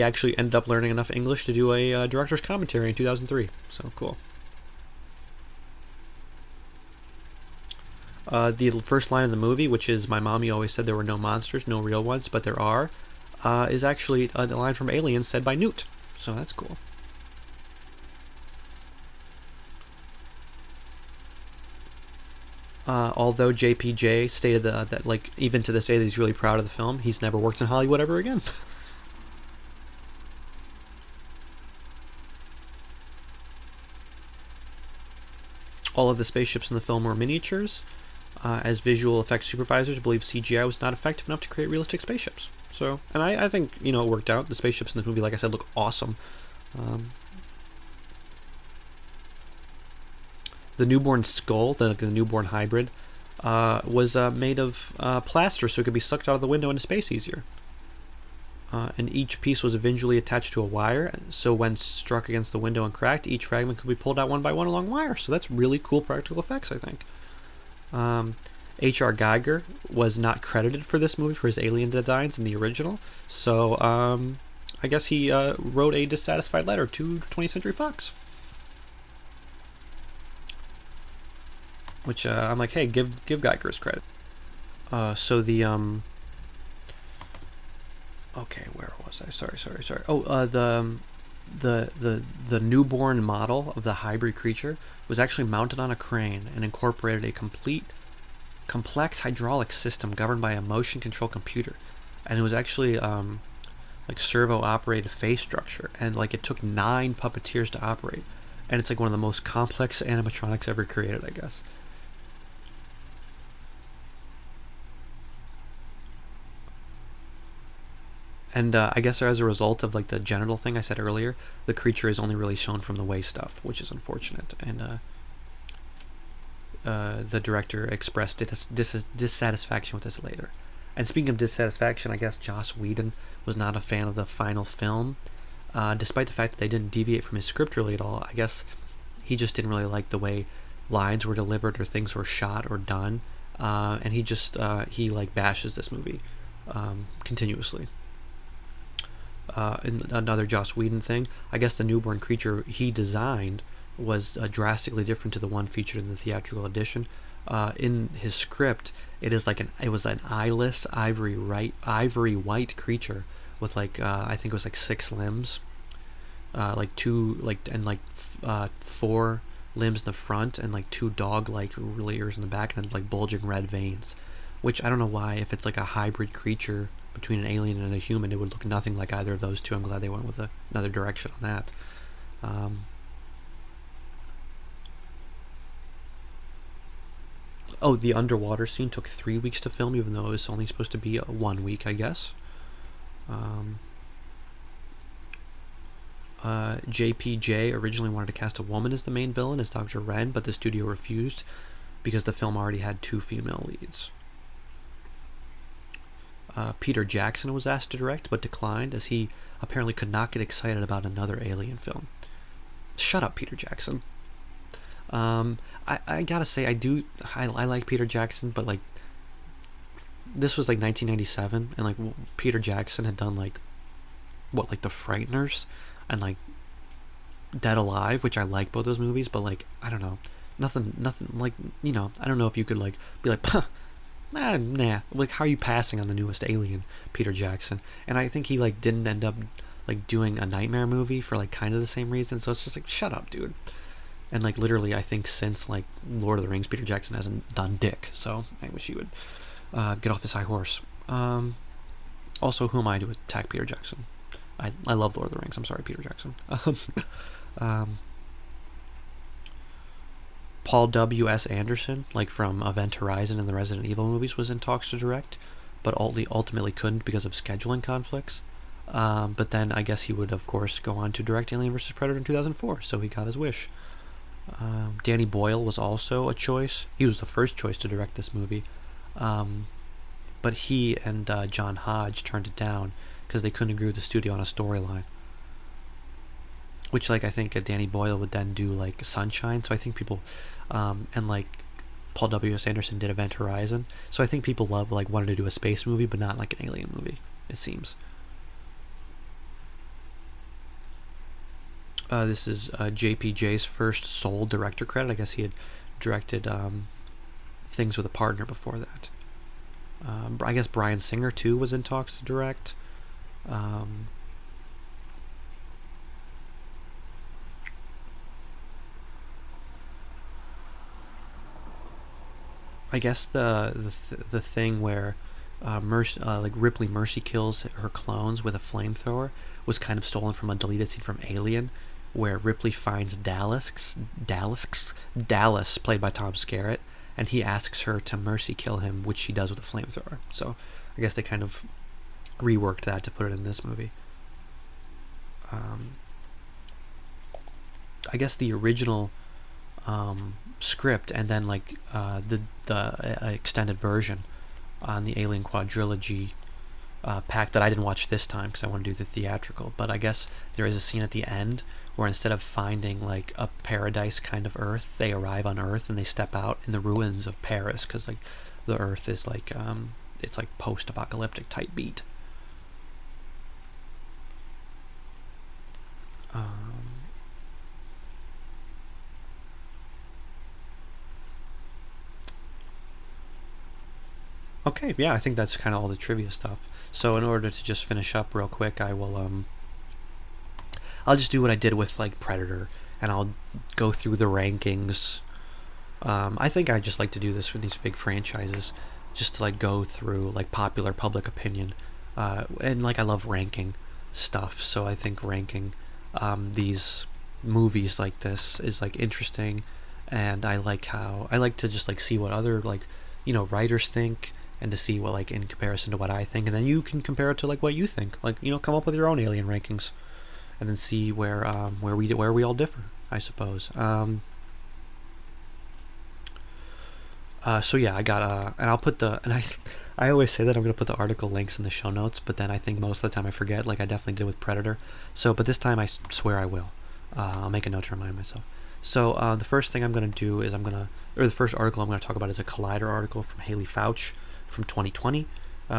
A: actually ended up learning enough English to do a director's commentary in 2003. So cool. The first line of the movie, which is "My mommy always said there were no monsters, no real ones, but there are," is actually a line from Alien said by Newt. So that's cool. Although JPJ stated that even to this day that he's really proud of the film, he's never worked in Hollywood ever again. All of the spaceships in the film were miniatures. as visual effects supervisors, believe CGI was not effective enough to create realistic spaceships. So, and I think, it worked out. The spaceships in this movie, like I said, look awesome. The newborn skull, the newborn hybrid, was made of plaster, so it could be sucked out of the window into space easier. And each piece was eventually attached to a wire, so when struck against the window and cracked, each fragment could be pulled out one by one along wire. So that's really cool practical effects, I think. H.R. Geiger was not credited for this movie for his alien designs in the original, so I guess he wrote a dissatisfied letter to 20th Century Fox. Which I'm like, hey, give Geiger his credit. So the okay, where was I? Sorry. Oh, the newborn model of the hybrid creature was actually mounted on a crane and incorporated a complex hydraulic system governed by a motion control computer, and it was actually like servo operated face structure, and like it took 9 puppeteers to operate, and it's like one of the most complex animatronics ever created, I guess. And I guess as a result of like the genital thing I said earlier, the creature is only really shown from the waist up, which is unfortunate. And the director expressed dissatisfaction with this later. And speaking of dissatisfaction, I guess Joss Whedon was not a fan of the final film, despite the fact that they didn't deviate from his script really at all. I guess he just didn't really like the way lines were delivered or things were shot or done, and he just he like bashes this movie continuously. And another Joss Whedon thing, I guess the newborn creature he designed was drastically different to the one featured in the theatrical edition. In his script, it was an eyeless ivory white creature with like I think it was like 6 limbs, like 4 limbs in the front and like 2 dog-like ears in the back, and like bulging red veins. Which I don't know why, if it's like a hybrid creature between an alien and a human, it would look nothing like either of those two. I'm glad they went with another direction on that. The underwater scene took 3 weeks to film, even though it was only supposed to be 1 week, I guess. JPJ originally wanted to cast a woman as the main villain, as Dr. Wren, but the studio refused because the film already had 2 female leads. Peter Jackson was asked to direct, but declined, as he apparently could not get excited about another alien film. Shut up, Peter Jackson. I gotta say, I like Peter Jackson, but like, this was like 1997, and like Peter Jackson had done like The Frighteners and like Dead Alive, which I like both those movies, but like I don't know, nothing like, I don't know if you could like be like, nah, like how are you passing on the newest Alien, Peter Jackson? And I think he like didn't end up like doing a Nightmare movie for like kind of the same reason, so it's just like, shut up, dude. And like literally, I think since like Lord of the Rings, Peter Jackson hasn't done dick, so I wish he would get off his high horse. Also, who am I to attack Peter Jackson? I love Lord of the Rings. I'm sorry, Peter Jackson. Paul W.S. Anderson, like from Event Horizon and the Resident Evil movies, was in talks to direct, but ultimately couldn't because of scheduling conflicts. But then I guess he would, of course, go on to direct Alien vs. Predator in 2004, so he got his wish. Danny Boyle was also a choice. He was the first choice to direct this movie, but he and John Hodge turned it down because they couldn't agree with the studio on a storyline. Which, like, I think Danny Boyle would then do like Sunshine. So I think people, and like Paul W.S. Anderson did Event Horizon. So I think people wanted to do a space movie, but not like an alien movie, it seems. This is JPJ's first sole director credit. I guess he had directed things with a partner before that. I guess Bryan Singer too was in talks to direct. I guess the thing where Ripley Mercy kills her clones with a flamethrower was kind of stolen from a deleted scene from Alien, where Ripley finds Dallas, played by Tom Skerritt, and he asks her to mercy kill him, which she does with a flamethrower. So I guess they kind of reworked that to put it in this movie. I guess the original script and then like the extended version on the Alien Quadrilogy pack that I didn't watch this time because I want to do the theatrical, but I guess there is a scene at the end where instead of finding like a paradise kind of Earth, they arrive on Earth and they step out in the ruins of Paris because like the Earth is like it's like post-apocalyptic type beat. Okay, yeah, I think that's kind of all the trivia stuff. So in order to just finish up real quick, I will I'll just do what I did with like Predator, and I'll go through the rankings. I think I just like to do this with these big franchises, just to like go through like popular public opinion, and like I love ranking stuff. So I think ranking these movies like this is like interesting, and I like to just like see what other like writers think, and to see what like in comparison to what I think, and then you can compare it to like what you think. Like come up with your own Alien rankings, and then see where we all differ, I suppose. So yeah, I got and I'll put I always say that I'm gonna put the article links in the show notes, but then I think most of the time I forget, like I definitely did with Predator. So, but this time I swear I will. I'll make a note to remind myself. So the first thing I'm gonna do is the first article I'm gonna talk about is a Collider article from Haley Fouch from 2020,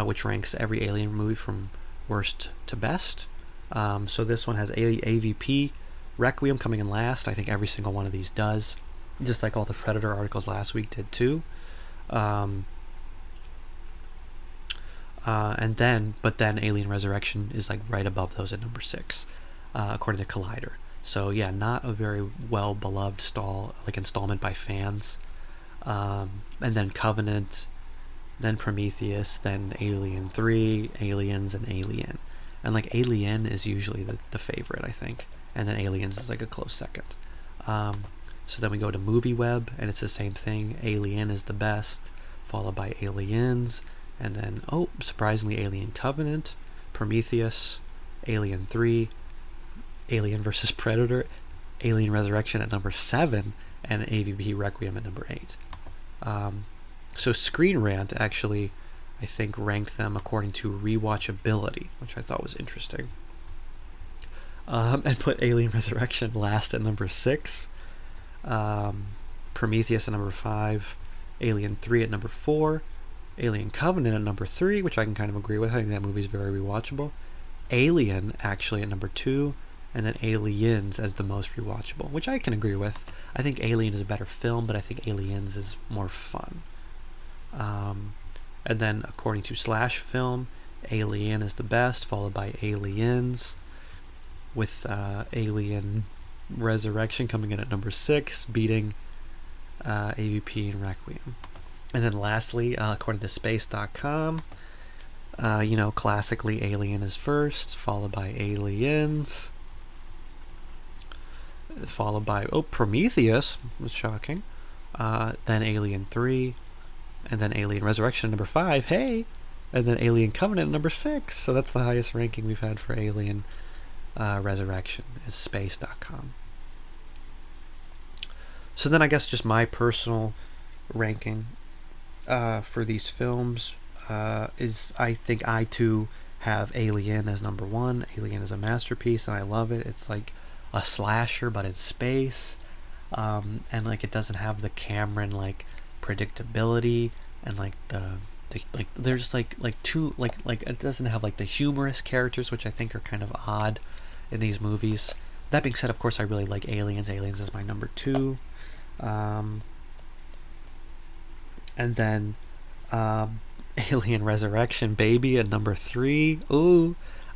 A: which ranks every Alien movie from worst to best. So this one has AVP Requiem coming in last. I think every single one of these does, just like all the Predator articles last week did too. But then Alien Resurrection is like right above those at number 6, according to Collider. So yeah, not a very well beloved installment by fans. And then Covenant, then Prometheus, then Alien 3, Aliens, and Alien. And like Alien is usually the favorite, I think, and then Aliens is like a close second. So then we go to MovieWeb, and it's the same thing. Alien is the best, followed by Aliens, and then surprisingly Alien Covenant, Prometheus, Alien 3, Alien vs. Predator, Alien Resurrection at number 7, and AVP Requiem at number 8. So Screen Rant actually, I think, ranked them according to rewatchability, which I thought was interesting. And put Alien Resurrection last at number 6, Prometheus at number 5, Alien 3 at number 4, Alien Covenant at number 3, which I can kind of agree with. I think that movie's very rewatchable. Alien actually at number 2, and then Aliens as the most rewatchable, which I can agree with. I think Alien is a better film, but I think Aliens is more fun. And then according to Slash Film, Alien is the best, followed by Aliens, with Alien Resurrection coming in at number 6, beating AVP and Requiem. And then lastly, according to Space.com, classically Alien is first, followed by Aliens, followed by Prometheus, was shocking, then Alien 3, and then Alien Resurrection number 5, hey, and then Alien Covenant number 6. So that's the highest ranking we've had for Alien Resurrection, is Space.com. So then I guess just my personal ranking for these films is, I think I too have Alien as number 1. Alien is a masterpiece and I love it. It's like a slasher but in space, and like it doesn't have the Cameron like predictability, and like there's like two like it doesn't have like the humorous characters, which I think are kind of odd in these movies. That being said, of course I really like Aliens. Aliens is my number 2. And then Alien Resurrection, baby, at number 3.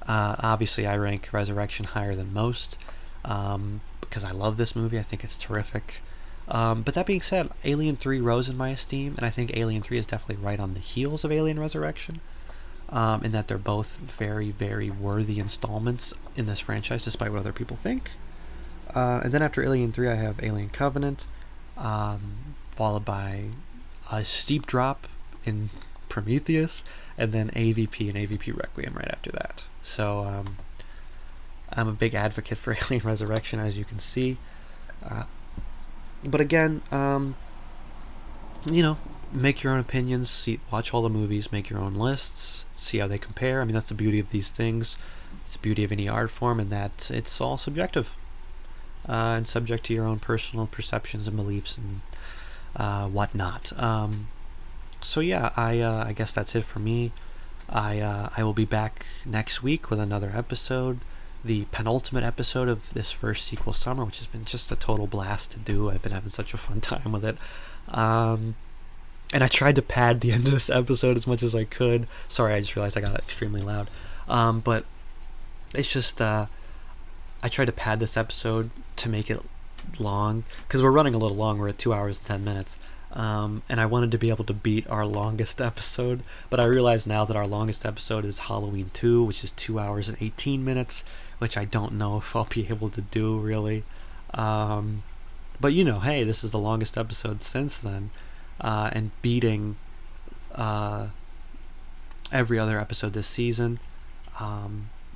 A: Obviously I rank Resurrection higher than most, because I love this movie. I think it's terrific. But that being said, Alien 3 rose in my esteem, and I think Alien 3 is definitely right on the heels of Alien Resurrection, in that they're both very, very worthy installments in this franchise, despite what other people think. And then after Alien 3, I have Alien Covenant, followed by a steep drop in Prometheus, and then AVP and AVP Requiem right after that. So I'm a big advocate for Alien Resurrection, as you can see. But again, make your own opinions, watch all the movies, make your own lists, see how they compare. I mean, that's the beauty of these things. It's the beauty of any art form, in that it's all subjective and subject to your own personal perceptions and beliefs and whatnot. So yeah, I guess that's it for me. I will be back next week with another episode, the penultimate episode of this first sequel summer, which has been just a total blast to do. I've been having such a fun time with it. And I tried to pad the end of this episode as much as I could. Sorry, I just realized I got extremely loud. But it's just, I tried to pad this episode to make it long, because we're running a little long. We're at 2 hours and 10 minutes. And I wanted to be able to beat our longest episode, but I realize now that our longest episode is Halloween 2, which is 2 hours and 18 minutes, which I don't know if I'll be able to do, really. But hey, this is the longest episode since then, and beating every other episode this season.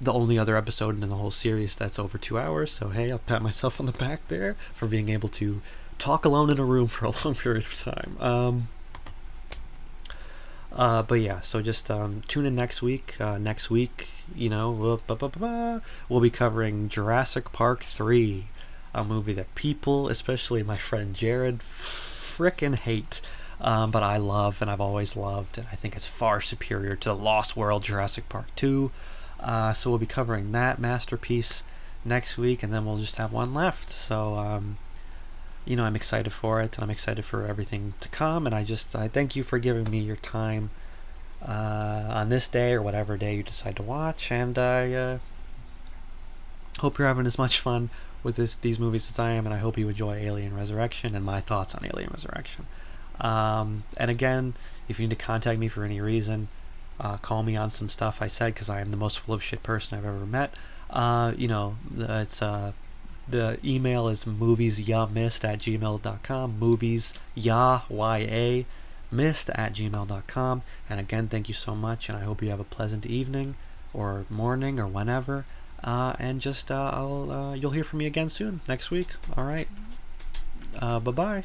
A: The only other episode in the whole series that's over 2 hours, so hey, I'll pat myself on the back there for being able to talk alone in a room for a long period of time. But yeah, so just tune in next week. Next week, we'll be covering Jurassic Park 3, a movie that people, especially my friend Jared, frickin' hate, but I love, and I've always loved, and I think it's far superior to the Lost World Jurassic Park 2. So we'll be covering that masterpiece next week, and then we'll just have one left. So I'm excited for it, and I'm excited for everything to come, and I thank you for giving me your time on this day or whatever day you decide to watch, and I hope you're having as much fun with these movies as I am, and I hope you enjoy Alien Resurrection and my thoughts on Alien Resurrection. And again, if you need to contact me for any reason, call me on some stuff I said, because I am the most full of shit person I've ever met. The email is moviesyamist@gmail.com, moviesyamist@gmail.com. And again, thank you so much, and I hope you have a pleasant evening or morning or whenever. And just you'll hear from me again soon next week. All right. Bye-bye.